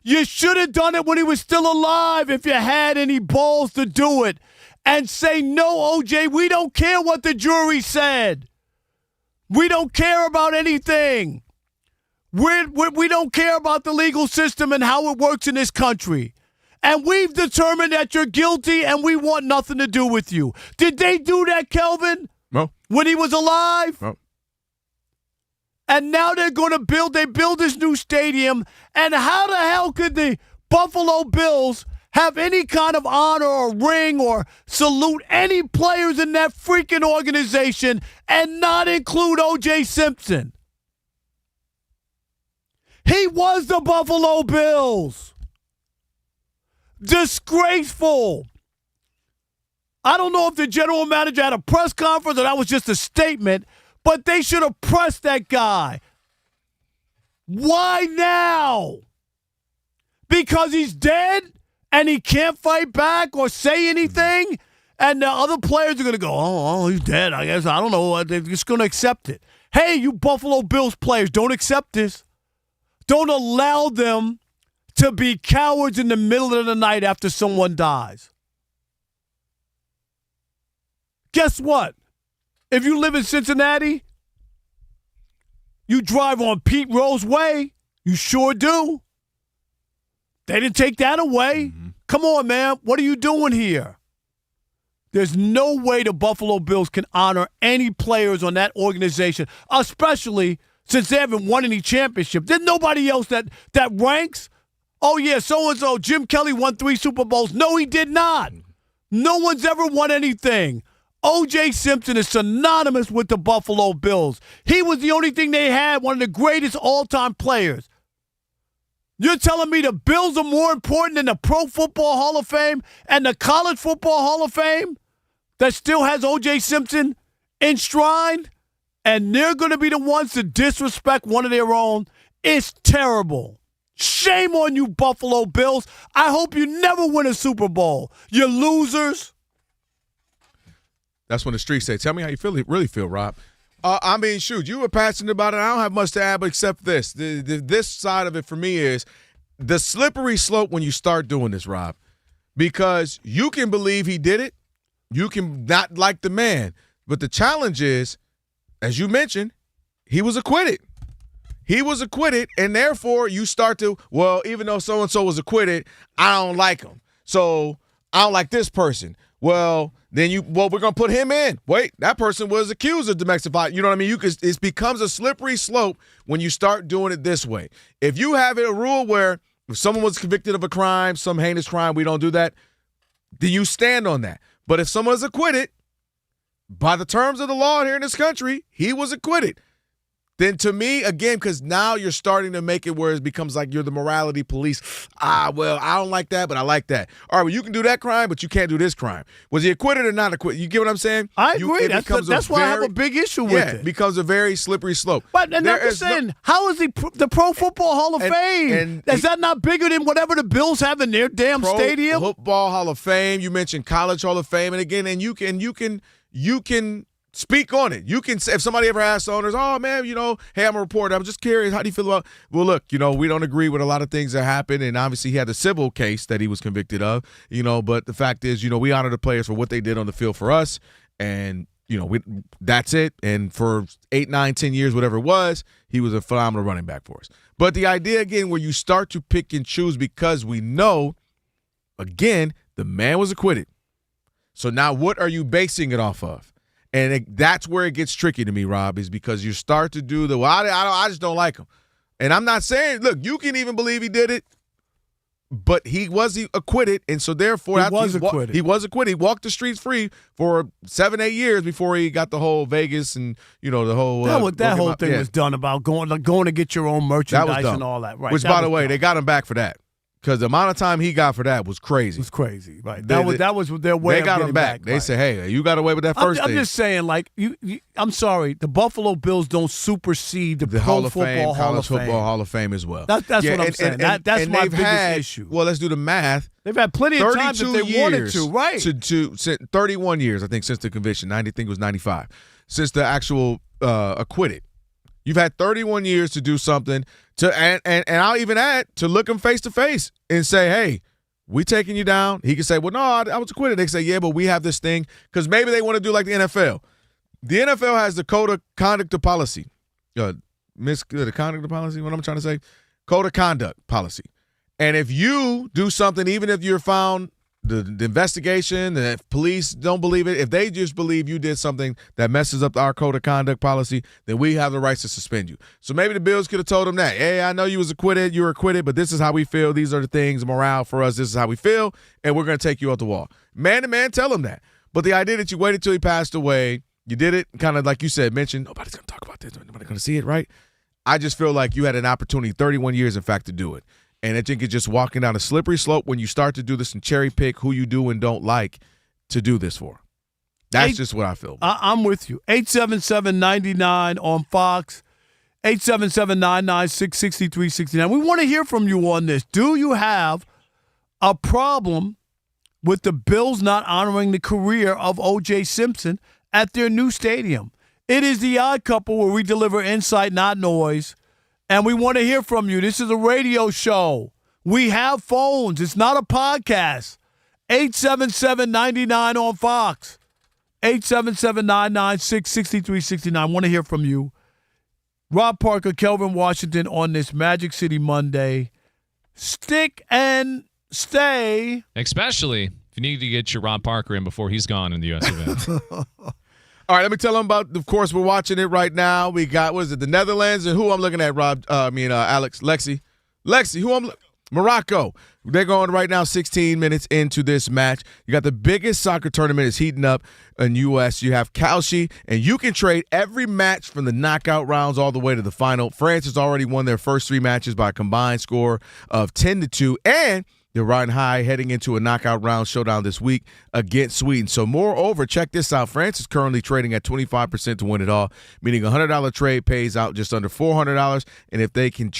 You should have done it when he was still alive if you had any balls to do it. And say, no, OJ, we don't care what the jury said. We don't care about anything. We don't care about the legal system and how it works in this country. And we've determined that you're guilty and we want nothing to do with you. Did they do that, Kelvin? No. When he was alive? No. And now they're going to build this new stadium. And how the hell could the Buffalo Bills have any kind of honor or ring or salute any players in that freaking organization and not include O.J. Simpson? He was the Buffalo Bills. Disgraceful. I don't know if the general manager had a press conference or that was just a statement, but they should have pressed that guy. Why now? Because he's dead and he can't fight back or say anything? And the other players are going to go, oh, he's dead. I guess. I don't know. They're just going to accept it. Hey, you Buffalo Bills players, don't accept this. Don't allow them to be cowards in the middle of the night after someone dies. Guess what? If you live in Cincinnati, you drive on Pete Rose Way. You sure do. They didn't take that away. Come on, man. What are you doing here? There's no way the Buffalo Bills can honor any players on that organization, especially since they haven't won any championship. There's nobody else that ranks. Oh, yeah, so-and-so, Jim Kelly won 3 Super Bowls. No, he did not. No one's ever won anything. O.J. Simpson is synonymous with the Buffalo Bills. He was the only thing they had, one of the greatest all-time players. You're telling me the Bills are more important than the Pro Football Hall of Fame and the College Football Hall of Fame that still has O.J. Simpson enshrined? And they're going to be the ones to disrespect one of their own? It's terrible. Shame on you, Buffalo Bills. I hope you never win a Super Bowl. You losers. That's when the streets say, tell me how you really feel, Rob. I mean, shoot, you were passionate about it. I don't have much to add, but except this. This side of it for me is the slippery slope when you start doing this, Rob, because you can believe he did it. You can not like the man. But the challenge is, as you mentioned, he was acquitted. He was acquitted, and therefore you start to, well, even though so-and-so was acquitted, I don't like him. So I don't like this person. Well, then we're going to put him in. Wait, that person was accused of domestic violence. You know what I mean? It becomes a slippery slope when you start doing it this way. If you have a rule where if someone was convicted of a crime, some heinous crime, we don't do that, then you stand on that. But if someone is acquitted, by the terms of the law here in this country, he was acquitted. Then to me, again, because now you're starting to make it where it becomes like you're the morality police. Well, I don't like that, but I like that. All right, well, you can do that crime, but you can't do this crime. Was he acquitted or not acquitted? You get what I'm saying? I agree. That's why I have a big issue with it. It becomes a very slippery slope. But and I'm just saying, how is the Pro Football Hall of Fame? Is that not bigger than whatever the Bills have in their damn stadium? Pro Football Hall of Fame. You mentioned College Hall of Fame, and again, and you can speak on it. You can, if somebody ever asks owners, oh, man, hey, I'm a reporter. I'm just curious. How do you feel about, well, look, we don't agree with a lot of things that happened. And obviously he had a civil case that he was convicted of, but the fact is, we honor the players for what they did on the field for us. And, that's it. And for 8, 9, 10 years, whatever it was, he was a phenomenal running back for us. But the idea, again, where you start to pick and choose because we know, again, the man was acquitted. So now what are you basing it off of? And that's where it gets tricky to me, Rob, is because you start to do I just don't like him. And I'm not saying, look, you can even believe he did it, but he was acquitted, and so therefore he was acquitted. He was acquitted. He walked the streets free for 7-8 years before he got the whole Vegas and the whole that whole thing was done about going to get your own merchandise and all that. Right. Which, by the way, they got him back for that. Because the amount of time he got for that was crazy. It was crazy, right? That was their way. They of got him getting back. They said, "Hey, you got away with that first thing." I'm just saying, like you. I'm sorry, the Buffalo Bills don't supersede the Pro Hall of Football Fame, Hall College of Fame. Football Hall of Fame as well. That's what I'm saying. That's my biggest issue. Well, let's do the math. They've had plenty of times if they wanted to, right? To 31 years, I think, since the conviction. I think it was 95, since the actual acquitted. You've had 31 years to do something and I'll even add to look him face to face and say, hey, we taking you down. He can say, well, no, I was acquitted. They can say, yeah, but we have this thing. Because maybe they want to do like the NFL. The NFL has the code of conduct of policy. The conduct of policy, what I'm trying to say? Code of conduct policy. And if you do something, even if you're found, the investigation, the police don't believe it, if they just believe you did something that messes up our code of conduct policy, then we have the rights to suspend you. So maybe the Bills could have told him that, hey, I know you were acquitted, but this is how we feel. These are the things, morale for us, this is how we feel, and we're going to take you off the wall. Man to man, tell him that. But the idea that you waited till he passed away, you did it, kind of like you said, mentioned, nobody's going to talk about this, nobody's going to see it, right? I just feel like you had an opportunity, 31 years, in fact, to do it. And I think it's just walking down a slippery slope when you start to do this and cherry pick who you do and don't like to do this for. That's just what I feel. I'm with you. 877-99 on Fox, 877-996-6369. We want to hear from you on this. Do you have a problem with the Bills not honoring the career of O.J. Simpson at their new stadium? It is the Odd Couple, where we deliver insight, not noise. And we want to hear from you. This is a radio show. We have phones. It's not a podcast. 877-99 on Fox. 877-996-6369. I want to hear from you. Rob Parker, Kelvin Washington on this Magic City Monday. Stick and stay. Especially if you need to get your Rob Parker in before he's gone in the U.S. event. All right, let me tell them about, of course, we're watching it right now. We got, what is it, the Netherlands? And who I'm looking at, Alex? Lexi, who I'm Morocco. They're going right now 16 minutes into this match. You got the biggest soccer tournament is heating up in U.S. You have Kalshi, and you can trade every match from the knockout rounds all the way to the final. France has already won their first 3 matches by a combined score of 10-2, and they're riding high heading into a knockout round showdown this week against Sweden. So, moreover, check this out. France is currently trading at 25% to win it all, meaning a $100 trade pays out just under $400. And if they can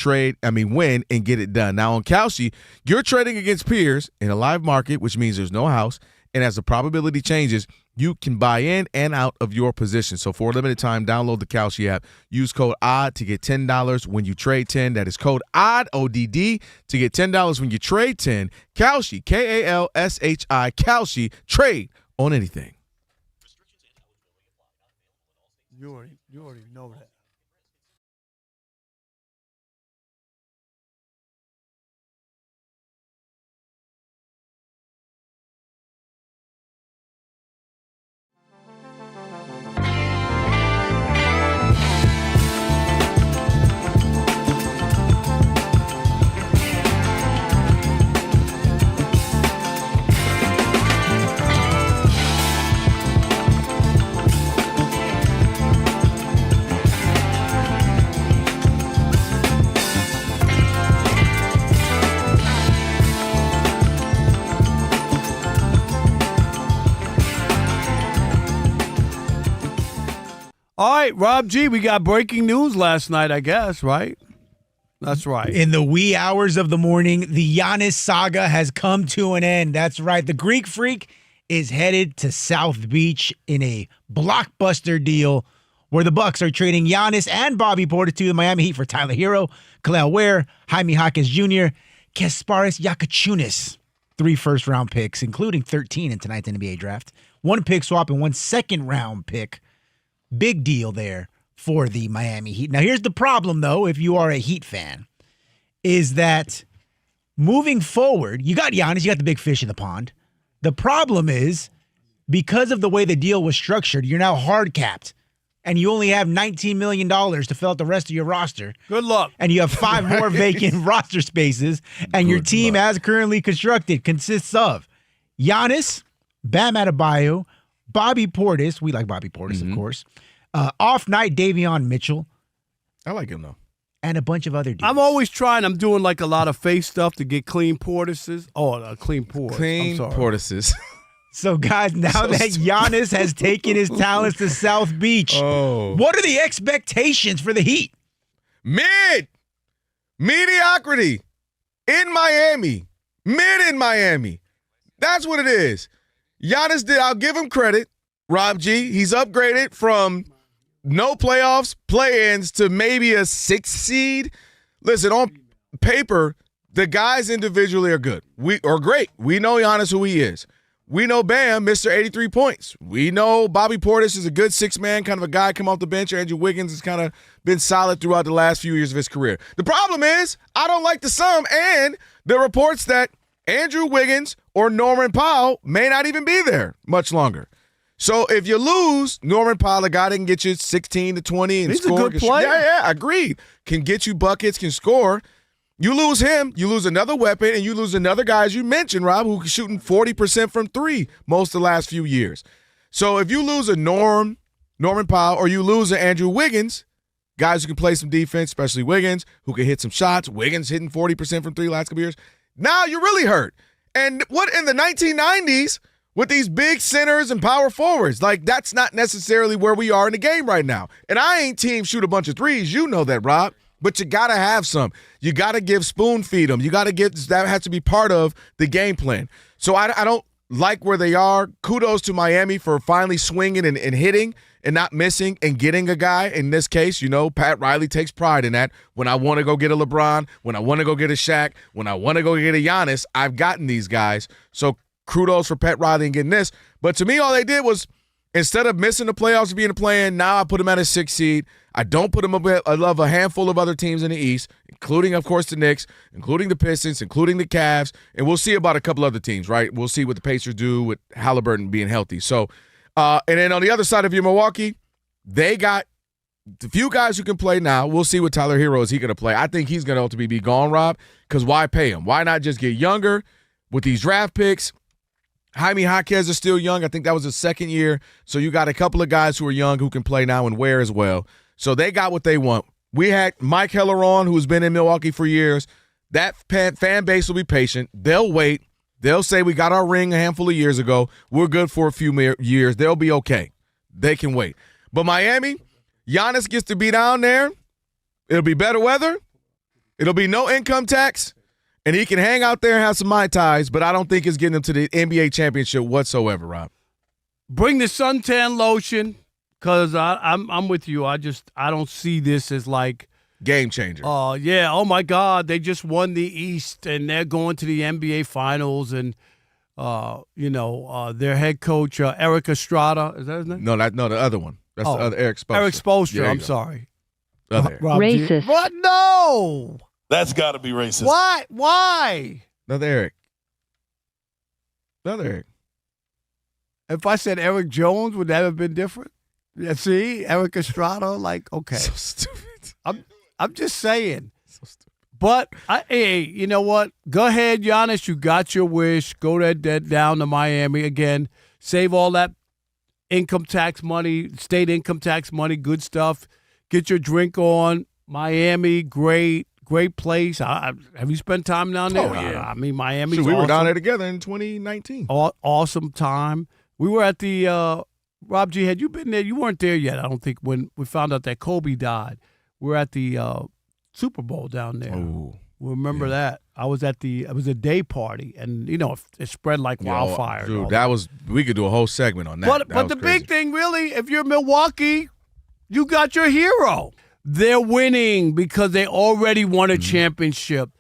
win and get it done. Now, on Kalshi, you're trading against peers in a live market, which means there's no house. And as the probability changes, you can buy in and out of your position. So for a limited time, download the Kalshi app. Use code ODD to get $10 when you trade 10. That is code ODD, ODD, to get $10 when you trade 10. Kalshi, Kalshi, Kalshi. Trade on anything. You already know that. All right, Rob G., we got breaking news last night, I guess, right? That's right. In the wee hours of the morning, the Giannis saga has come to an end. That's right. The Greek Freak is headed to South Beach in a blockbuster deal where the Bucks are trading Giannis and Bobby Portis to the Miami Heat for Tyler Hero, Khalil Ware, Jaime Jaquez Jr., Kasparis Yakachunas. 3 first-round picks, including 13 in tonight's NBA draft. 1 pick swap and 1 second-round pick. Big deal there for the Miami Heat. Now, here's the problem, though, if you are a Heat fan, is that moving forward, you got Giannis, you got the big fish in the pond. The problem is, because of the way the deal was structured, you're now hard capped and you only have $19 million to fill out the rest of your roster. Good luck. And you have 5 more vacant roster spaces, and your team, as currently constructed, consists of Giannis, Bam Adebayo, Bobby Portis. We like Bobby Portis, of course. Off-night Davion Mitchell. I like him, though. And a bunch of other dudes. I'm always trying. I'm doing like a lot of face stuff to get clean Portises. Oh, clean Portis. Clean Portises. So, guys, now that Giannis has taken his talents to South Beach, what are the expectations for the Heat? Mediocrity in Miami. Mid in Miami. That's what it is. Giannis did. I'll give him credit. Rob G. He's upgraded from no playoffs, play-ins to maybe a 6th seed. Listen, on paper, the guys individually are good. We are great. We know Giannis who he is. We know Bam, Mr. 83 points. We know Bobby Portis is a good 6-man, kind of a guy come off the bench. Andrew Wiggins has kind of been solid throughout the last few years of his career. The problem is I don't like the sum and the reports that Andrew Wiggins or Norman Powell may not even be there much longer. So if you lose Norman Powell, a guy that can get you 16 to 20 and He's score. a good player. Yeah, agreed. Can get you buckets, can score. You lose him, you lose another weapon, and you lose another guy, as you mentioned, Rob, who's shooting 40% from 3 most of the last few years. So if you lose a Norman Powell, or you lose an Andrew Wiggins, guys who can play some defense, especially Wiggins, who can hit some shots. Wiggins hitting 40% from 3 last couple years. Now you're really hurt. And what in the 1990s with these big centers and power forwards, like that's not necessarily where we are in the game right now. And I ain't team shoot a bunch of threes. You know that, Rob. But you got to have some. You got to give spoon feed them. You got to get that has to be part of the game plan. So I don't like where they are. Kudos to Miami for finally swinging and hitting and not missing and getting a guy. In this case, Pat Riley takes pride in that. When I want to go get a LeBron, when I want to go get a Shaq, when I want to go get a Giannis, I've gotten these guys. So kudos for Pat Riley and getting this. But to me, all they did was instead of missing the playoffs and being a play-in, now I put them at a 6th seed. I don't put them above a handful of other teams in the East, including, of course, the Knicks, including the Pistons, including the Cavs, and we'll see about a couple other teams, right? We'll see what the Pacers do with Halliburton being healthy. So, and then on the other side of your Milwaukee, they got the few guys who can play now. We'll see what Tyler Hero is he going to play. I think he's going to ultimately be gone, Rob, because why pay him? Why not just get younger with these draft picks? Jaime Jaquez is still young. I think that was his 2nd year. So you got a couple of guys who are young who can play now and wear as well. So they got what they want. We had Mike Heller on, who's been in Milwaukee for years. That fan base will be patient. They'll wait. They'll say we got our ring a handful of years ago. We're good for a few years. They'll be okay. They can wait. But Miami, Giannis gets to be down there. It'll be better weather. It'll be no income tax. And he can hang out there and have some Mai Tais, but I don't think it's getting him to the NBA championship whatsoever, Rob. Bring the suntan lotion, because I'm with you. I don't see this as like game changer. Yeah. Oh my God, they just won the East and they're going to the NBA Finals, and their head coach Eric Estrada, is that his name? No, the other one. That's the other Eric Spoelstra. Eric Spoelstra. Yeah, I'm sorry. Racist. What? No. That's got to be racist. What? Why? Another Eric. If I said Eric Jones, would that have been different? Yeah, see, Eric Estrada, like, okay. So stupid. I'm just saying. So stupid. But, hey, you know what? Go ahead, Giannis. You got your wish. Go down to Miami again. Save all that income tax money, state income tax money, good stuff. Get your drink on. Miami, great place. Have you spent time down there? Oh, yeah. I mean, Miami's we awesome. were down there together in 2019. Awesome time. We were at the Rob G. Had you been there? You weren't there yet, I don't think, when we found out that Kobe died. We were at the Super Bowl down there. Oh, remember that? It was a day party, and it spread like wildfire. Dude, we could do a whole segment on that. But the big thing, really, if you're Milwaukee, you got your hero. They're winning because they already won a championship.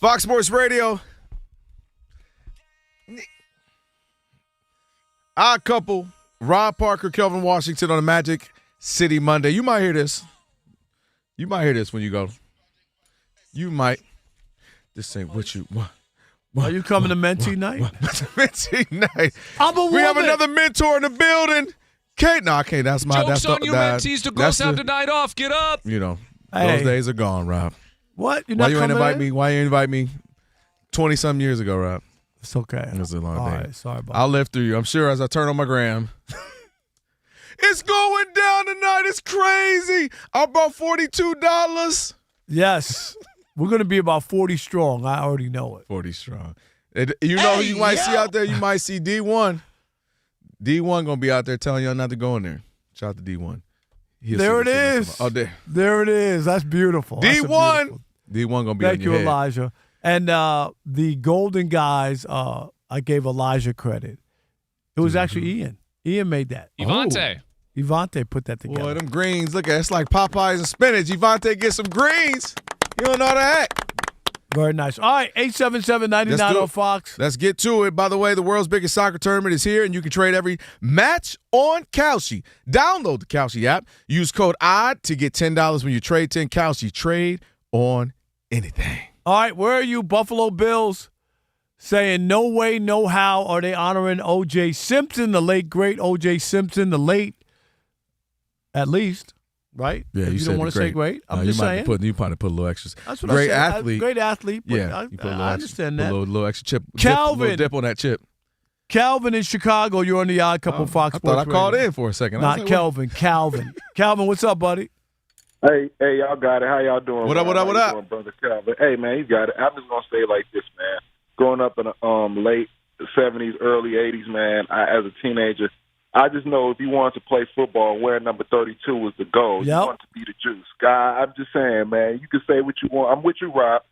Fox Sports Radio. Odd couple, Rob Parker, Kelvin Washington on the Magic City Monday. You might hear this. You might hear this when you go. You might. This ain't what you want. Are you coming to Mentee night? Mentee night. I'm a woman. We have another mentor in the building. Kate, no, I can't. That's my. Joke's that's on you, mentees. The girls have the night off. Get up. You know, Hey. those days are gone, Rob. What? You're Why not you ain't coming invite in? me? Why you ain't invite me 20-some years ago, Rob? It's okay. It was a long All day. right, sorry about I'll live through you. I'm sure as I turn on my gram. It's going down tonight. It's crazy. I bought $42. Yes. We're going to be about 40 strong. I already know it. 40 strong. You know who you might see out there? You might see D1. D1 going to be out there telling y'all not to go in there. Shout out to D1. There it is. Oh, there. There it is. That's beautiful. D1. D1 going to be Thank on you, your head. Elijah. And the Golden guys, I gave Elijah credit. It was actually Ian. Ian made that. Ivante. Ivante put that together. Boy, them greens. Look at it. It's like Popeyes and spinach. Ivante get some greens. You don't know how to act. Very nice. All right, 877-99 on Fox. Let's get to it. By the way, the world's biggest soccer tournament is here, and you can trade every match on Kalshi. Download the Kalshi app. Use code ODD to get $10 when you trade 10 Kalshi. Trade on anything. All right, where are you, Buffalo Bills? Saying no way, no how are they honoring O.J. Simpson, the late, great O.J. Simpson, the late, at least, right? Yeah, you don't want to say great. I'm just saying. You probably put a little extra. That's what great I said. athlete. Great athlete. But Yeah, you put a little I extra, understand put that. a little extra chip. Calvin. Little dip on that chip. Calvin in Chicago, you're on the Odd Couple Fox I Sports thought I called Radio. in for a second. I was Not like, Kelvin. Calvin. Calvin, what's up, buddy? Hey, y'all got it. How y'all doing? What up, what up, what How up? you doing, brother Kelvin? Hey, man, you got it. I'm just gonna say it like this, man. Growing up in the late '70s, early '80s, man, as a teenager, I just know if you wanted to play football, wearing number 32 was the goal. You wanted to be the juice. Guy, I'm just saying, man. You can say what you want. I'm with you, Rob.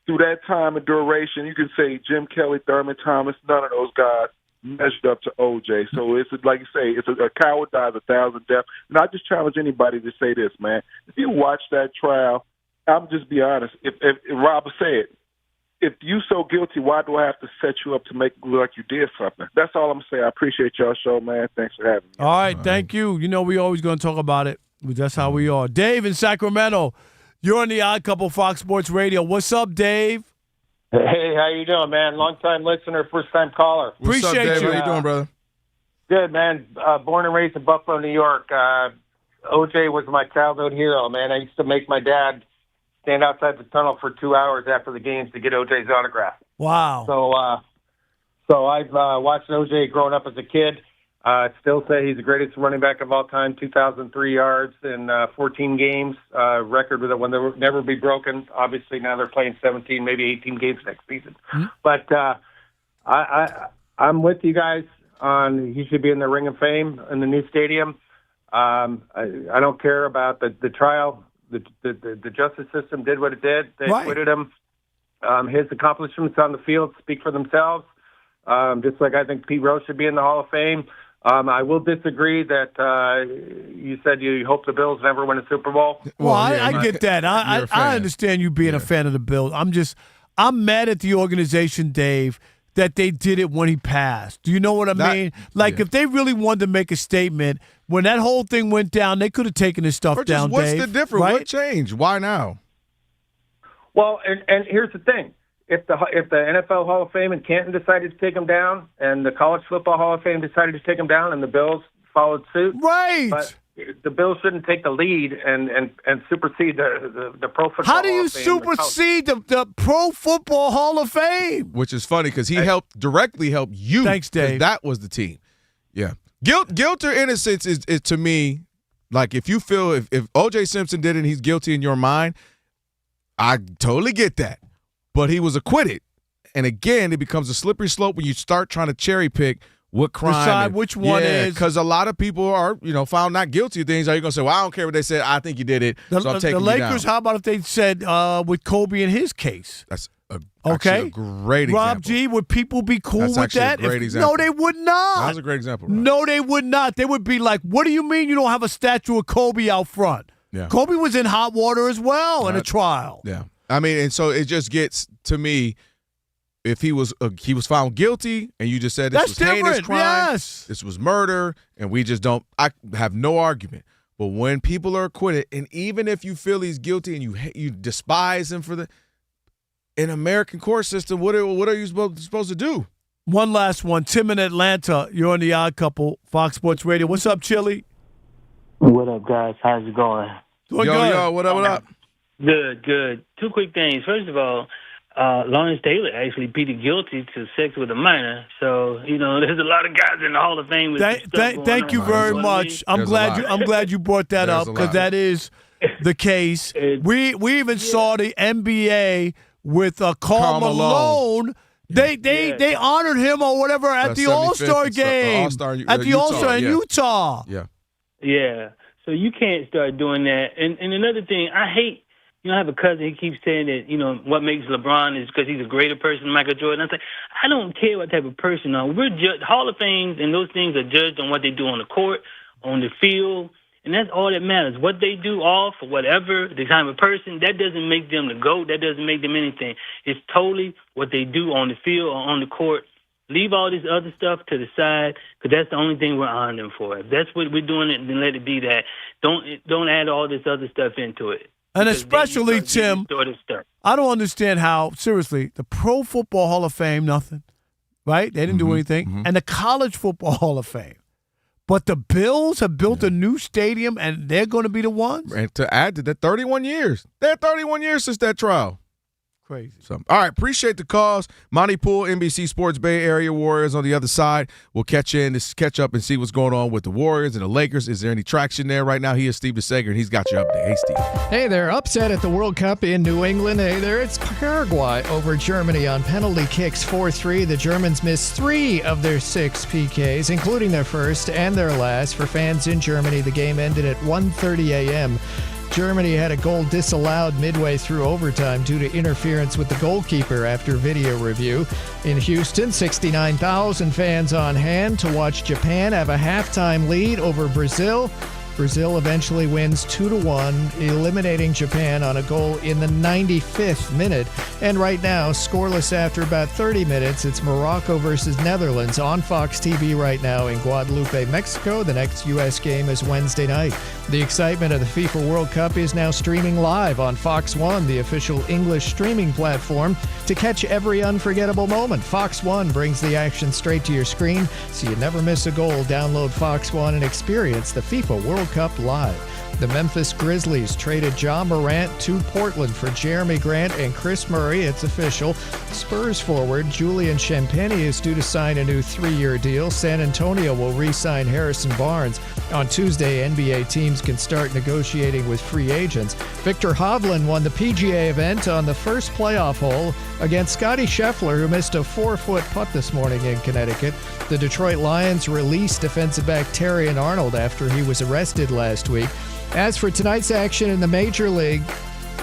Through that time and duration, you can say Jim Kelly, Thurman Thomas, none of those guys measured up to OJ. So it's like you say, it's a coward dies 1,000 deaths. And I just challenge anybody to say this, man. If you watch that trial, I'm just be honest. If Rob said, if you so guilty, why do I have to set you up to make it look like you did something? That's all I'm saying. I appreciate y'all show, man. Thanks for having me. All right, thank you. You know we always going to talk about it. That's how we are. Dave in Sacramento, you're on the Odd Couple Fox Sports Radio. What's up, Dave? Hey, how you doing, man? Long-time listener, first-time caller. What's up, Dave? How you doing, brother? Good, man. Born and raised in Buffalo, New York. OJ was my childhood hero, man. I used to make my dad stand outside the tunnel for 2 hours after the games to get OJ's autograph. Wow. So I've watched OJ growing up as a kid. Still say he's the greatest running back of all time, 2,003 yards in 14 games, record that will never be broken. Obviously, now they're playing 17, maybe 18 games next season. Mm-hmm. But I'm with you guys on he should be in the Ring of Fame in the new stadium. I don't care about the trial. The justice system did what it did. They acquitted him. His accomplishments on the field speak for themselves. Just like I think Pete Rose should be in the Hall of Fame. I will disagree that you said you hope the Bills never win a Super Bowl. Well, I get that. I understand you being a fan of the Bills. I'm mad at the organization, Dave, that they did it when he passed. Do you know what I mean? Like, if they really wanted to make a statement, when that whole thing went down, they could have taken his stuff down, What's Dave. the difference? Right? What changed? Why now? Well, and here's the thing. If the NFL Hall of Fame in Canton decided to take him down, and the College Football Hall of Fame decided to take him down, and the Bills followed suit, right? But the Bills shouldn't take the lead and supersede the Pro Football How do you Hall of Fame supersede the Pro Football Hall of Fame? Which is funny because he directly helped you. Thanks, Dave. That was the team. Yeah. Guilt or innocence is to me, like if you feel if O.J. Simpson did it and he's guilty in your mind, I totally get that. But he was acquitted. And again, it becomes a slippery slope when you start trying to cherry pick what crime. Decide which one is. Because a lot of people are, found not guilty of things. Are you going to say, well, I don't care what they said. I think you did it. So I'm taking the you Lakers, down. how about if they said with Kobe in his case? That's okay. a great example. Rob G, would people be cool That's with actually that? a great example. No, they would not. That was a great example. Rob. No, they would not. They would be like, what do you mean you don't have a statue of Kobe out front? Yeah. Kobe was in hot water as well in a trial. Yeah. I mean, and so it just gets to me. If he was found guilty, and you just said this was heinous crime, this was murder, and we just don't. I have no argument. But when people are acquitted, and even if you feel he's guilty and you despise him for the in American court system, what are you supposed to do? One last one. Tim in Atlanta. You're on The Odd Couple, Fox Sports Radio. What's up, Chili? What up, guys? How's it going? Doing good. Yo, what up? Good. Two quick things. First of all, Lawrence Taylor actually pleaded guilty to sex with a minor. So, there's a lot of guys in the Hall of Fame with Thank you very much. I'm glad you brought that up because that is the case. We even saw the NBA with Karl Malone. They honored him or whatever at the All-Star game. At the All-Star in Utah. Yeah. So you can't start doing that. And another thing, I hate, I have a cousin, he keeps saying that, what makes LeBron is because he's a greater person than Michael Jordan. I say, I don't care what type of person we're Hall of Fame and those things are judged on what they do on the court, on the field, and that's all that matters. What they do off or whatever, the kind of person, that doesn't make them the GOAT. That doesn't make them anything. It's totally what they do on the field or on the court. Leave all this other stuff to the side because that's the only thing we're honoring them for. If that's what we're doing, then let it be that. Don't add all this other stuff into it. And especially, Tim, I don't understand how, seriously, the Pro Football Hall of Fame, nothing, right? They didn't do anything. And the College Football Hall of Fame. But the Bills have built a new stadium, and they're going to be the ones? And to add to that, 31 years. They're 31 years since that trial. Crazy. So, all right, appreciate the calls. Monty Poole, NBC Sports Bay Area Warriors on the other side. We'll catch up and see what's going on with the Warriors and the Lakers. Is there any traction there right now? He is Steve DeSager, and he's got your update. Hey, Steve. Hey there. Upset at the World Cup in New England. Hey there. It's Paraguay over Germany on penalty kicks 4-3. The Germans missed 3 of their 6 PKs, including their first and their last. For fans in Germany, the game ended at 1:30 a.m. Germany had a goal disallowed midway through overtime due to interference with the goalkeeper after video review. In Houston, 69,000 fans on hand to watch Japan have a halftime lead over Brazil. Brazil eventually wins 2-1, eliminating Japan on a goal in the 95th minute. And right now, scoreless after about 30 minutes, it's Morocco versus Netherlands on Fox TV right now in Guadalupe, Mexico. The next U.S. game is Wednesday night. The excitement of the FIFA World Cup is now streaming live on Fox One, the official English streaming platform, to catch every unforgettable moment. Fox One brings the action straight to your screen, so you never miss a goal. Download Fox One and experience the FIFA World Cup live. The Memphis Grizzlies traded Ja Morant to Portland for Jeremy Grant and Chris Murray. It's official. Spurs forward Julian Champagnie is due to sign a new 3-year deal. San Antonio will re-sign Harrison Barnes. On Tuesday, NBA teams can start negotiating with free agents. Victor Hovland won the PGA event on the first playoff hole against Scottie Scheffler, who missed a 4-foot putt this morning in Connecticut. The Detroit Lions released defensive back Terrion Arnold after he was arrested last week. As for tonight's action in the Major League,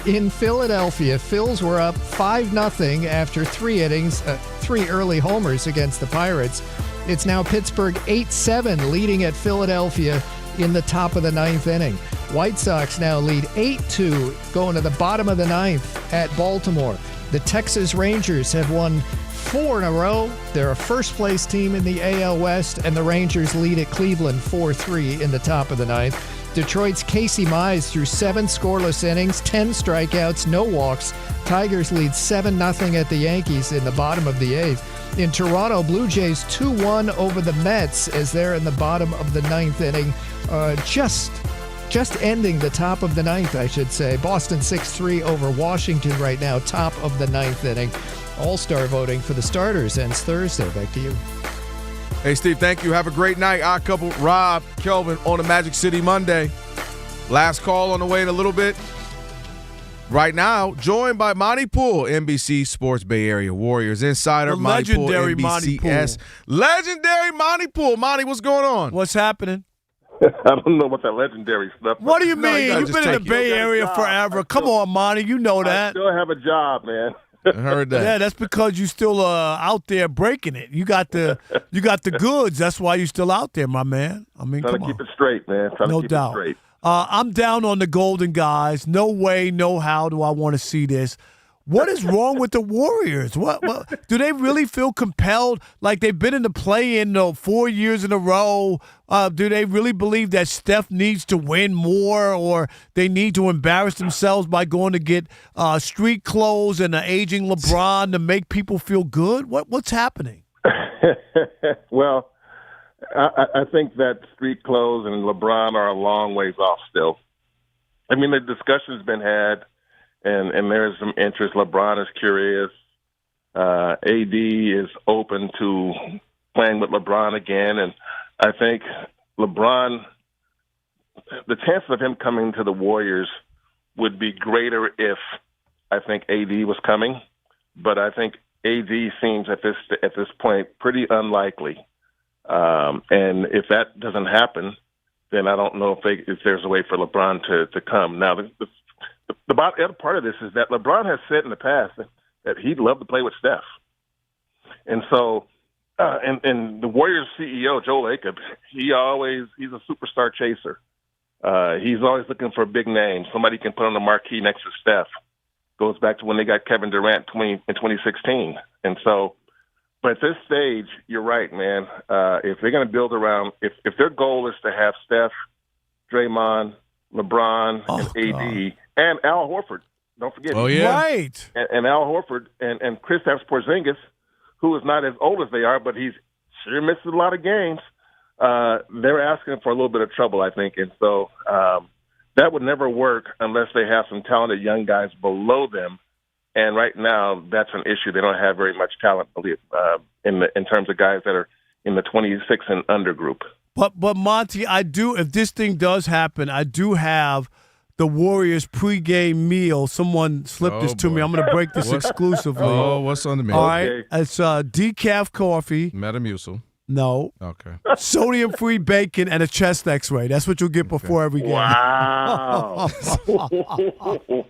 in Philadelphia, Phils were up 5-0 after 3 innings, 3 early homers against the Pirates. It's now Pittsburgh 8-7, leading at Philadelphia in the top of the 9th inning. White Sox now lead 8-2, going to the bottom of the 9th at Baltimore. The Texas Rangers have won 4 in a row. They're a first-place team in the AL West, and the Rangers lead at Cleveland 4-3 in the top of the 9th. Detroit's Casey Mize threw 7 scoreless innings, 10 strikeouts, no walks. Tigers lead 7-0 at the Yankees in the bottom of the 8th. In Toronto, Blue Jays 2-1 over the Mets as they're in the bottom of the 9th inning. Just ending the top of the 9th, I should say. Boston 6-3 over Washington right now, top of the 9th inning. All-star voting for the starters ends Thursday. Back to you. Hey, Steve, thank you. Have a great night. Odd Couple, Rob, Kelvin on the Magic City Monday. Last call on the way in a little bit. Right now, joined by Monty Poole, NBC Sports Bay Area Warriors insider. The legendary Monty Poole. Legendary Monty Poole. Monty, what's going on? What's happening? I don't know about that legendary stuff. What do you mean? You've been in the Bay Area forever. Come on, Monty. You know that. I still have a job, man. I heard that. Yeah, that's because you still out there breaking it. You got the goods. That's why you still out there, my man. I mean, trying to keep it straight, man. No doubt. I'm down on the Golden guys. No way, no how do I want to see this. What is wrong with the Warriors? What do they really feel compelled? Like they've been in the play-in 4 years in a row. Do they really believe that Steph needs to win more, or they need to embarrass themselves by going to get street clothes and an aging LeBron to make people feel good? What's happening? Well, I think that street clothes and LeBron are a long ways off still. I mean, the discussion's been had. And there's some interest. LeBron is curious. AD is open to playing with LeBron again. And I think LeBron, the chances of him coming to the Warriors would be greater if I think AD was coming. But I think AD seems at this point pretty unlikely. And if that doesn't happen, then I don't know if there's a way for LeBron to come. Now, the other part of this is that LeBron has said in the past that he'd love to play with Steph. And so, and the Warriors CEO, Joel Lacob, he's a superstar chaser. He's always looking for a big name. Somebody can put on the marquee next to Steph. Goes back to when they got Kevin Durant in 2016. And so, but at this stage, you're right, man. If they're going to build around, if their goal is to have Steph, Draymond, LeBron, and AD, and Al Horford. Don't forget. Oh, yeah. Right. And Al Horford and Kristaps Porzingis, who is not as old as they are, but he's sure misses a lot of games. They're asking for a little bit of trouble, I think. And so that would never work unless they have some talented young guys below them. And right now, that's an issue. They don't have very much talent in terms of guys that are in the 26 and under group. But Monty, I do. If this thing does happen, I do have the Warriors pregame meal. Someone slipped this to me. I'm going to break this exclusively. Oh, what's on the menu? All right, it's decaf coffee. Metamucil. No. Okay. Sodium-free bacon and a chest X-ray. That's what you'll get before every game. Wow.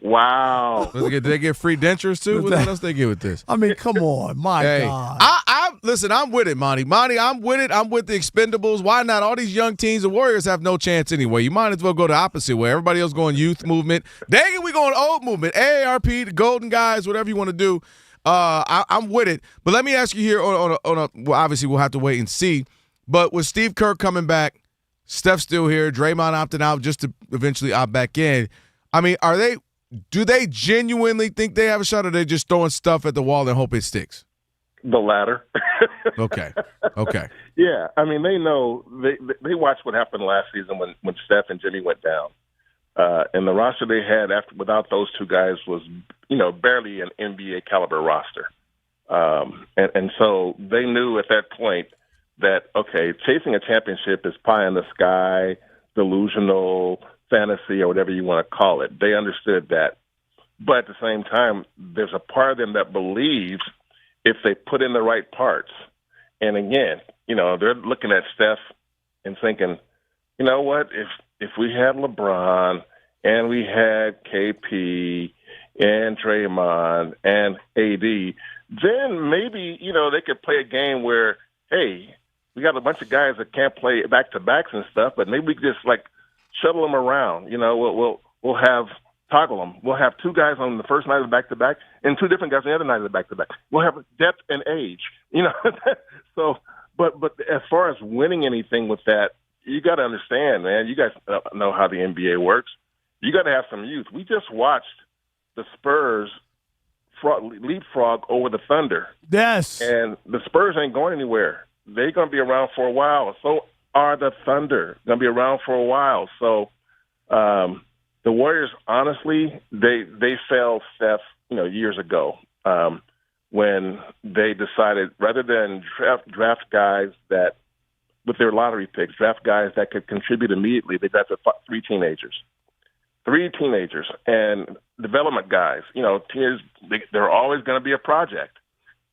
Wow. Did they get free dentures too? What else they get with this? I mean, come on, my God. Listen, I'm with it, Monty. I'm with it. I'm with the Expendables. Why not? All these young teams, the Warriors have no chance anyway. You might as well go the opposite way. Everybody else going youth movement. Dang it, we going old movement. AARP, the Golden Guys, whatever you want to do. I'm with it. But let me ask you here on a well, obviously we'll have to wait and see. But with Steve Kerr coming back, Steph's still here, Draymond opting out just to eventually opt back in. I mean, do they genuinely think they have a shot, or are they just throwing stuff at the wall and hope it sticks? The latter. Okay. Yeah, I mean, they know they watched what happened last season when Steph and Jimmy went down, and the roster they had without those two guys was, barely an NBA caliber roster, and so they knew at that point that chasing a championship is pie in the sky, delusional, fantasy, or whatever you want to call it. They understood that, but at the same time, there's a part of them that believes if they put in the right parts. And again, they're looking at Steph and thinking, you know what, if we had LeBron and we had KP and Draymond and AD, then maybe, they could play a game where, hey, we got a bunch of guys that can't play back-to-backs and stuff, but maybe we could just, shuttle them around. We'll have toggle them. We'll have two guys on the first night of the back-to-back and two different guys on the other night of the back-to-back. We'll have depth and age, So, but as far as winning anything with that, you got to understand, man. You guys know how the NBA works. You got to have some youth. We just watched the Spurs leapfrog over the Thunder. Yes. And the Spurs ain't going anywhere. They're going to be around for a while. So are the Thunder. Going to be around for a while. So the Warriors, honestly, they failed Steph, years ago when they decided rather than draft guys that with their lottery picks, draft guys that could contribute immediately, they drafted three teenagers and development guys. They're always going to be a project.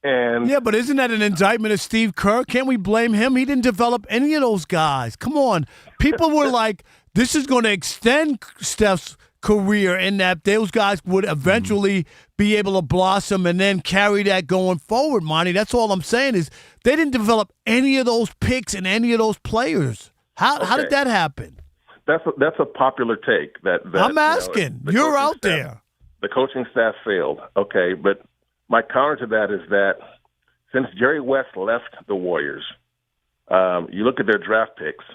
And yeah, but isn't that an indictment of Steve Kerr? Can't we blame him? He didn't develop any of those guys. Come on. People were like, this is going to extend Steph's career in that those guys would eventually be able to blossom and then carry that going forward, Monty. That's all I'm saying is they didn't develop any of those picks and any of those players. How did that happen? That's a popular take. That I'm asking. You're out there. the coaching staff failed. Okay, but my counter to that is that since Jerry West left the Warriors, you look at their draft picks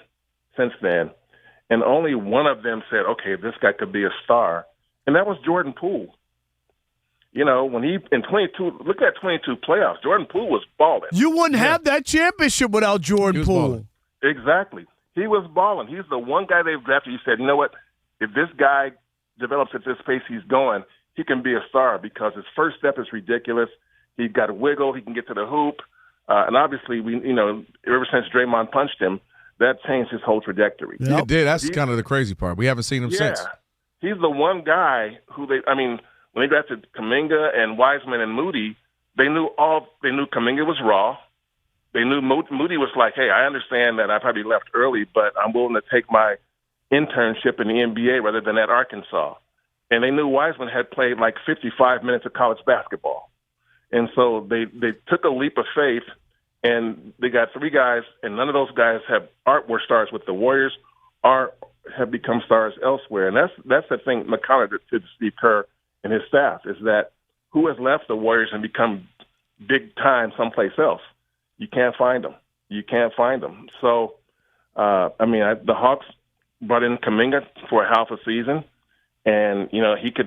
since then, and only one of them said, okay, this guy could be a star, and that was Jordan Poole. You know, when he in 22, look at 22 playoffs, Jordan Poole was balling. You wouldn't have that championship without Jordan Poole. Exactly. He was balling. He's the one guy they've drafted. You said, you know what? If this guy develops at this pace he's going, he can be a star because his first step is ridiculous. He's got a wiggle. He can get to the hoop. And obviously, ever since Draymond punched him, that changed his whole trajectory. Yep. It did. That's kind of the crazy part. We haven't seen him since. He's the one guy who when they drafted Kuminga and Wiseman and Moody, they knew Kuminga was raw. They knew Moody was like, hey, I understand that I probably left early, but I'm willing to take my internship in the NBA rather than at Arkansas. And they knew Wiseman had played like 55 minutes of college basketball. And so they took a leap of faith, and they got 3 guys, and none of those guys were stars with the Warriors or have become stars elsewhere. And that's the thing, McConnell, to Steve Kerr and his staff, is that who has left the Warriors and become big time someplace else? You can't find them. So, the Hawks brought in Kuminga for a half a season, and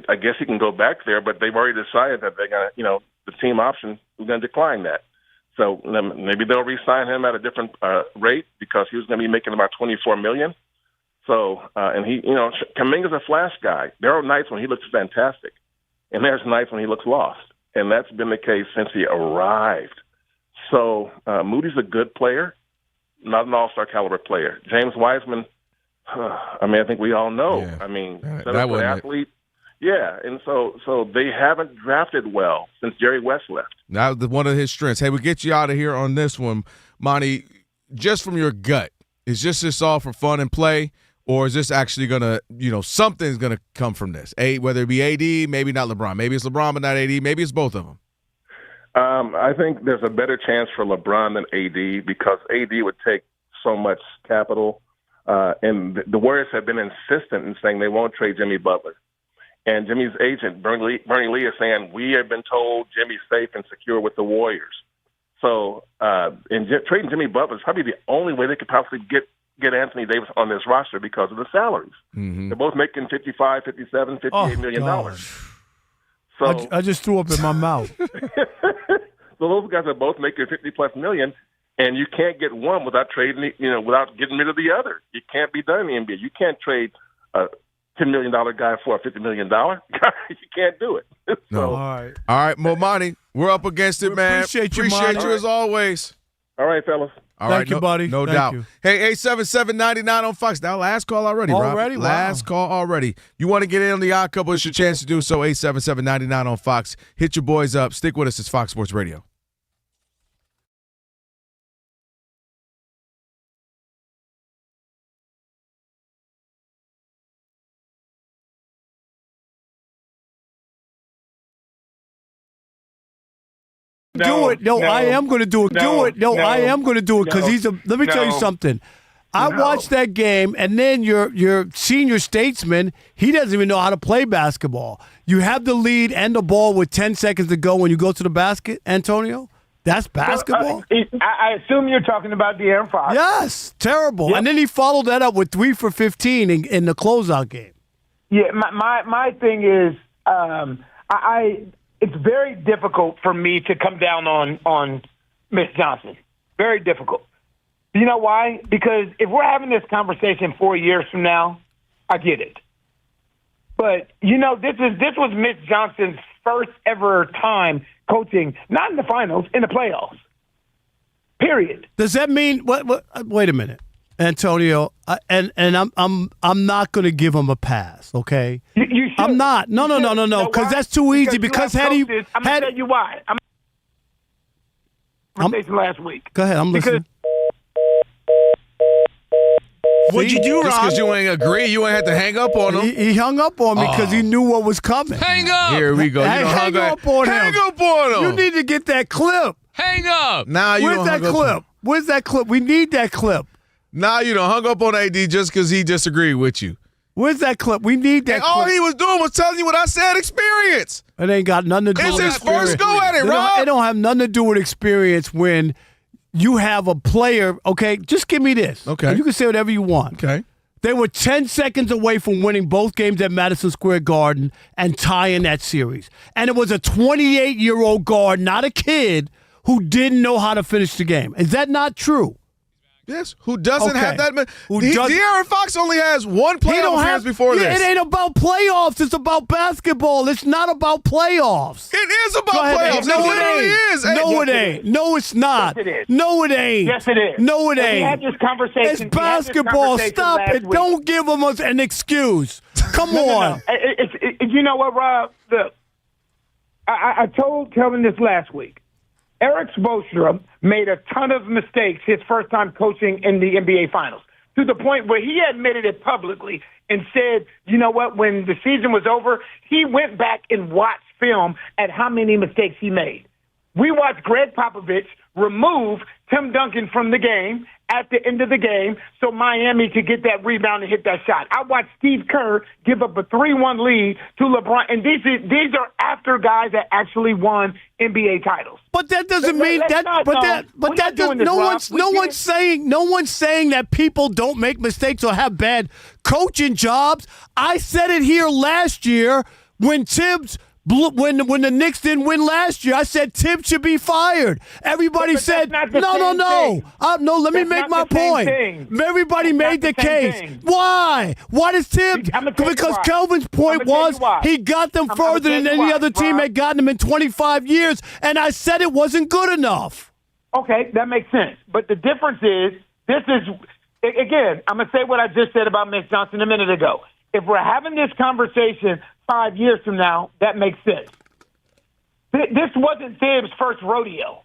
I guess he can go back there, but they've already decided that they're gonna, the team option is gonna decline that. So maybe they'll re-sign him at a different rate because he was gonna be making about $24 million. So, and he, Kuminga's a flash guy. There are nights when he looks fantastic, and there's nights when he looks lost, and that's been the case since he arrived. So Moody's a good player, not an all-star caliber player. James Wiseman, I think we all know. Yeah. That was an athlete. Yeah, and so they haven't drafted well since Jerry West left. Now, one of his strengths. Hey, we'll get you out of here on this one, Monty. Just from your gut, is this all for fun and play, or is this actually going to, something's going to come from this? Whether it be AD, maybe not LeBron. Maybe it's LeBron but not AD. Maybe it's both of them. I think there's a better chance for LeBron than AD because AD would take so much capital. And the Warriors have been insistent in saying they won't trade Jimmy Butler. And Jimmy's agent, Bernie Lee, is saying, we have been told Jimmy's safe and secure with the Warriors. So trading Jimmy Butler is probably the only way they could possibly get Anthony Davis on this roster because of the salaries. Mm-hmm. They're both making $55, $57, $58 million. So I just threw up in my mouth. So those guys are both making $50+ million, and you can't get one without trading, without getting rid of the other. It can't be done in the NBA. You can't trade a $10 million guy for a $50 million guy. You can't do it. No. All right, Monty, we're up against it, man. Appreciate you as always. All right, fellas. Thank you, buddy. No Thank doubt. you. Hey, 877-99 on Fox. Now, last call already, Rob. Wow. Last call already. You want to get in on the odd couple, it's your chance to do so. 877-99 on Fox. Hit your boys up. Stick with us. It's Fox Sports Radio. I am going to do it. I am going to do it because he's a. Let me tell you something. I watched that game, and then your senior statesman, he doesn't even know how to play basketball. You have the lead and the ball with 10 seconds to go when you go to the basket, Antonio. That's basketball. I assume you're talking about De'Aaron Fox. Yes, terrible. Yep. And then he followed that up with 3 for 15 in the closeout game. Yeah, my thing is, it's very difficult for me to come down on Miss Johnson. Very difficult. You know why? Because if we're having this conversation 4 years from now, I get it. But this was Miss Johnson's first ever time coaching, not in the finals, in the playoffs. Period. Does that mean what? Wait a minute, Antonio. And I'm not going to give him a pass. Okay. You should. I'm not. No. Because that's too easy. Because had he, I'm going to tell you why. Conversation last week. Go ahead. I'm listening. What'd you do, Rob? Just because you ain't agree, you ain't have to hang up on him. He hung up on me because he knew what was coming. Hang up. Here we go. Hang up on him. Hang up on him. You need to get that clip. Hang up. Now you Where's that clip? Where's that clip? We need that clip. Now you hung up on AD just because he disagreed with you. Where's that clip? We need that And all clip. he was doing was telling you what I said, experience. It ain't got nothing to do It's with his experience. first go at it, Rob. It don't have nothing to do with experience when you have a player, okay, just give me this. Okay. And you can say whatever you want. Okay. They were 10 seconds away from winning both games at Madison Square Garden and tying that series. And it was a 28-year-old guard, not a kid, who didn't know how to finish the game. Is that not true? Yes. Who doesn't have that? doesn't- De'Aaron Fox only has one playoff appearance before Yeah, this. It ain't about playoffs. It's about basketball. It's not about playoffs. It is about Go ahead, playoffs. man. It literally is. No, it ain't. No, it's not. Yes, it is. No, it ain't. Yes, it is. No, it And we ain't. had this conversation. It's we had this basketball. conversation Stop last it. week. Don't give them an excuse. Come on. You know what, Rob? Look, I told Kelvin this last week. Eric Spoelstra made a ton of mistakes his first time coaching in the NBA Finals, to the point where he admitted it publicly and said, you know what, when the season was over, he went back and watched film at how many mistakes he made. We watched Greg Popovich remove Tim Duncan from the game at the end of the game so Miami could get that rebound and hit that shot. I watched Steve Kerr give up a 3-1 lead to LeBron, and these are after guys that actually won NBA titles. But that doesn't mean that. No one's saying that people don't make mistakes or have bad coaching jobs. I said it here last year when Tibbs. When the Knicks didn't win last year, I said Tibbs should be fired. Everybody said, no. Let me make my point. Everybody made the case. Why? Why does Tibbs? Because Kelvin's point was he got them further than any other team had gotten them in 25 years, and I said it wasn't good enough. Okay, that makes sense. But the difference is, again, I'm going to say what I just said about Mitch Johnson a minute ago. If we're having this conversation 5 years from now, that makes sense. This wasn't Tibbs' first rodeo.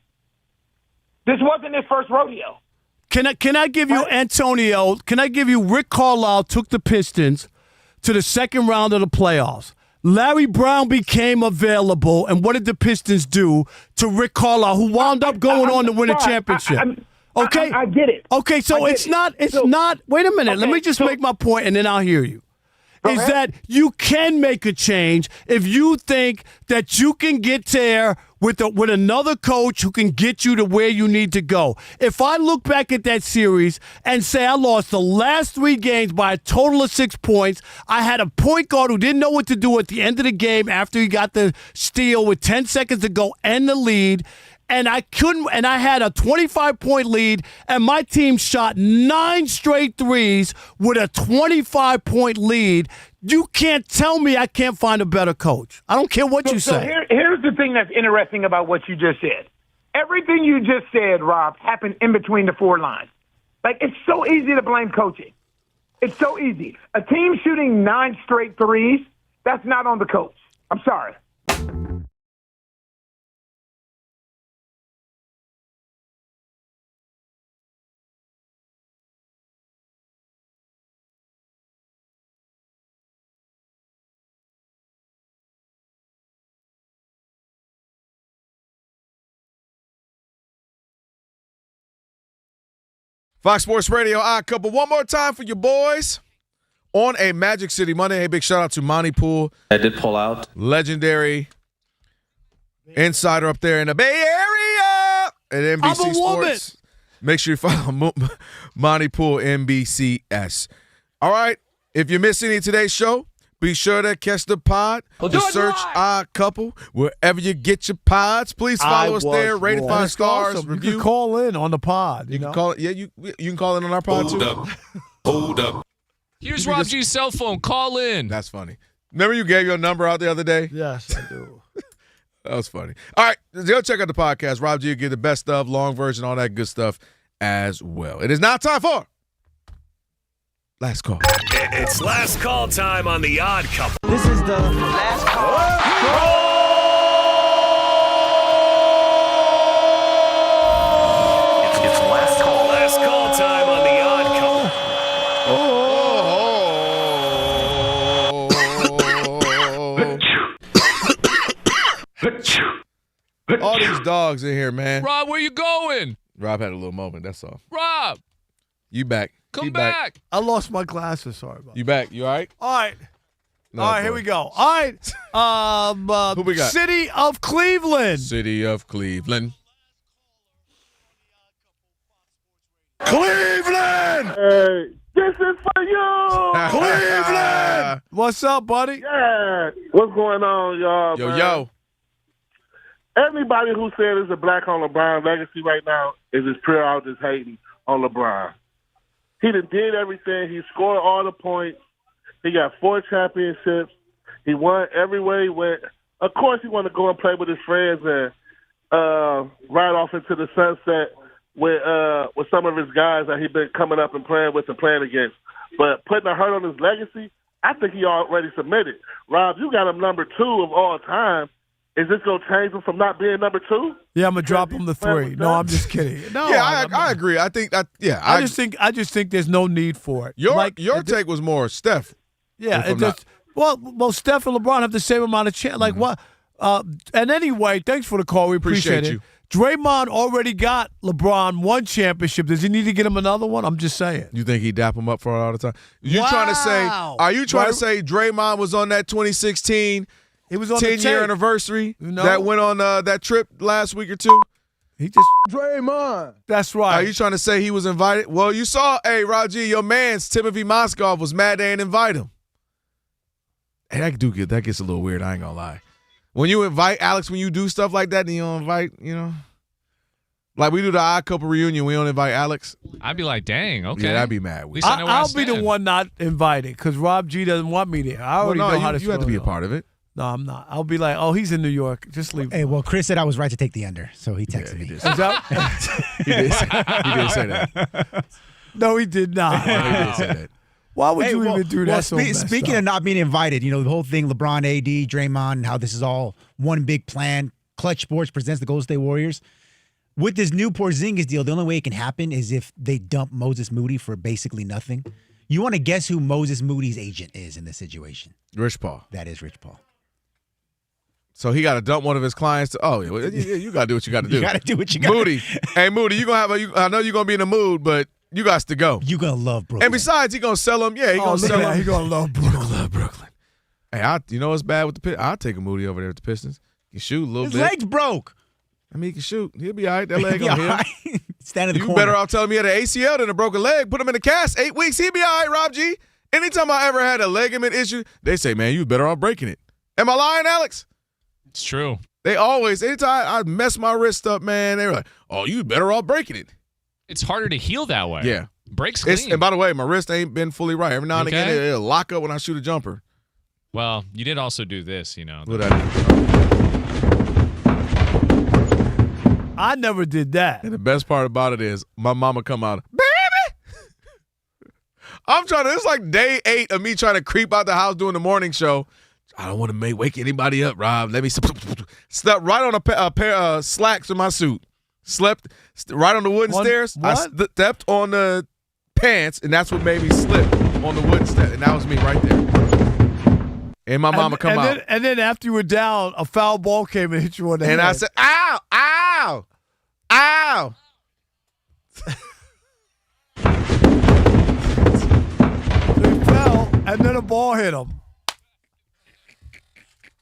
This wasn't his first rodeo. Can I give you Antonio? Can I give you Rick Carlisle took the Pistons to the second round of the playoffs. Larry Brown became available, and what did the Pistons do to Rick Carlisle, who wound up going on to win a championship? Okay, I get it. Okay, so it's not. Wait a minute. Okay, let me just make my point, and then I'll hear you. Is that you can make a change if you think that you can get there with another coach who can get you to where you need to go. If I look back at that series and say I lost the last 3 games by a total of 6 points, I had a point guard who didn't know what to do at the end of the game after he got the steal with 10 seconds to go and the lead. And I had a 25-point lead, and my team shot 9 straight threes with a 25-point lead. You can't tell me I can't find a better coach. I don't care what you say. Here's the thing that's interesting about what you just said. Everything you just said, Rob, happened in between the 4 lines. Like, it's so easy to blame coaching. It's so easy. A team shooting 9 straight threes, that's not on the coach. I'm sorry. Fox Sports Radio, Odd Couple. One more time for your boys on a Magic City Monday. Hey, big shout out to Monty Poole. I did pull out. Legendary insider up there in the Bay Area at NBC Sports. Make sure you follow Monty Poole, NBCS. All right, if you miss any of today's show, be sure to catch the pod. Just search Odd Couple wherever you get your pods. Please follow us there. Rate it 5 stars. Awesome. Review. You can call in on the pod. You can call it. Yeah, you can call in on our pod too. Hold up. Here's Rob G's cell phone. Call in. That's funny. Remember you gave your number out the other day? Yes, I do. That was funny. All right, go check out the podcast. Rob G will get the best stuff, long version, all that good stuff as well. It is now time for Last Call. It's last call time on the Odd Couple. This is the last call. It's last call. Last call time on the Odd Couple. All these dogs in here, man. Rob, where you going? Rob had a little moment, that's all. Rob. You back. Come back. I lost my glasses. Sorry about that. You back. You all right? All right. No, all right, here we go. All right. Who we got? City of Cleveland. City of Cleveland. Cleveland! Hey, this is for you! Cleveland! What's up, buddy? Yeah. What's going on, y'all? Yo, man? yo. Everybody who said there's a black on LeBron legacy right now is just pure out just hating on LeBron. He did everything. He scored all the points. He got 4 championships. He won everywhere he went. Of course, he wanted to go and play with his friends and ride off into the sunset with some of his guys that he's been coming up and playing with and playing against. But putting a hurt on his legacy, I think he already submitted. Rob, you got him number 2 of all time. Is this going to change him from not being number 2? Yeah, I'm going to drop him to 3. No, I'm just kidding. No, yeah, I agree. I think that. Yeah, I just think there's no need for it. Your take was more Steph. Yeah, well, Steph and LeBron have the same amount of chance. Like what? And anyway, thanks for the call. We appreciate it. Draymond already got LeBron 1 championship. Does he need to get him another one? I'm just saying. You think he dap him up for it all the time? Are you trying to say Draymond was on that 2016? He was on 10-year anniversary that went on that trip last week or 2? He just Draymond. That's right. Are you trying to say he was invited? Well, you saw, Raji, your man's Timothy Moskov was mad they didn't invite him. Hey, that gets a little weird. I ain't gonna lie. When you invite Alex, when you do stuff like that, then you don't invite, like we do the Odd Couple reunion, we don't invite Alex. I'd be like, dang, okay. Yeah, I'd be mad. I'll be the one not invited because Rob G doesn't want me there. I already know how to. You have to be a part of it. No, I'm not. I'll be like, oh, he's in New York. Just leave. Hey, well, Chris said I was right to take the under, so he texted me. He did. Is He did say that. No, he did not. He did say that. Why would you even do that? Speaking of not being invited, the whole thing, LeBron, AD, Draymond, and how this is all one big plan. Clutch Sports presents the Golden State Warriors. With this new Porzingis deal, the only way it can happen is if they dump Moses Moody for basically nothing. You want to guess who Moses Moody's agent is in this situation? Rich Paul. That is Rich Paul. So he got to dump one of his clients. You got to do what you got to do. You got to do what you got to do. Moody. Hey, Moody, I know you're going to be in the mood, but you got to go. You're going to love Brooklyn. And besides, he's going to sell him. Yeah, he's going to sell him. He's going to love Brooklyn. He's going to love Brooklyn. Hey, you know what's bad with the Pistons? I'll take a Moody over there with the Pistons. He can shoot a little bit. His leg's broke. I mean, he can shoot. He'll be all right. That leg on him. Right. Stand in the you corner. Better off telling me he had an ACL than a broken leg. Put him in the cast 8 weeks. He'll be all right, Rob G. Anytime I ever had a ligament issue, they say, man, you better off breaking it. Am I lying, Alex? It's true. They always, anytime I mess my wrist up, man, they were like, oh, you better off breaking it. It's harder to heal that way. Yeah. Breaks clean. And by the way, my wrist ain't been fully right. Every now and again, it'll lock up when I shoot a jumper. Well, you did also do this, What I do? I never did that. And the best part about it is my mama come out, baby. It's like day 8 of me trying to creep out the house doing the morning show. I don't want to wake anybody up, Rob. Let me slept right on a pair of slacks in my suit. Slept right on the wooden stairs. What? I stepped on the pants, and that's what made me slip on the wooden stairs. And that was me right there. And my mama come out. And then after you were down, a foul ball came and hit you on the head. And I said, ow, ow, ow. So he fell, and then a ball hit him.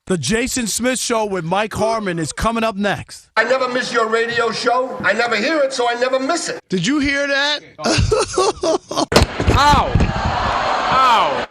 The Jason Smith Show with Mike Harmon is coming up next. I never miss your radio show. I never hear it, so I never miss it. Did you hear that? Ow! Ow!